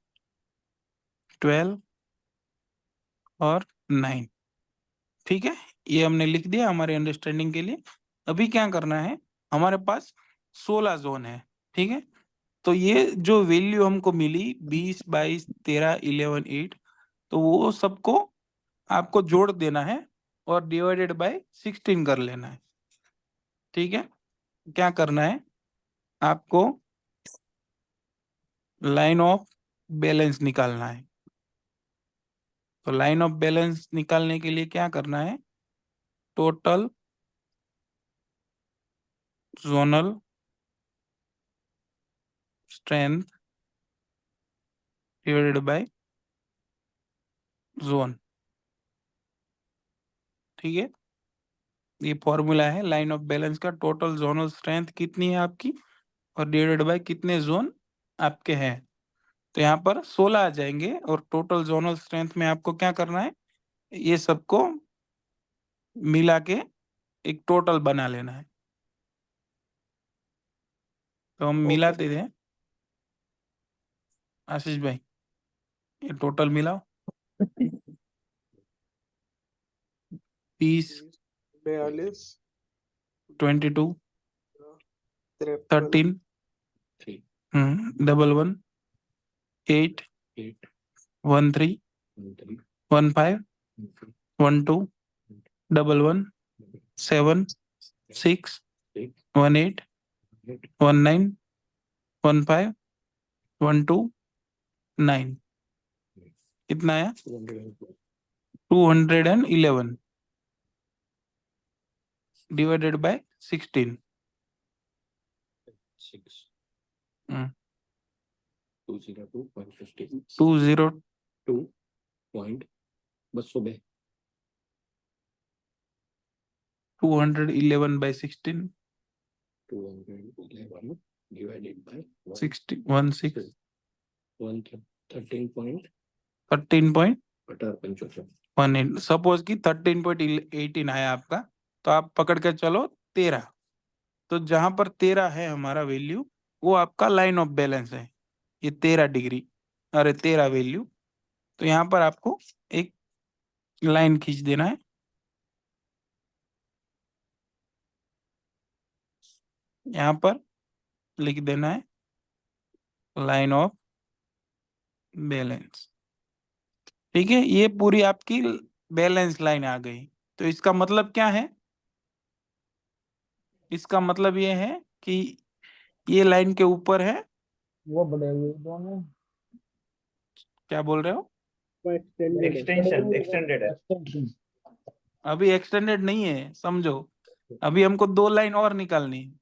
12 और 9। ठीक है, ये हमने लिख दिया हमारे अंडरस्टैंडिंग के लिए। अभी क्या करना है, हमारे पास 16 जोन है। ठीक है, तो ये जो वैल्यू हमको मिली 20, 22, 13, 11, 8, तो वो सबको आपको जोड़ देना है और डिवाइडेड बाय 16 कर लेना है। ठीक है, क्या करना है, आपको लाइन ऑफ बैलेंस निकालना है। तो लाइन ऑफ बैलेंस निकालने के लिए क्या करना है, total zonal strength divided by zone. ठीक है, ये फॉर्मूला है लाइन ऑफ बैलेंस का। टोटल जोनल स्ट्रेंथ कितनी है आपकी और डिवाइडेड बाय कितने जोन आपके हैं। तो यहाँ पर 16 आ जाएंगे और टोटल जोनल स्ट्रेंथ में आपको क्या करना है, ये सबको मिला के एक टोटल बना लेना है। तो हम मिलाते हैं, आशीष भाई ये टोटल मिलाओ। 30,
42,
22,
53,
13, 11, 8, 13, 15, 12, 11, 7, 6, 18, 19, 15, 12, 9। कितना आया, 211 डिवाइडेड बाय 16। 211 by 16, 60, 16, 13.18। सपोज कि 13.18 आया आपका, तो आप पकड़ के चलो 13। तो जहां पर 13 है हमारा वैल्यू, वो आपका लाइन ऑफ बैलेंस है। ये 13 डिग्री, अरे 13 वैल्यू। तो यहाँ पर आपको एक लाइन खींच देना है। यहाँ पर लिख देना है लाइन ऑफ बैलेंस। ठीक है, ये पूरी आपकी बैलेंस लाइन आ गई। तो इसका मतलब क्या है, इसका मतलब ये है कि ये लाइन के ऊपर है।
वो बड़े हुए दोनों
क्या बोल रहे हो,
एक्सटेंडेड
एक्सटेंशन।
अभी एक्सटेंडेड नहीं है, समझो। अभी हमको 2 लाइन और निकालनी है।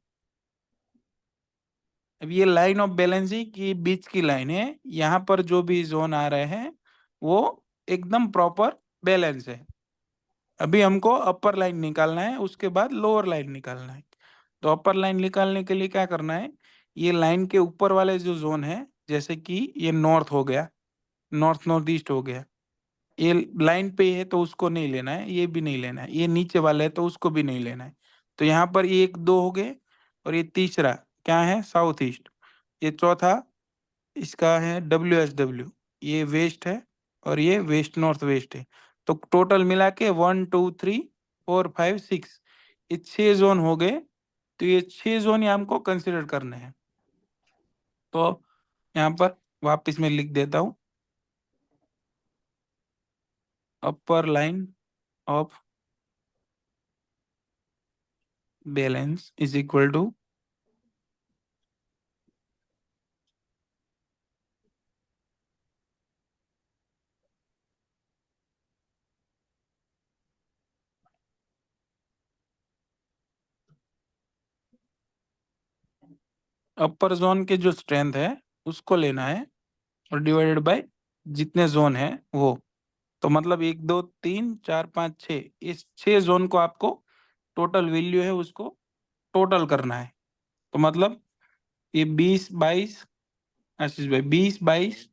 अब ये लाइन ऑफ बैलेंसिंग की बीच की लाइन है, यहाँ पर जो भी जोन आ रहे हैं वो एकदम प्रॉपर बैलेंस है। अभी हमको अपर लाइन निकालना है, उसके बाद लोअर लाइन निकालना है। तो अपर लाइन निकालने के लिए क्या करना है, ये लाइन के ऊपर वाले जो जोन है, जैसे कि ये नॉर्थ हो गया, नॉर्थ नॉर्थ ईस्ट हो गया, ये लाइन पे है तो उसको नहीं लेना है, ये भी नहीं लेना है। ये नीचे वाला है तो उसको भी नहीं लेना है। तो यहाँ पर ये 1, 2 हो गए, और ये तीसरा क्या है, साउथ ईस्ट। ये चौथा इसका है WSW, ये वेस्ट है, और ये वेस्ट नॉर्थ वेस्ट है। तो टोटल मिला के 1, 2, 3, 4, 5, 6, ये 6 जोन हो गए। तो ये 6 जोन ही हमको कंसिडर करने हैं। तो यहाँ पर वापस मैं लिख देता हूँ, upper line of balance is equal to upper zone के जो स्ट्रेंथ है उसको लेना है और डिवाइडेड बाय जितने जोन है वो। तो मतलब 1 2 3 4 5 6, इस 6 जोन को आपको टोटल वैल्यू है उसको टोटल करना है। तो मतलब ये 20 22, आशीष भाई 20 22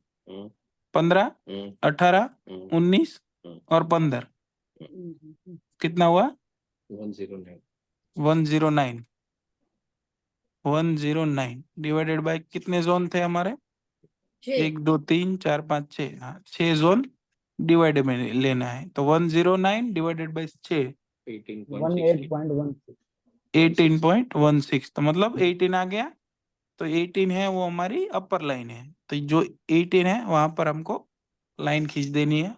15 18 19 और 15 कितना हुआ? 109 109 डिवाइडेड बाय कितने जोन थे हमारे? 1 2 3 4 5 6, हाँ 6 जोन डिवाइड में लेना है। तो 109 डिवाइडेड बाय 6
18.16
18.16, तो मतलब 18 आ गया। तो 18 है वो हमारी अपर लाइन है, तो जो 18 है वहां पर हमको लाइन खींच देनी है।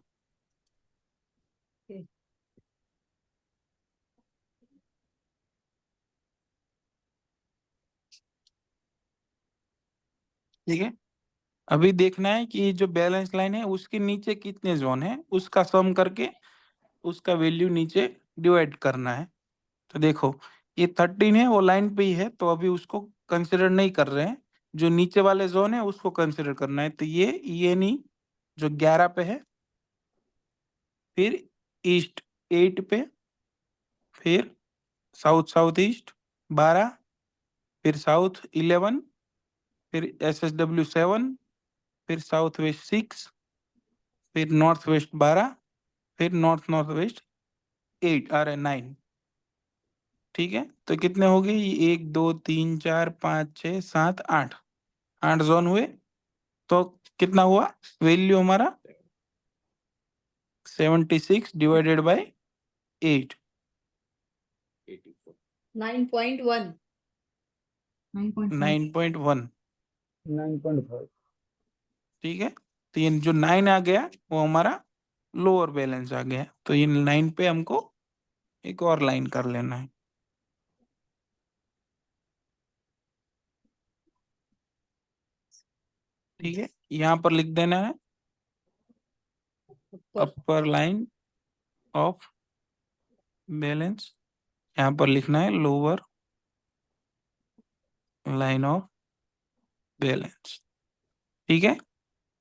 ठीक है, अभी देखना है कि जो बैलेंस लाइन है उसके नीचे कितने जोन है उसका सम करके उसका वैल्यू नीचे डिवाइड करना है। तो देखो ये 13 है वो लाइन पे ही है, तो अभी उसको कंसिडर नहीं कर रहे हैं। जो नीचे वाले जोन है उसको कंसिडर करना है। तो ये नहीं, जो 11 पे है, फिर ईस्ट 8 पे, फिर साउथ साउथ ईस्ट 12, फिर साउथ 11, फिर SSW 7, फिर साउथ वेस्ट 6, फिर नॉर्थ वेस्ट 12, फिर नॉर्थ नॉर्थ वेस्ट 8 आ रहे 9। ठीक है, तो कितने हो गए? 1 2 3 4 5 6 7 8, 8 जोन हुए। तो कितना हुआ वैल्यू हमारा? 76 डिवाइडेड बाय 8,
9.1
9.1।
9.5
ठीक है, तो ये जो 9 आ गया वो हमारा लोअर बैलेंस आ गया। तो ये 9 पे हमको एक और लाइन कर लेना है। ठीक है, यहाँ पर लिख देना है अपर लाइन ऑफ बैलेंस, यहाँ पर लिखना है लोअर लाइन ऑफ बैलेंस। ठीक है,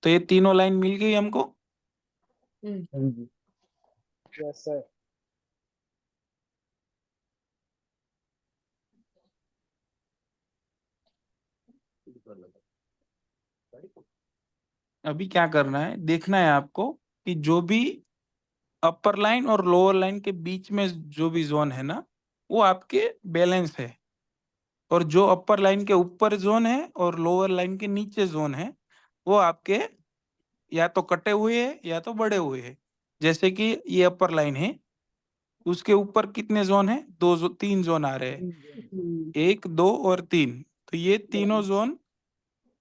तो ये तीनों लाइन मिल गई हमको।
Yes sir.
अभी क्या करना है, देखना है आपको कि जो भी अपर लाइन और लोअर लाइन के बीच में जो भी जोन है ना वो आपके बैलेंस है, और जो अपर लाइन के ऊपर जोन है और लोअर लाइन के नीचे जोन है वो आपके या तो कटे हुए है या तो बढ़े हुए है। जैसे कि ये अपर लाइन है, उसके ऊपर कितने जोन है? 3 जोन आ रहे हैं, 1 2 और 3। तो ये तीनों जोन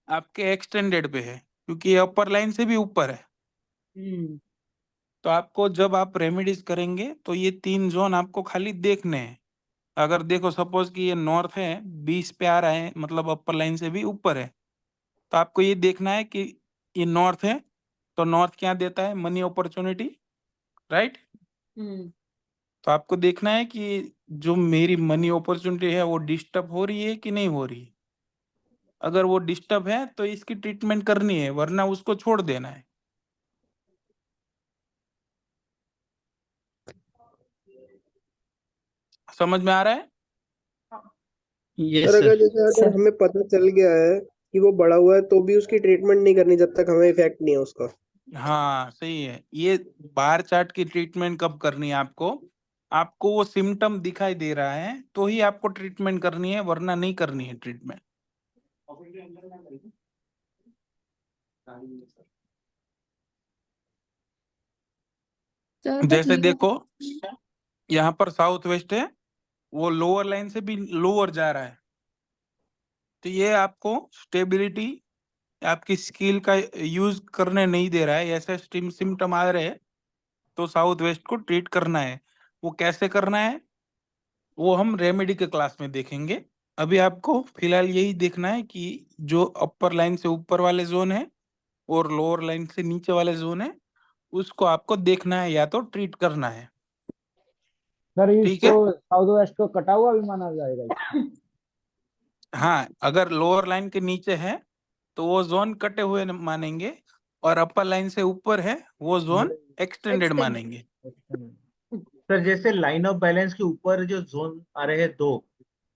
आपके एक्सटेंडेड पे है क्योंकि ये अपर लाइन से भी ऊपर है। तो आपको जब आप रेमेडीज करेंगे तो ये 3 जोन आपको खाली देखने हैं। अगर देखो सपोज कि ये नॉर्थ है 20 पे आ रहा है, मतलब अपर लाइन से भी ऊपर है, तो आपको ये देखना है कि ये नॉर्थ है, तो नॉर्थ क्या देता है? Money opportunity, right? तो आपको देखना है कि जो मेरी मनी अपॉर्चुनिटी है वो डिस्टर्ब हो रही है कि नहीं हो रही है। अगर वो डिस्टर्ब है तो इसकी ट्रीटमेंट करनी है, वरना उसको छोड़ देना है। समझ में आ रहा है?
सर अगर जैसे अगर हमें पता चल गया है कि वो बड़ा हुआ है तो भी उसकी ट्रीटमेंट नहीं करनी जब तक हमें इफेक्ट नहीं है उसका।
हाँ सही है। ये बार चार्ट की ट्रीटमेंट कब करनी है आपको? आपको वो सिम्टम दिखाई दे रहा है तो ही आपको ट्रीटमेंट करनी है, वरना नहीं करनी है ट्रीटमेंट।
सर बट
जैसे
ये
देखो यहाँ पर साउथ वेस्ट है, वो लोअर लाइन से भी लोअर जा रहा है, तो ये आपको स्टेबिलिटी, आपकी स्किल का यूज करने नहीं दे रहा है, ऐसे सिम्टम आ रहे हैं, तो साउथ वेस्ट को ट्रीट करना है। वो कैसे करना है वो हम रेमेडी के क्लास में देखेंगे। अभी आपको फिलहाल यही देखना है कि जो अपर लाइन से ऊपर वाले जोन है और लोअर लाइन से नीचे वाले जोन है उसको आपको देखना है या तो ट्रीट करना है।
सर
ठीक है,
इसको साउथ वेस्ट को कटा हुआ भी माना जाएगा?
हाँ, अगर लोअर लाइन के नीचे है तो वो जोन कटे हुए मानेंगे, और अपर लाइन से ऊपर है वो जोन एक्सटेंडेड मानेंगे।
सर जैसे लाइन ऑफ बैलेंस के ऊपर जो जोन आ रहे हैं दो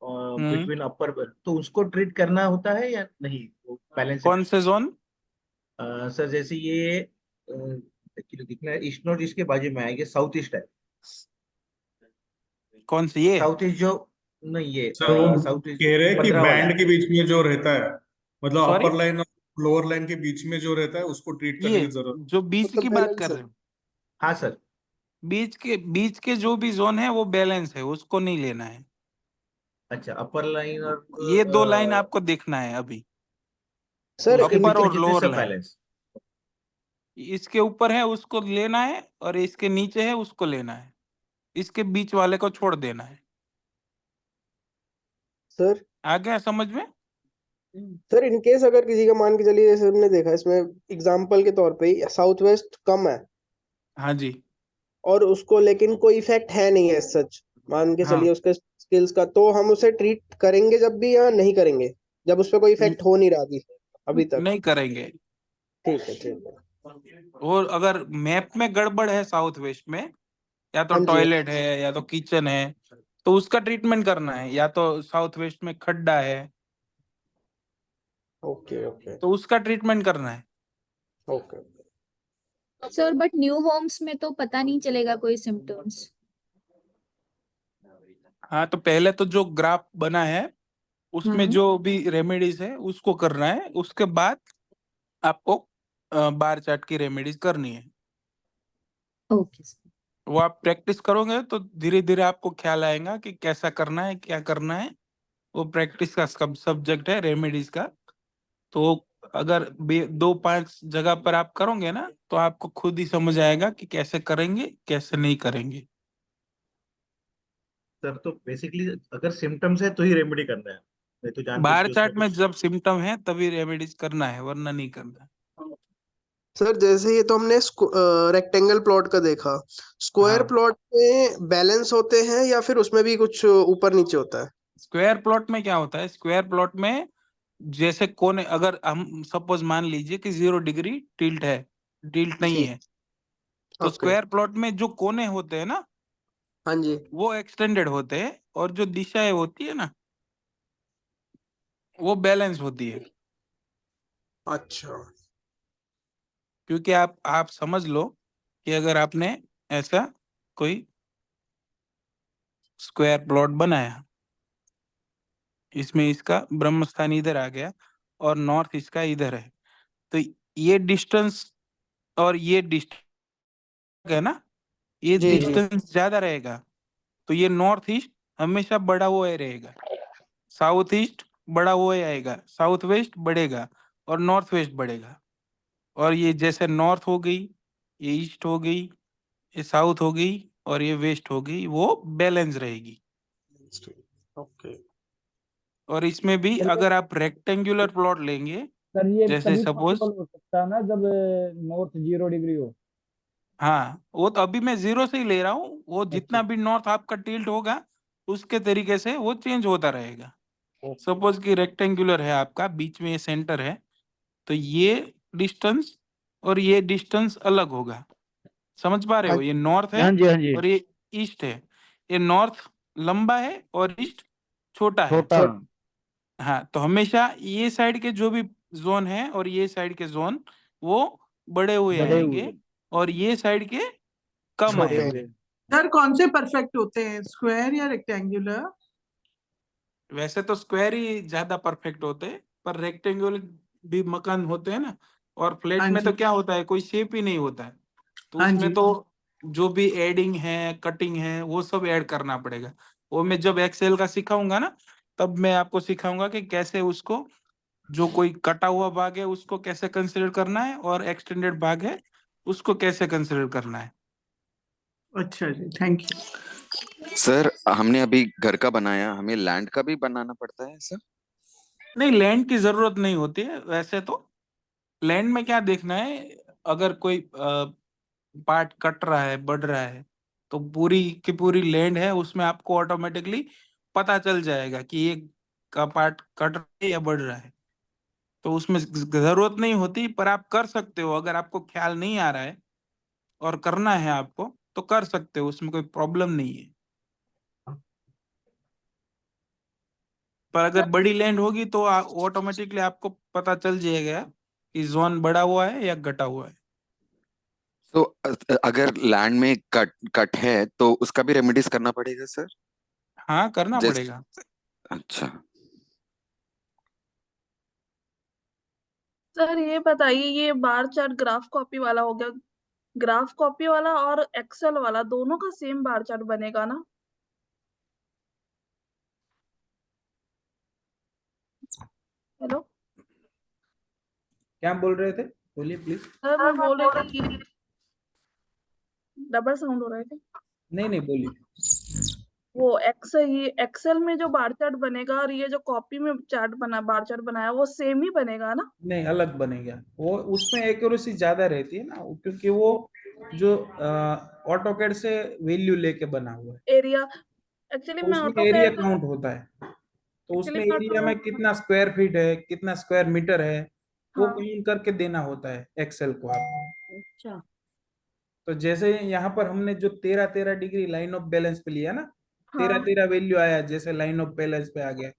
हम्म,
बिटवीन अपर, तो उसको ट्रीट करना होता है या नहीं, बैलेंस?
कौन से जोन?
सर जैसे ये एक्चुअली दिखना है ईस्ट नॉर्थ ईस्ट के बाजू में आएंगे, साउथ ईस्ट है।
कौन सी ये?
साउथ ईस्ट जो नहीं, ये
सर वो
साउथ ईस्ट
कह रहे हैं कि
15 वाला।
बैंड के बीच में जो रहता है, मतलब
सॉरी,
अपर लाइन और लोअर लाइन के बीच में जो रहता है उसको ट्रीट करने
ये
की जरूरत।
जो बीच
मतलब
की बात
बैलेंस
कर
है।
रहे हो,
हाँ सर।
बीच के जो भी जोन है वो बैलेंस है, उसको नहीं लेना है।
अच्छा, अपर लाइन और
ये दो लाइन आपको देखना है अभी,
सर
उसके बीच
अपर
में
और
जितने
लोअर
सब
लाइन।
बैलेंस।
इसके ऊपर है उसको लेना है, और इसके नीचे है उसको लेना है, इसके बीच वाले को छोड़ देना है।
सर
आ गया समझ में?
सर इन केस अगर किसी का मान के चलिए, जैसे हमने देखा इसमें एग्जांपल के तौर पे साउथ वेस्ट कम है
हाँ जी,
और उसको लेकिन कोई इफेक्ट है नहीं है सच, मान के
हाँ,
चलिए उसके स्किल्स का, तो हम उसे ट्रीट करेंगे जब भी या नहीं करेंगे, जब उस पर कोई इफेक्ट हो नहीं रहा अभी तक?
नहीं करेंगे।
ठीक है, ठीक है।
और अगर मैप में गड़बड़ है साउथ वेस्ट में, या तो
हाँ जी।
टॉयलेट है या तो किचन है, तो उसका ट्रीटमेंट करना है। या तो साउथ वेस्ट में खड्डा है
ओके ओके
तो उसका ट्रीटमेंट करना है।
Okay.
Sir but new homes में तो पता नहीं चलेगा कोई सिम्टम्स।
हाँ, तो पहले तो जो ग्राफ बना है उसमें
हम्म।
जो भी रेमेडीज है उसको करना है, उसके बाद आपको बार चार्ट की रेमेडीज करनी है।
Okay sir.
वो आप प्रैक्टिस करोगे तो धीरे धीरे आपको ख्याल आएगा कि कैसा करना है, क्या करना है। वो प्रैक्टिस का सब्जेक्ट है रेमेडीज का। तो अगर 2-5 जगह पर आप करोगे ना तो आपको खुद ही समझ आएगा कि कैसे करेंगे कैसे नहीं करेंगे।
सर तो बेसिकली अगर सिम्टम्स है तो ही रेमेडी करना है, नहीं तो जानबूझ
बार
के उसमें
चार्ट में
कुछ।
जब सिम्टम है तभी रेमेडीज करना है, वरना नहीं करना।
सर जैसे ये तो हमने रेक्टेंगल प्लॉट का देखा, स्क्वायर
हाँ,
प्लॉट में बैलेंस होते हैं या फिर उसमें भी कुछ ऊपर नीचे होता है?
स्क्वायर प्लॉट में क्या होता है? स्क्वायर प्लॉट में जैसे कोने, अगर हम सपोज मान लीजिए कि 0 डिग्री टिल्ट है, टिल्ट नहीं
ठीक।
है, तो
ओके।
स्क्वायर प्लॉट में जो कोने होते हैं ना
हाँ जी।
वो एक्सटेंडेड होते हैं, और जो दिशाएं होती है ना वो बैलेंस होती है।
अच्छा।
क्योंकि आप समझ लो कि अगर आपने ऐसा कोई स्क्वायर प्लॉट बनाया, इसमें इसका ब्रह्म स्थान इधर आ गया और नॉर्थ इसका इधर है, तो ये डिस्टेंस और ये डिस्टेंस है ना, ये
जी जी।
डिस्टेंस ज्यादा रहेगा, तो ये नॉर्थ ईस्ट हमेशा बढ़ा हुआ ही रहेगा, साउथ ईस्ट बढ़ा हुआ ही आएगा, साउथ वेस्ट बढ़ेगा और नॉर्थ वेस्ट बढ़ेगा। और ये जैसे नॉर्थ हो गई, ये ईस्ट हो गई, ये साउथ हो गई और ये वेस्ट हो गई, वो बैलेंस रहेगी।
ओके।
और इसमें भी
सर
अगर आप रेक्टेंगुलर प्लॉट लेंगे,
सर ये
जैसे
तभी
सपोज,
पॉसिबल हो सकता है ना जब नॉर्थ 0 डिग्री हो।
हाँ वो तो अभी मैं 0 से ही ले रहा हूँ, वो
अच्छा।
जितना भी नॉर्थ आपका टिल्ट होगा उसके तरीके से वो चेंज होता रहेगा। सपोज कि रेक्टेंगुलर है आपका, बीच में ये सेंटर है, तो ये डिस्टेंस और ये डिस्टेंस अलग होगा। समझ पा रहे
हाँ
हो? ये नॉर्थ है
हाँ जी, हाँ जी।
और ये ईस्ट है, ये नॉर्थ लंबा है और ईस्ट छोटा है।
छोटा।
हाँ, तो हमेशा ये साइड के जो भी जोन है और ये साइड के जोन वो बड़े हुए
बड़े
आएंगे
हुए
और ये साइड के कम
छोटे।
आएंगे।
सर कौन से परफेक्ट होते हैं, स्क्वायर या रेक्टेंगुलर?
वैसे तो स्क्वायर ही ज्यादा परफेक्ट होते हैं, पर रेक्टेंगुलर भी मकान होते हैं ना। और फ्लैट
हाँ
में तो
जी।
क्या होता है, कोई शेप ही नहीं होता है, तो
हाँ
उसमें
जी।
तो जो भी एडिंग है कटिंग है वो सब ऐड करना पड़ेगा। वो मैं जब एक्सेल का सिखाऊंगा ना तब मैं आपको सिखाऊंगा कि कैसे उसको, जो कोई कटा हुआ भाग है उसको कैसे कंसिडर करना है और एक्सटेंडेड भाग है उसको कैसे कंसिडर करना है।
अच्छा जी, थैंक यू।
सर हमने अभी घर का बनाया, हमें लैंड का भी बनाना पड़ता है सर?
नहीं, लैंड की जरूरत नहीं होती है वैसे तो। लैंड में क्या देखना है, अगर कोई पार्ट कट रहा है, बढ़ रहा है, तो पूरी की पूरी लैंड है उसमें आपको ऑटोमेटिकली पता चल जाएगा कि ये का पार्ट कट रहा है या बढ़ रहा है, तो उसमें जरूरत नहीं होती, पर आप कर सकते हो। अगर आपको ख्याल नहीं आ रहा है और करना है आपको तो कर सकते हो, उसमें कोई प्रॉब्लम नहीं है। पर अगर बड़ी लैंड होगी तो ऑटोमेटिकली आपको पता चल जाएगा कि जोन बढ़ा हुआ है या घटा हुआ है।
तो अगर लैंड में कट कट है तो उसका भी रेमेडीज करना पड़ेगा सर?
हाँ, करना
जैसे
पड़ेगा।
अच्छा,
सर ये बताइए, ये बार चार्ट ग्राफ कॉपी वाला हो गया, ग्राफ कॉपी वाला और एक्सेल वाला दोनों का सेम बार चार्ट बनेगा ना? हेलो
क्या बोल रहे थे, बोलिए प्लीज।
सर, मैं बोल रही थी कि डबल साउंड हो रहे थे।
नहीं नहीं, बोलिए।
वो एक्सेल में जो बार चार्ट बनेगा और ये जो कॉपी में बार चार्ट बनाया वो सेम ही बनेगा ना?
नहीं, अलग बनेगा। वो उसमें एक्यूरेसी ज्यादा रहती है ना, क्योंकि वो जो ऑटोकैड से वैल्यू लेके बना हुआ है,
एरिया एक्चुअली
तो
मैं
उसमें एरिया
ऑटोकैड
काउंट होता है। तो
एक्चुअली
उसमें
मैं
एरिया में
ऑटो
कितना स्क्वायर फीट है, कितना स्क्वायर मीटर है, वो
हाँ
काउंट करके देना होता है एक्सेल को आपको।
अच्छा
तो जैसे यहाँ पर हमने जो 13-13 डिग्री लाइन ऑफ बैलेंस पे लिया ना, तेरह
हाँ
तेरह वैल्यू आया, जैसे लाइन ऑफ बैलेंस पे आ गया,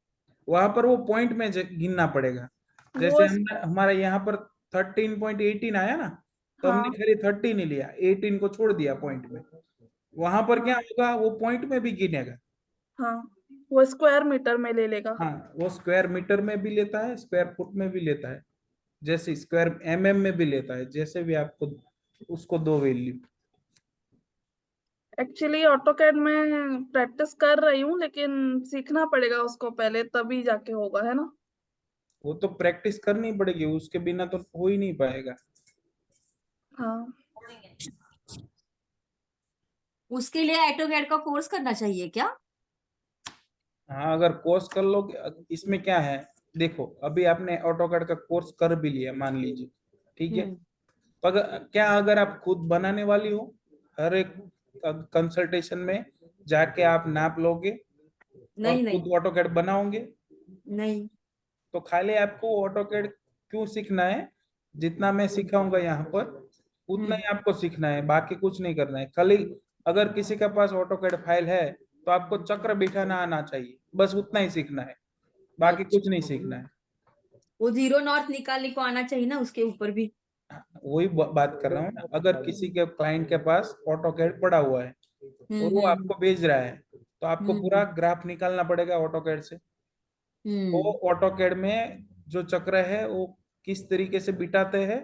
वहां पर वो पॉइंट में गिनना पड़ेगा। जैसे
वो
हमने हमारा यहाँ पर 13.18 आया ना, तो हमने
हाँ
खाली 13 ही लिया, 18 को छोड़ दिया पॉइंट में। वहां पर क्या
हाँ
होगा, वो पॉइंट में भी गिनेगा।
हाँ वो स्क्वायर मीटर में ले लेगा।
हाँ, वो स्क्वायर मीटर में भी लेता है, स्क्वायर फुट में भी लेता है, जैसे स्क्वायर एमएम में भी लेता है, जैसे भी आपको उसको दो वैल्यू।
एक्चुअली ऑटोकैड में प्रैक्टिस कर रही हूँ, लेकिन सीखना पड़ेगा उसको पहले, तभी जाके होगा, है ना?
वो तो प्रैक्टिस करनी पड़ेगी, उसके बिना तो हो ही नहीं पाएगा।
हाँ
उसके लिए ऑटोकैड का कोर्स करना चाहिए क्या?
हाँ, अगर कोर्स कर लोगे, इसमें क्या है, देखो अभी आपने ऑटोकैड का कोर्स कर भी लिया मान लीजिए, ठीक है। पर क्या अगर आप खुद बनाने वाली हो, हर एक कंसल्टेशन में जाके आप नाप लोगे और
नहीं नहीं
खुद ऑटोकैड बनाओगे?
नहीं।
तो खाली आपको ऑटोकैड क्यों सीखना है, जितना मैं सिखाऊंगा यहाँ पर उतना ही आपको सीखना है, बाकी कुछ नहीं करना है। खाली अगर किसी के पास ऑटोकैड फाइल है तो आपको चक्र बिठाना आना चाहिए, बस उतना ही सीखना है, बाकी कुछ नहीं सीखना है।
वो जीरो नॉर्थ निकालने को आना चाहिए ना उसके ऊपर भी।
वही बात कर रहा हूँ ना, अगर किसी के क्लाइंट के पास ऑटोकैड पड़ा हुआ है और वो
हम्म।
आपको भेज रहा है, तो आपको पूरा
हम्म
ग्राफ निकालना पड़ेगा ऑटोकैड से। वो
हम्म।
ऑटोकैड में जो चक्र है वो किस तरीके से बिठाते हैं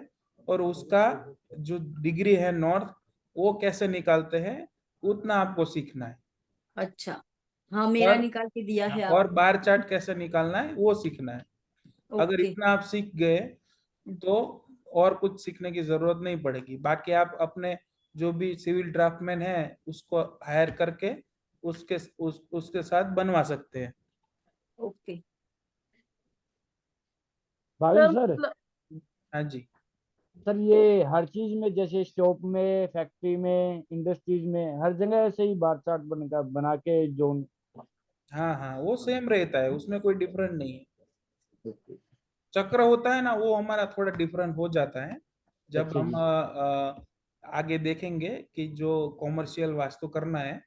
और उसका जो डिग्री है नॉर्थ, वो कैसे निकालते हैं, उतना आपको सीखना है।
अच्छा, हाँ मेरा
और
निकाल के दिया है
और
आपने।
बार चार्ट कैसे निकालना है वो सीखना है। अगर
ओके।
इतना आप सीख गए तो और कुछ सीखने की जरूरत नहीं पड़ेगी। बाकी आप अपने जो भी सिविल ड्राफ्टमैन है उसको हायर करके उसके साथ बनवा सकते हैं।
ओके
भाविन
सर
सर,
मतलब
हाँ जी।
सर ये हर चीज में, जैसे शॉप में, फैक्ट्री में, इंडस्ट्रीज में, हर जगह ऐसे ही बार चार्ट बना के जोन।
हाँ हाँ, वो सेम रहता है, उसमें कोई डिफरेंट नहीं है। चक्र होता है ना, वो हमारा थोड़ा डिफरेंट हो जाता है जब
अच्छा
हम
जी।
आगे देखेंगे कि जो कॉमर्शियल वास्तु करना है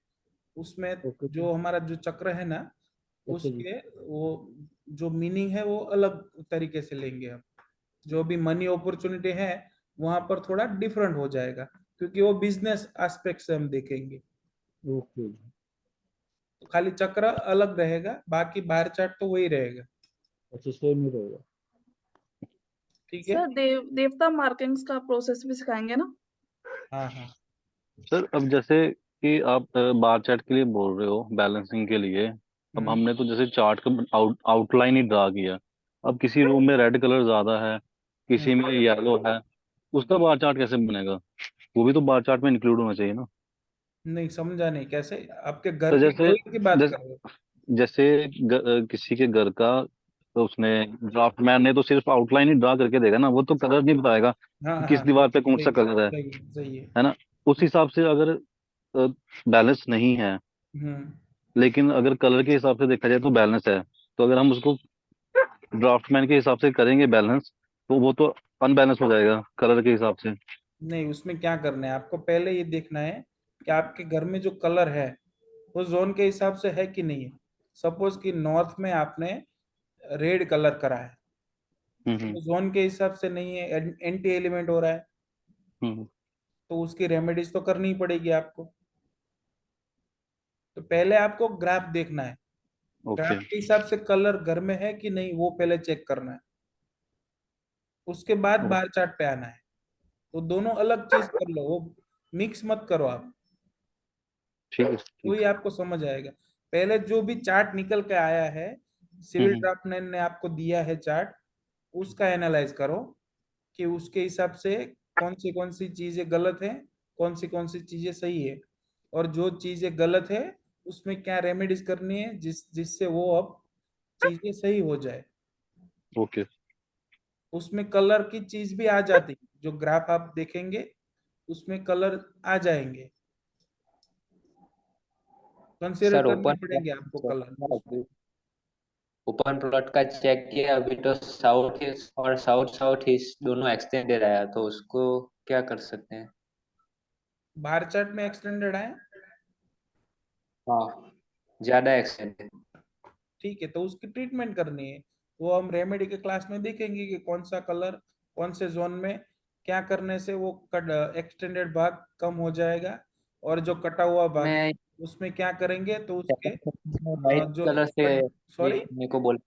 उसमें
ओके।
जो हमारा जो चक्र है ना,
अच्छा जी।
उसके वो जो मीनिंग है वो अलग तरीके से लेंगे हम। जो भी मनी अपॉर्चुनिटी है वहां पर थोड़ा डिफरेंट हो जाएगा, क्योंकि वो बिजनेस एस्पेक्ट से हम देखेंगे।
ओके जी।
तो खाली चक्र अलग रहेगा, बाकी बार चार्ट तो वही रहेगा।
अच्छा, सेम ही रहेगा।
ठीक है।
सर देवता मार्किंग्स का प्रोसेस भी सिखाएंगे ना?
हाँ हाँ।
सर अब जैसे कि आप बार चार्ट के लिए बोल रहे हो, बैलेंसिंग के लिए, अब
हम्म
हमने तो जैसे चार्ट का आउटलाइन ही ड्रा किया। अब किसी रूम में रेड कलर ज्यादा है, किसी में येलो है, उसका बार चार्ट कैसे बनेगा? वो भी तो बार चार्ट में इंक्लूड होना चाहिए ना।
नहीं, समझा नहीं, कैसे? आपके घर
तो
की
जैसे
ड्राइंग की बात
जैसे,
कर रहे हो?
किसी के घर का, तो उसने ड्राफ्टमैन ने तो सिर्फ आउटलाइन ही ड्रा करके देगा ना, वो तो कलर नहीं बताएगा
हाँ
कि किस
हाँ,
दीवार पे कौन सा
सही
कलर
सही सही है।
है ना। उस हिसाब से अगर बैलेंस नहीं है,
हम्म
लेकिन अगर कलर के हिसाब से देखा जाए तो बैलेंस है, तो अगर हम उसको ड्राफ्टमैन के हिसाब से करेंगे बैलेंस, तो वो तो अनबैलेंस हो जाएगा कलर के हिसाब से।
नहीं, उसमें क्या करना है आपको, पहले ये देखना है कि आपके घर में जो कलर है वो जोन के हिसाब से है कि नहीं है। सपोज कि नॉर्थ में आपने रेड कलर करा है, तो जोन के हिसाब से नहीं है, एंटी एलिमेंट हो रहा है, तो उसकी रेमेडीज तो करनी ही पड़ेगी आपको। तो पहले आपको ग्राफ देखना है, ग्राफ के हिसाब से कलर घर में है कि नहीं वो पहले चेक करना है, उसके बाद बार चार्ट पे आना है। तो दोनों अलग चीज कर लो, वो मिक्स मत करो आप,
ठीक है।
तो ही आपको समझ आएगा। पहले जो भी चार्ट निकल के आया है, सिविल ड्राफ्टमैन ने आपको दिया है चार्ट, उसका एनालाइज करो कि उसके हिसाब से कौन सी चीजें गलत है, कौन सी चीजें सही है, और जो चीजें गलत है उसमें क्या रेमेडीज करनी है जिससे वो अब चीजें सही हो जाए।
ओके।
उसमें कलर की चीज भी आ जाती, जो ग्राफ आप देखेंगे उसमें कलर आ जाएंगे, कंसीडर
सर
करने
ओपन
पड़ेंगे आपको कलर।
ओपन प्लॉट का चेक किया अभी, तो साउथ ईस्ट और साउथ ईस्ट दोनों एक्सटेंडेड आया, तो उसको क्या कर सकते हैं?
बार चार्ट में एक्सटेंडेड है,
हाँ ज्यादा एक्सटेंडेड।
ठीक है, तो उसकी ट्रीटमेंट करनी है। वो हम रेमेडी के क्लास में देखेंगे कि कौन सा कलर कौन से जोन में क्या करने से वो एक्सटेंडेड भाग कम हो जाएगा, और जो कटा हुआ भाग है
मैं
उसमें क्या करेंगे तो उसके
व्हाइट
जो
कलर से
सॉरी
ट्रीट करने को बोला,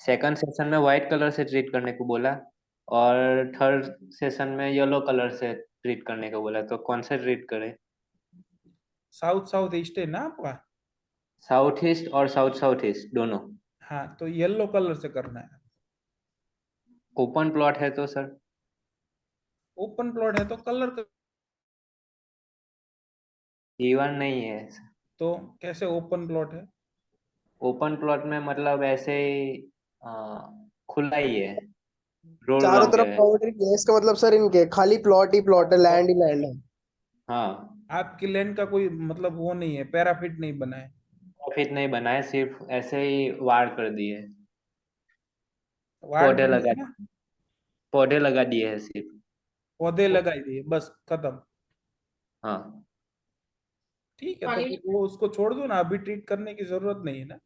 सेकंड सेशन में व्हाइट कलर से ट्रीट करने को बोला, और थर्ड सेशन में येलो कलर से ट्रीट करने को बोला, तो कौन सा ट्रीट करें?
साउथ ईस्ट है ना आपका?
साउथ ईस्ट और साउथ ईस्ट दोनों।
हाँ, तो येलो कलर से करना है।
ओपन प्लॉट है तो सर?
ओपन प्लॉट है तो कलर
इवन नहीं है।
तो कैसे ओपन प्लॉट है?
ओपन प्लॉट में मतलब ऐसे ही खुला ही है, रोड
चारों
बन
तरफ
गए।
बाउंड्री नहीं है इसका मतलब सर, इनके खाली प्लॉट ही प्लॉट है, लैंड ही लैंड है।
हाँ,
आपकी लैंड का कोई मतलब वो नहीं है, पैराफिट नहीं बना है।
फिट नहीं बनाए, सिर्फ ऐसे ही वार कर दिए,
वार्ड
पौधे
बना
लगा
है ना,
पौधे लगा दिए हैं सिर्फ।
पौधे लगाई दिए, बस खत्म।
हाँ
ठीक है, तो फिर वो उसको छोड़ दो ना, अभी ट्रीट करने की जरूरत नहीं है ना।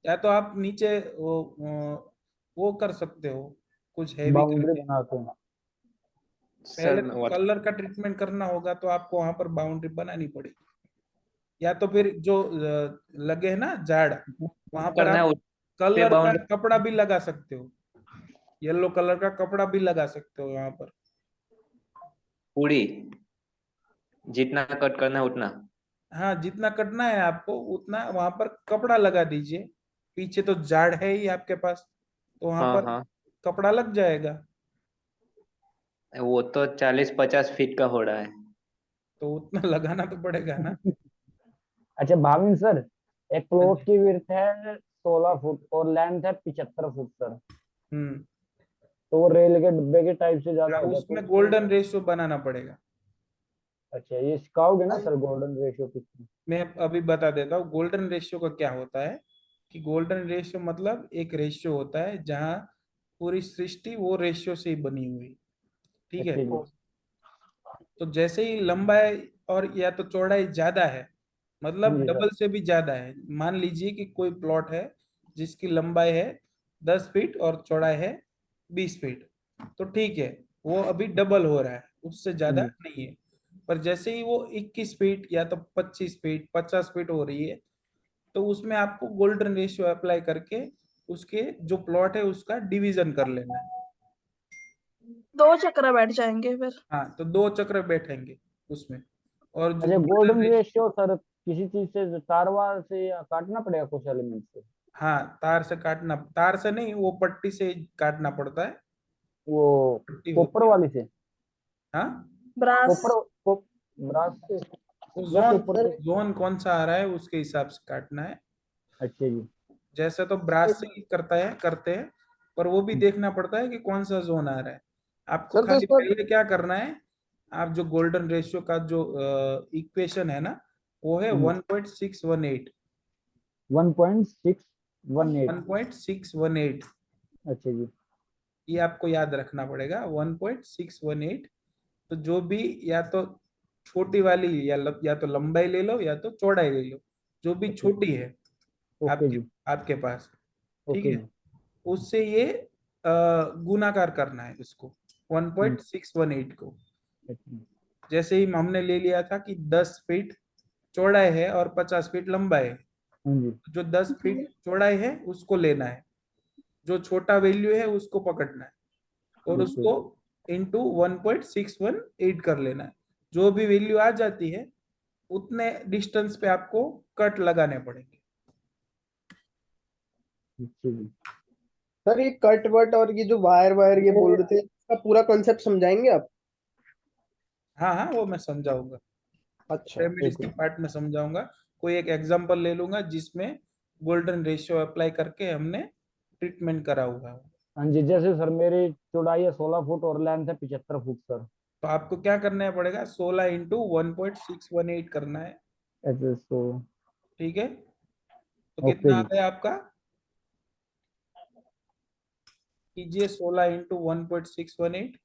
या तो आप नीचे वो कर सकते हो, कुछ हैवी
बाउंड्री
करके।
बनाते हैं।
पहले
सर
तो कलर का ट्रीटमेंट करना होगा, तो आपको वहां पर बाउंड्री बनानी पड़ेगी, या तो फिर जो लगे है ना झाड़, वहां पर
करना है
आप
उस पे
कलर का
बाउंड्री
कपड़ा भी लगा सकते हो, येलो कलर का कपड़ा भी लगा सकते हो यहाँ पर।
पूरी, जितना कट करना है उतना।
हाँ, जितना कटना है आपको उतना वहां पर कपड़ा लगा दीजिए, पीछे तो झाड़ है ही आपके पास, तो वहां
हाँ
पर
हाँ,
कपड़ा लग जाएगा।
वो तो 40-50 फीट का हो रहा है।
तो उतना लगाना तो पड़ेगा ना।
अच्छा भाविन सर, एक
हाँ
प्लॉट
जी।
की विड्थ है 16 फुट और लेंथ है 75 फुट सर,
हम्म,
तो वो रेल के डिब्बे के टाइप से ज्यादा
हाँ,
हो गया, तो
उसमें
उसको
गोल्डन रेशियो बनाना पड़ेगा।
अच्छा ये सिखाओगे ना सर गोल्डन रेशियो कितनी?
मैं अभी बता देता हूँ गोल्डन रेशियो का क्या होता है। कि गोल्डन रेशियो मतलब एक रेशियो होता है जहाँ पूरी सृष्टि वो रेशियो से ही बनी हुई, ठीक है।
अच्छा जी।
तो जैसे ही लंबाई और या तो चौड़ाई ज्यादा है,
हाँ
मतलब
जी सर।
डबल से भी ज्यादा है, मान लीजिए कि कोई प्लॉट है जिसकी लंबाई है 10 फीट और चौड़ाई है 20 फीट, तो ठीक है, वो अभी डबल हो रहा है, उससे ज्यादा
जी।
नहीं है। पर जैसे ही वो 21 फीट या तो 25 फीट 50 फीट हो रही है, तो उसमें आपको गोल्डन रेशियो अप्लाई करके उसके जो प्लॉट है उसका डिवीजन कर लेना है।
2 चक्र बैठ जाएंगे फिर।
हाँ, तो 2 चक्र बैठेंगे उसमें। और जो
अच्छा
golden
golden
ratio,
ratio sir किसी चीज से तार वार से या काटना पड़ेगा कुछ एलिमेंट से?
हाँ, तार से काटना, तार से नहीं, वो पट्टी से काटना पड़ता है,
वो
पट्टी
कॉपर
होती है।
वाली से?
हाँ,
ब्रास।
ब्रास से
वो
या
जोन,
कॉपर से?
जोन कौन सा आ रहा है उसके हिसाब से काटना है।
अच्छा जी।
जैसे तो ब्रास से ही करते हैं, पर वो भी देखना पड़ता है कि कौन सा जोन आ रहा है। आपको
सर तो
खाली
इसमें
पहले क्या करना है, आप जो गोल्डन रेशियो का जो इक्वेशन है ना, वो है
जी।
1.618।
1.618।
1.618।
अच्छा जी।
ये आपको याद रखना पड़ेगा 1.618। तो जो भी या तो छोटी वाली या तो लंबाई ले लो या तो चौड़ाई ले लो, जो भी छोटी है
ओके
आपके
जी।
आपके पास, ठीक
ओके
है,
जी।
उससे ये गुणाकार करना है इसको 1.618 को।
अच्छा।
जैसे ही हमने ले लिया था कि 10 फीट चौड़ाई है और 50 फीट लंबाई है,
हाँ जी।
जो 10 फीट चौड़ाई है उसको लेना है, जो छोटा वैल्यू है उसको पकड़ना है और
ओके।
उसको इंटू 1.618 कर लेना है। जो भी वैल्यू आ जाती है उतने डिस्टेंस पे आपको कट लगाने पड़ेंगे।
अच्छा जी।
सर ये कट वट और ये जो वायर वायर ये बोल रहे थे, इसका पूरा कॉन्सेप्ट समझाएंगे आप?
हाँ हाँ, वो मैं समझाऊंगा,
अच्छा
रेमेडीज
ओके।
के पार्ट में समझाऊंगा। कोई एक एग्जांपल ले लूंगा जिसमें गोल्डन रेशियो अप्लाई करके हमने ट्रीटमेंट करा हुआ है।
हाँ जी, जैसे सर मेरी चौड़ाई है 16 फुट और लेंथ है 75 फुट सर।
तो आपको क्या करना पड़ेगा, 16 इंटू 1.618 करना है,
अच्छा तो
ठीक है। तो
ओके
कितना आ
जी।
गया आपका, कीजिए 16 इंटू 1.618।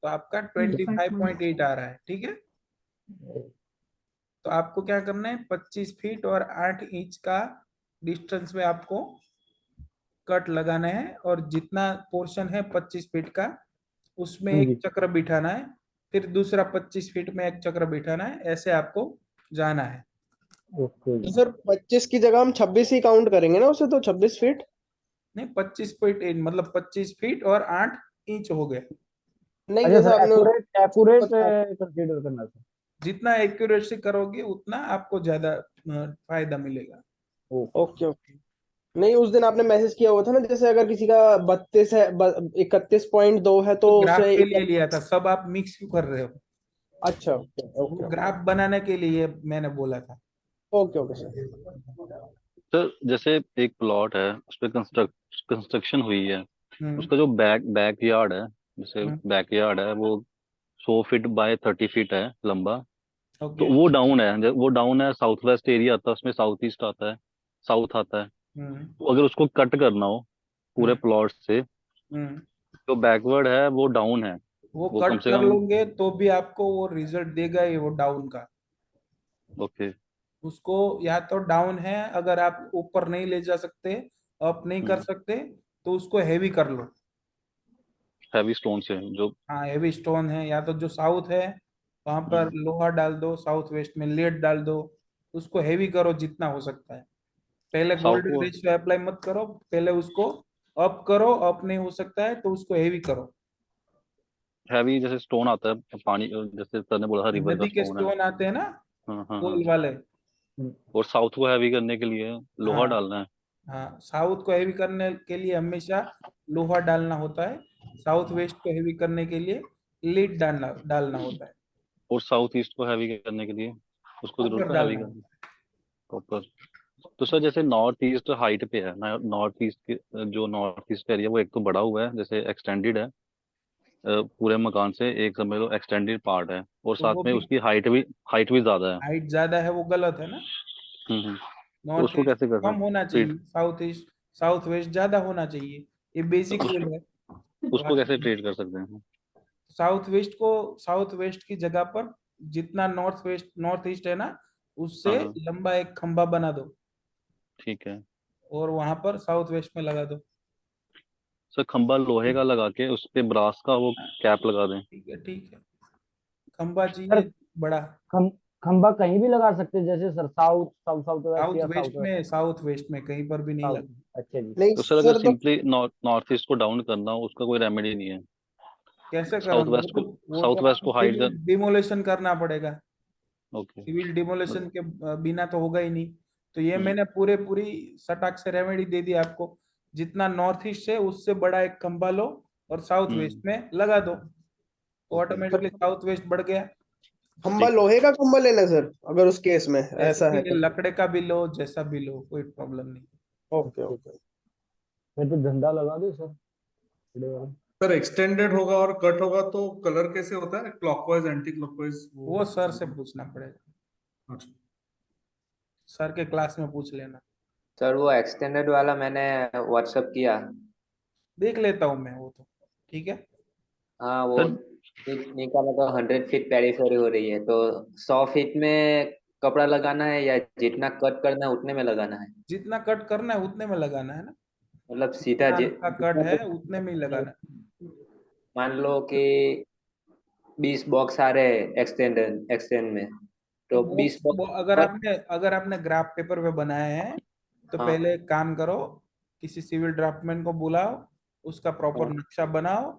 तो आपका 25.8 आ रहा है, ठीक है। तो आपको क्या करना है, 25 फीट और 8 इंच का डिस्टेंस में आपको कट लगाना है और जितना पोर्शन है 25 फीट का उसमें
हाँ
एक
जी।
चक्र बिठाना है, फिर दूसरा 25 फीट में एक चक्र बिठाना है, ऐसे आपको जाना है।
ओके
तो
जी।
सर 25 की जगह हम 26 ही काउंट करेंगे ना उसे, तो 26 फीट?
नहीं, 25.8 मतलब 25 फीट और 8 इंच हो गए।
नहीं,
अच्छा
जैसा
सर,
आपने
एक्यूरेट एक्यूरेट
बता-
कंसीडर करना सर।
जितना एक्यूरेसी करोगे उतना आपको ज्यादा फायदा मिलेगा।
Okay okay. नहीं, उस दिन आपने मैसेज किया हुआ था ना, जैसे अगर किसी का 32 है 31.2 है तो
तो
उसे
ग्राफ के लिए लिया था, सब आप मिक्स क्यों कर रहे हो?
अच्छा ओके
वो
ओके
ग्राफ बनाने के लिए मैंने बोला था।
Okay okay sir.
सर जैसे एक प्लॉट है उस पर कंस्ट्रक्शन हुई है,
हम्म
उसका जो बैक यार्ड है, जैसे
हम्म,
बैक यार्ड है वो 100 फीट बाय 30 फीट है लंबा। तो
ओके।
वो डाउन है, वो डाउन है, साउथ वेस्ट एरिया आता है उसमें, साउथ ईस्ट आता है, साउथ आता है।
हम्म
तो अगर उसको कट करना हो पूरे
हम्म
प्लॉट से,
हम्म
जो बैकवर्ड है वो डाउन है,
वो
वो कम
कट
से
कर
कम।
लोगे तो भी आपको वो रिजल्ट देगा ही, वो डाउन का।
ओके।
उसको या तो डाउन है, अगर आप ऊपर नहीं ले जा सकते, अप नहीं कर सकते, तो उसको हैवी कर लो।
हैवी स्टोन से जो।
हाँ, हैवी स्टोन है, या तो जो साउथ है वहां पर
हम्म,
लोहा डाल दो, साउथ वेस्ट में लेड डाल दो, उसको हैवी करो जितना हो सकता है। पहले
साउथ
गोल्डन
को
रेशियो अप्लाई मत करो, पहले उसको अप करो, अप नहीं हो सकता है तो उसको हैवी करो।
हैवी जैसे स्टोन आता है पानी, जैसे सर ने बोला था रिवर का
नदी के
स्टोन है।
स्टोन आते हैं ना,
हाँ हाँ हाँ।
गोल वाले।
और साउथ को हैवी करने के लिए लोहा
हाँ
डालना है।
हाँ, साउथ को हैवी करने के लिए हमेशा लोहा डालना होता है, साउथ वेस्ट को हैवी करने के लिए लीड डालना डालना होता है,
और साउथ ईस्ट को हैवी करने के लिए उसको
ऊपर
जरूरत है हैवी
डालना
करने
होता
प्रॉपर। तो सर जैसे नॉर्थ ईस्ट हाइट पे है ना, नॉर्थ ईस्ट के जो नॉर्थ ईस्ट एरिया वो एक तो बड़ा हुआ है, जैसे एक्सटेंडेड है, पूरे मकान से एक समझ लो एक्सटेंडेड पार्ट है, और
है। तो वो
साथ में
भी
उसकी हाइट भी ज्यादा है।
हाइट ज्यादा है, वो गलत है ना।
हम्म। तो
नॉर्थ
उसको
ईस्ट
कैसे कर
कम
सकते
होना
ट्रीट?
चाहिए, साउथ ईस्ट साउथ वेस्ट ज्यादा होना चाहिए, ये
तो
बेसिक रूल है
उसको कैसे
वास्तु में।
ट्रीट कर सकते हैं?
साउथ वेस्ट की जगह पर जितना नॉर्थ ईस्ट है ना,
हाँ
उससे
हाँ
लंबा एक खंबा बना दो
ठीक है।
और वहां पर साउथ वेस्ट में लगा दो।
सर खंबा लोहे का लगा के उस पे ब्रास का वो कैप लगा दें।
ठीक है ठीक है, खंबा
सर
चाहिए बड़ा।
खंबा कहीं भी लगा सकते हैं, जैसे sir south south south west
south
या
वेस्ट
साउथ वेस्ट
में साउथ वेस्ट में कहीं पर भी नहीं
साउथ।
लगा।
अच्छा जी।
नहीं
तो सर अगर
सर, तो
सिंपली नॉर्थ ईस्ट को डाउन करना हो उसका कोई रेमेडी नहीं है?
कैसे
साउथ
करोगे,
वेस्ट को
वो तो
साउथ वेस्ट
आपको
को हाइड
सिविल
कर।
डिमोलेशन करना पड़ेगा।
ओके।
सिविल डिमोलेशन के बिना तो होगा ही नहीं। तो ये
हम्म
मैंने पूरी सटाक से रेमेडी दे दी आपको। जितना नॉर्थ ईस्ट है उससे बड़ा एक खंबा लो और साउथ वेस्ट
हम्म
में लगा दो, तो
ओके
ऑटोमेटिकली साउथ वेस्ट बढ़ गया।
खंबा
ठीक है।
लोहे का खंबा लेना है सर, अगर उस केस में
जैसे
ऐसा
भी
है
ले,
तो?
लकड़े का भी लो, जैसा भी लो, कोई प्रॉब्लम नहीं।
ओके
अच्छा,
ओके।
फिर तो झंडा लगा दो सर, बड़े वाला।
सर एक्सटेंडेड होगा और कट होगा तो कलर कैसे होता है, क्लॉकवाइज एंटी क्लॉकवाइज?
वो सर से पूछना पड़ेगा,
अच्छा।
सर के क्लास में पूछ लेना।
सर वो एक्सटेंडेड वाला मैंने व्हाट्सअप किया।
देख लेता हूँ मैं वो तो, ठीक है।
हाँ वो निकाला तो 100 फीट पेरीफेरी हो रही है, तो 100 फीट में कपड़ा लगाना है या जितना कट करना है उतने में लगाना है?
जितना कट करना है उतने में लगाना है ना,
मतलब सीधा
जितना आपका कट है उतने में ही लगाना है।
मान लो कि 20 बॉक्स आ रहे हैं एक्सटेंड में, तो 20 बॉक्स
अगर आपने ग्राफ पेपर पे बनाए हैं तो
हाँ।
पहले एक काम करो, किसी सिविल ड्राफ्टमैन को बुलाओ, उसका प्रॉपर
हाँ।
नक्शा बनाओ,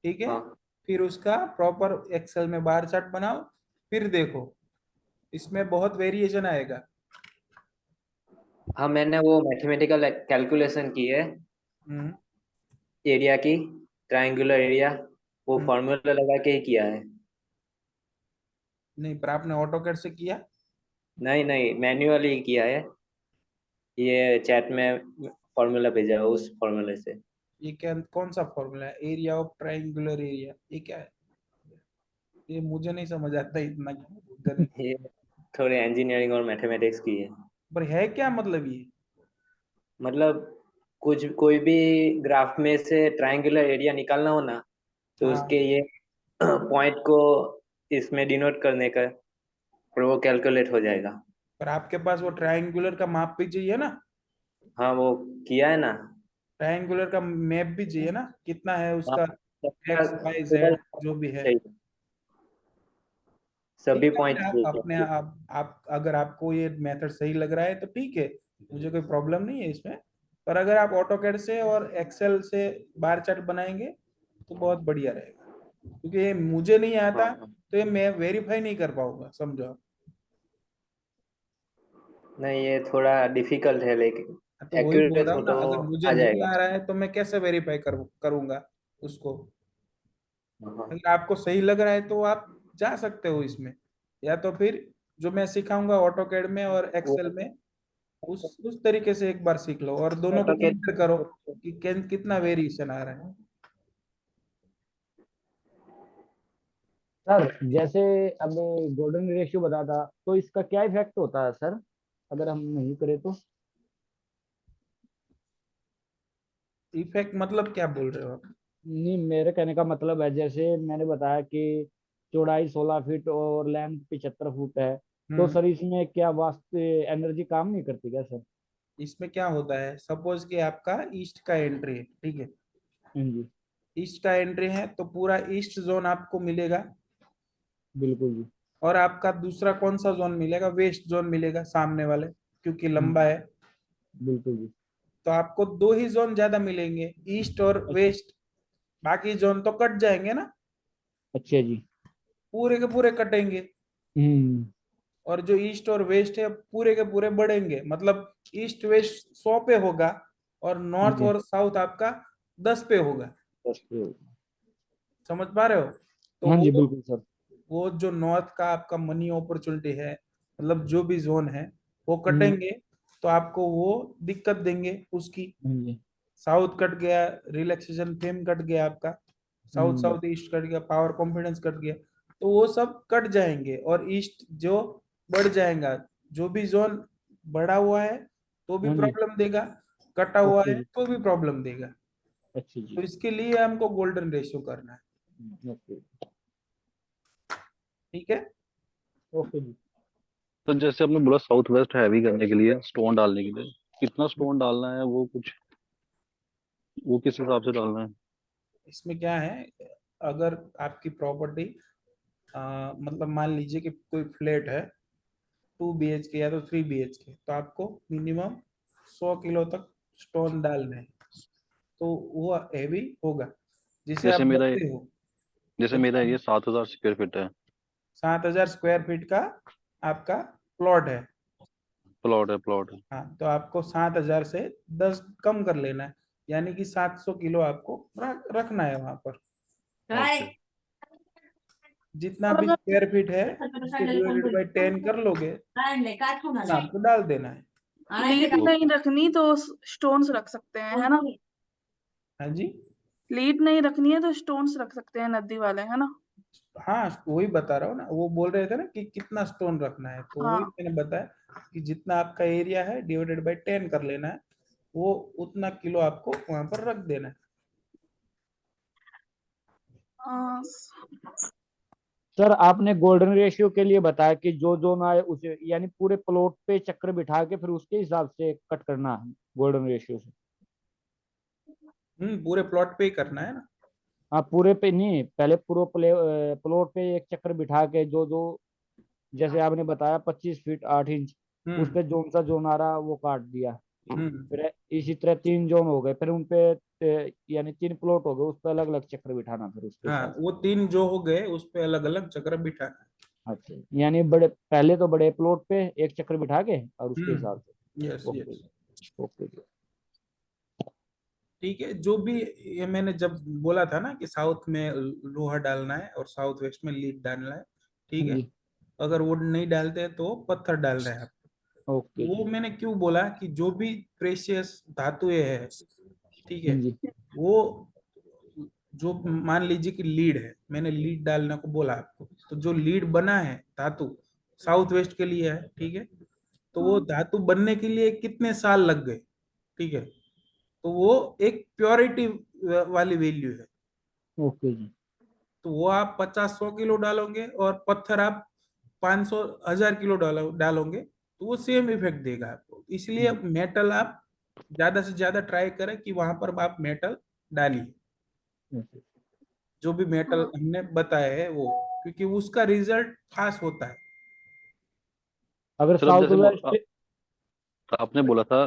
ठीक है।
हाँ।
फिर उसका प्रॉपर एक्सेल में बार चार्ट बनाओ, फिर देखो इसमें बहुत वेरिएशन आएगा।
हाँ मैंने वो मैथमेटिकल कैलकुलेशन की है एरिया की, ट्रायंगुलर एरिया, वो फॉर्मूला लगा के ही किया है।
नहीं, पर आपने ऑटोकैड से किया?
नहीं नहीं, मैन्युअली किया है। ये चैट में फॉर्मूला भेजा है, उस फॉर्मूले से।
ये क्या, कौन सा फॉर्मूला है? एरिया ऑफ ट्रायंगुलर एरिया, ये क्या है? ये मुझे नहीं समझ आता इतना गणित।
ये थोड़े इंजीनियरिंग और मैथमेटिक्स की है।
पर है क्या मतलब ये?
मतलब कोई भी ग्राफ में से ट्रायंगुलर एरिया निकालना हो ना, तो
हाँ।
उसके ये पॉइंट को इसमें डिनोट करने का, और वो कैलकुलेट हो जाएगा।
पर आपके पास वो ट्रायंगुलर का माप भी चाहिए ना?
हाँ वो किया है ना।
ट्रायंगुलर का मैप भी चाहिए ना, कितना है उसका
हाँ,
एक्स वाई जेड जो भी है।
सभी
ठीक है,
पॉइंट
फिर आप अपने आप अगर आपको ये मेथड सही लग रहा है तो ठीक है, मुझे कोई प्रॉब्लम नहीं है इसमें। पर अगर आप ऑटोकैड से और एक्सेल से बार चार्ट बनाएंगे तो बहुत बढ़िया रहेगा, क्योंकि ये मुझे नहीं आता तो ये मैं वेरीफाई नहीं कर पाऊंगा, समझो आप।
नहीं ये थोड़ा डिफिकल्ट है, लेकिन
तो वही बोल
एक्यूरेट
रहा
हो
हूँ ना,
तो
अगर मुझे
आ
नहीं
जाएगा।
आ रहा है तो मैं कैसे वेरीफाई करूंगा उसको?
हाँ।
अगर आपको सही लग रहा है तो आप जा सकते हो इसमें, या तो फिर जो मैं सिखाऊंगा ऑटोकैड में और एक्सेल में उस तरीके से एक बार सीख लो और दोनों को
AutoCAD
कंपेयर करो कि कितना वेरिएशन आ रहा है।
सर जैसे अब गोल्डन रेशियो बता था, तो इसका क्या इफेक्ट होता है सर अगर हम नहीं करें तो?
इफेक्ट मतलब क्या बोल रहे हो आप?
नहीं, मेरे कहने का मतलब है जैसे मैंने बताया कि चौड़ाई 16 फीट और लेंथ 75 फुट है, तो सर इसमें क्या वास्ते एनर्जी काम नहीं करती क्या सर?
इसमें क्या होता है, सपोज कि आपका ईस्ट का एंट्री है, ठीक है।
जी
ईस्ट का एंट्री है तो पूरा ईस्ट जोन आपको मिलेगा,
बिल्कुल जी।
और आपका दूसरा कौन सा जोन मिलेगा? वेस्ट जोन मिलेगा सामने वाले, क्योंकि लंबा है।
बिल्कुल जी।
तो आपको दो ही जोन ज्यादा मिलेंगे, ईस्ट और वेस्ट। बाकी जोन तो कट जाएंगे ना,
अच्छा जी।
पूरे के पूरे कटेंगे।
हम्म।
और जो ईस्ट और वेस्ट है पूरे के पूरे बढ़ेंगे, मतलब ईस्ट वेस्ट 100 पे होगा और नॉर्थ
जी।
और साउथ आपका 10 पे होगा। समझ पा रहे हो? तो
हाँ जी
वो
बिल्कुल सर।
वो जो नॉर्थ का आपका मनी अपॉर्चुनिटी है, मतलब जो भी जोन है वो कटेंगे, तो आपको वो दिक्कत देंगे उसकी।
जी।
साउथ कट गया, रिलैक्सेशन फेम कट गया आपका, साउथ साउथ ईस्ट कट गया, पावर कॉन्फिडेंस कट गया, तो वो सब कट जाएंगे और ईस्ट जो बढ़ जाएगा। जो भी जोन बढ़ा हुआ है तो भी
हाँ जी।
प्रॉब्लम देगा, कटा हुआ
ओके
है
जी।
तो भी प्रॉब्लम देगा।
अच्छा जी।
तो इसके लिए हमको गोल्डन रेशियो करना है,
ओके।
ठीक है।
ओके जी।
तो जैसे आपने बोला साउथ वेस्ट हैवी करने के लिए, स्टोन डालने के लिए कितना स्टोन डालना है, वो किस हिसाब से डालना है?
इसमें क्या है, अगर आपकी प्रॉपर्टी मतलब मान लीजिए कि कोई फ्लैट है 2 BHK या तो 3 BHK, तो आपको मिनिमम 100 किलो तक स्टोन डालने हैं, तो वो हैवी होगा जिसे आप
जैसे मेरा
बनते हो।
जैसे मेरा ये 7,000 स्क्वायर फीट है।
7,000 स्क्वायर फीट का आपका प्लॉट है।
प्लॉट है।
हाँ, तो आपको 7,000 से 10 कम कर लेना है, यानी कि 700 किलो आपको रखना है वहां पर। जितना भी स्क्वायर फीट है उसके डिवाइडेड बाय 10 कर लोगे, उतना आपको डाल देना है।
लीड नहीं रखनी तो स्टोन्स रख सकते हैं, है ना?
हाँ जी।
लीड नहीं रखनी है तो स्टोन्स रख सकते हैं नदी वाले, है ना?
हाँ वही बता रहा हूँ ना, वो बोल रहे थे ना कि कितना स्टोन रखना है, तो वही
हाँ
मैंने बताया कि जितना आपका एरिया है डिवाइडेड बाय 10 कर लेना है, वो उतना किलो आपको वहां पर रख देना है।
हाँ,
सर आपने गोल्डन रेशियो के लिए बताया कि जो जोन आए उसे, यानी पूरे प्लॉट पे चक्र बिठा के फिर उसके हिसाब से कट करना है गोल्डन रेशियो से।
पूरे प्लॉट पे ही करना है ना।
हाँ पूरे पे नहीं, पहले पूरे प्लॉट पे एक चक्र बिठा के जो जो, जैसे आपने बताया 25 फीट 8 इंच, उस पे जोन सा जोन आ रहा वो काट दिया। फिर इसी तरह 3 जोन हो गए, फिर उनपे यानी 3 प्लॉट हो गए, उस पे अलग अलग चक्र बिठाना फिर उसके
हाँ
हिसाब से।
वो 3 जो हो गए उस पे अलग अलग चक्र बिठाना है।
अच्छा, यानी बड़े पहले तो बड़े प्लॉट पे एक चक्र बिठा के और उसके हिसाब से।
Yes
okay
yes.
ओके जी।
ठीक है, जो भी ये मैंने जब बोला था ना कि साउथ में लोहा डालना है और साउथ वेस्ट में लीड डालना है, ठीक है,
जी
अगर वो नहीं डालते हैं तो पत्थर डाल रहे हैं आप।
ओके
वो
जी।
मैंने क्यों बोला कि जो भी प्रेशियस धातुएं है, ठीक है,
जी
वो जो मान लीजिए कि लीड है, मैंने लीड डालने को बोला आपको, तो जो लीड बना है धातु साउथ वेस्ट के लिए है, ठीक है, तो वो धातु बनने के लिए कितने साल लग गए, ठीक है, तो वो एक प्योरिटी वाली वैल्यू है।
ओके जी।
तो वो आप 50-100 किलो डालोगे और पत्थर आप 500-1000 किलो डालोगे तो वो सेम इफेक्ट देगा आपको। इसलिए मेटल आप ज्यादा से ज्यादा ट्राई करें कि वहां पर आप मेटल डालिए, जो भी मेटल हमने बताया है वो, क्योंकि उसका रिजल्ट खास होता है।
अगर
सर अब
साउथ
जैसे
वेस्ट,
आपने बोला था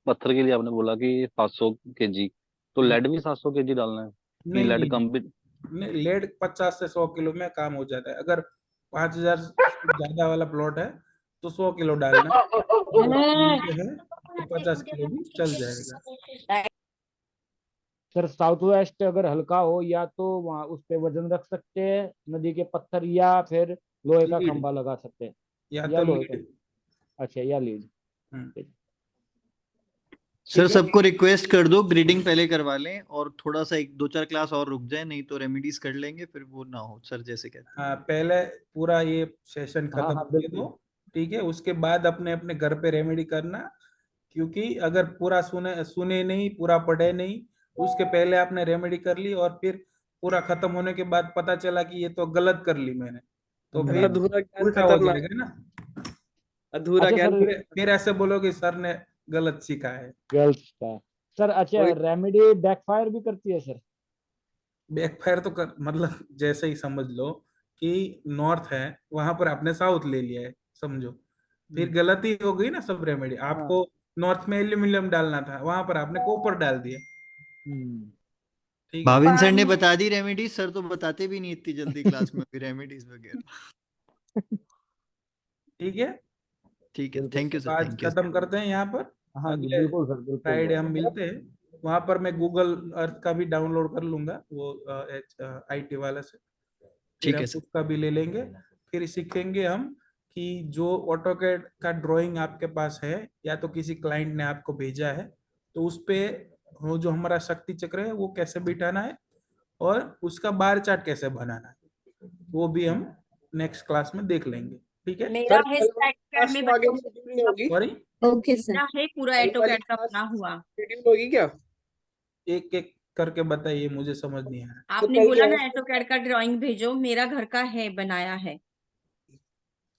पत्थर के लिए आपने बोला कि 700 केजी, तो लेड भी 700 केजी डालना है कि
नहीं
लेड
नहीं
कम भी?
नहीं, लेड 50 से 100 किलो में काम हो जाता है। अगर 5000 से ज्यादा वाला प्लॉट है तो 100 किलो डालना, अगर नीचे है तो 50 किलो भी चल जाएगा।
सर साउथ वेस्ट अगर हल्का हो या तो वहाँ उस पे वजन रख सकते हैं नदी के पत्थर, या फिर लोहे का
लीड
खंभा लगा सकते हैं,
या
या
तो
लोहे का।
लीड।
अच्छा, या लीड।
सर
ठीक है।
सबको रिक्वेस्ट कर दो ग्रीडिंग पहले करवा लें और थोड़ा सा 1-2-4 क्लास और रुक जाए, नहीं तो रेमेडीज कर लेंगे फिर वो ना हो सर जैसे कहते हैं।
हाँ पहले पूरा ये सेशन
हाँ
खत्म
हाँ
होने दो,
बिल्कुल।
ठीक है, उसके बाद अपने अपने घर पे रेमेडी करना। क्योंकि अगर पूरा सुने सुने नहीं, पूरा पढ़े नहीं, उसके पहले आपने रेमेडी कर ली और फिर पूरा खत्म होने के बाद पता चला कि ये तो गलत कर ली मैंने, तो फिर
अधूरा ज्ञान
उल्टा हो
खतरनाक,
जाएगा ना।
अधूरा
अच्छा
ज्ञान।
सर,
फिर ऐसे बोलोगे सर ने गलत सीखा है।
गर्ल्स का सर, अच्छा
वही
रेमेडी बैकफायर भी करती है सर?
बैकफायर तो मतलब जैसे ही समझ लो कि नॉर्थ है वहां पर आपने साउथ ले लिया है, समझो, फिर गलती हो गई ना सब रेमेडी।
हाँ।
आपको नॉर्थ में एल्यूमिनियम डालना था, वहां पर आपने कॉपर डाल दिया, ठीक है।
भाविन सर ने बता दी रेमेडीज, सर तो बताते भी नहीं इतनी जल्दी क्लास में भी रेमेडीज वगैरह।
ठीक है,
ठीक है,
बिल्कुल
थैंक यू
सर।
सर,
आज
थैंक यू।
खत्म करते हैं यहाँ पर।
हाँ जी
अगले
बिल्कुल सर, बिल्कुल
फ्राइडे हम
सर।
मिलते हैं, वहां पर मैं गूगल अर्थ का भी डाउनलोड कर लूंगा वो IT वाला से, फिर
ठीक
हम
है सर।
उसका भी ले लेंगे। फिर सीखेंगे हम कि जो ऑटोकैड का ड्राइंग आपके पास है या तो किसी क्लाइंट ने आपको भेजा है, तो उस पे वो जो हमारा शक्ति चक्र है वो कैसे बिठाना है और उसका बार चार्ट कैसे बनाना है, वो भी हम नेक्स्ट क्लास में देख लेंगे। ठीक है
मेरा
सर
है
कल वाली
AutoCAD
क्लास
में
तो आगे
बच्चों
शेड्यूल नहीं होगी?
Sorry,
okay sir.
मेरा है पूरा
कल वाली
AutoCAD का
क्लास
बना हुआ।
शेड्यूल होगी क्या?
एक एक करके बताइए, मुझे समझ नहीं आ रहा।
तो
आपने
कल
बोला
क्या
ना
है?
AutoCAD का ड्राइंग भेजो, मेरा घर का है बनाया है।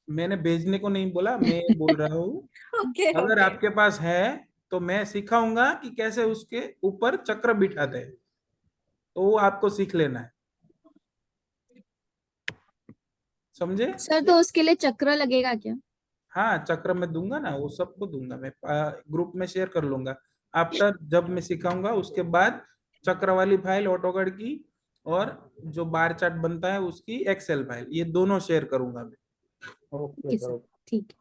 मैंने भेजने को नहीं बोला, मैं ये बोल रहा हूँ
ओके
अगर
ओके।
आपके पास है तो मैं सिखाऊंगा कि कैसे उसके ऊपर चक्र बिठाते हैं, तो वो आपको सीख लेना है, समझे।
सर तो उसके लिए चक्र लगेगा क्या?
हाँ चक्र में दूंगा ना, वो सबको दूंगा मैं, ग्रुप में शेयर कर लूंगा। आफ्टर जब मैं सिखाऊंगा उसके बाद चक्र वाली फाइल ऑटोकैड की और जो बार चार्ट बनता है उसकी एक्सेल फाइल, ये दोनों शेयर करूंगा मैं।
Okay
okay
sir.
सर, ठीक है।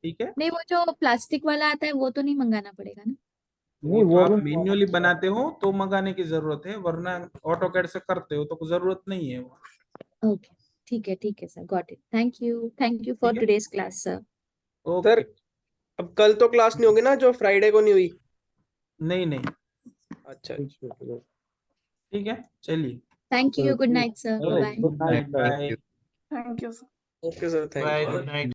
ठीक है,
नहीं, वो जो प्लास्टिक वाला आता है वो तो नहीं मंगाना पड़ेगा ना?
वो
नहीं
तो
वो
आप
भी
मैन्युअली बनाते हो तो मंगाने की जरूरत है, वरना ऑटोकैड से करते हो तो जरूरत नहीं है वो।
ओके, ठीक है sir, got it. Thank you for
ठीक है,
today's class sir.
Sir
okay.
अब कल तो क्लास नहीं होगी ना जो फ्राइडे को नहीं हुई?
नहीं नहीं,
अच्छा
ठीक
अच्छा।
है।
ठीक है, चलिए,
thank you, good night sir, bye.
Good night,
bye.
Thank you sir.
Okay sir, thank
bye,
you.
Good night.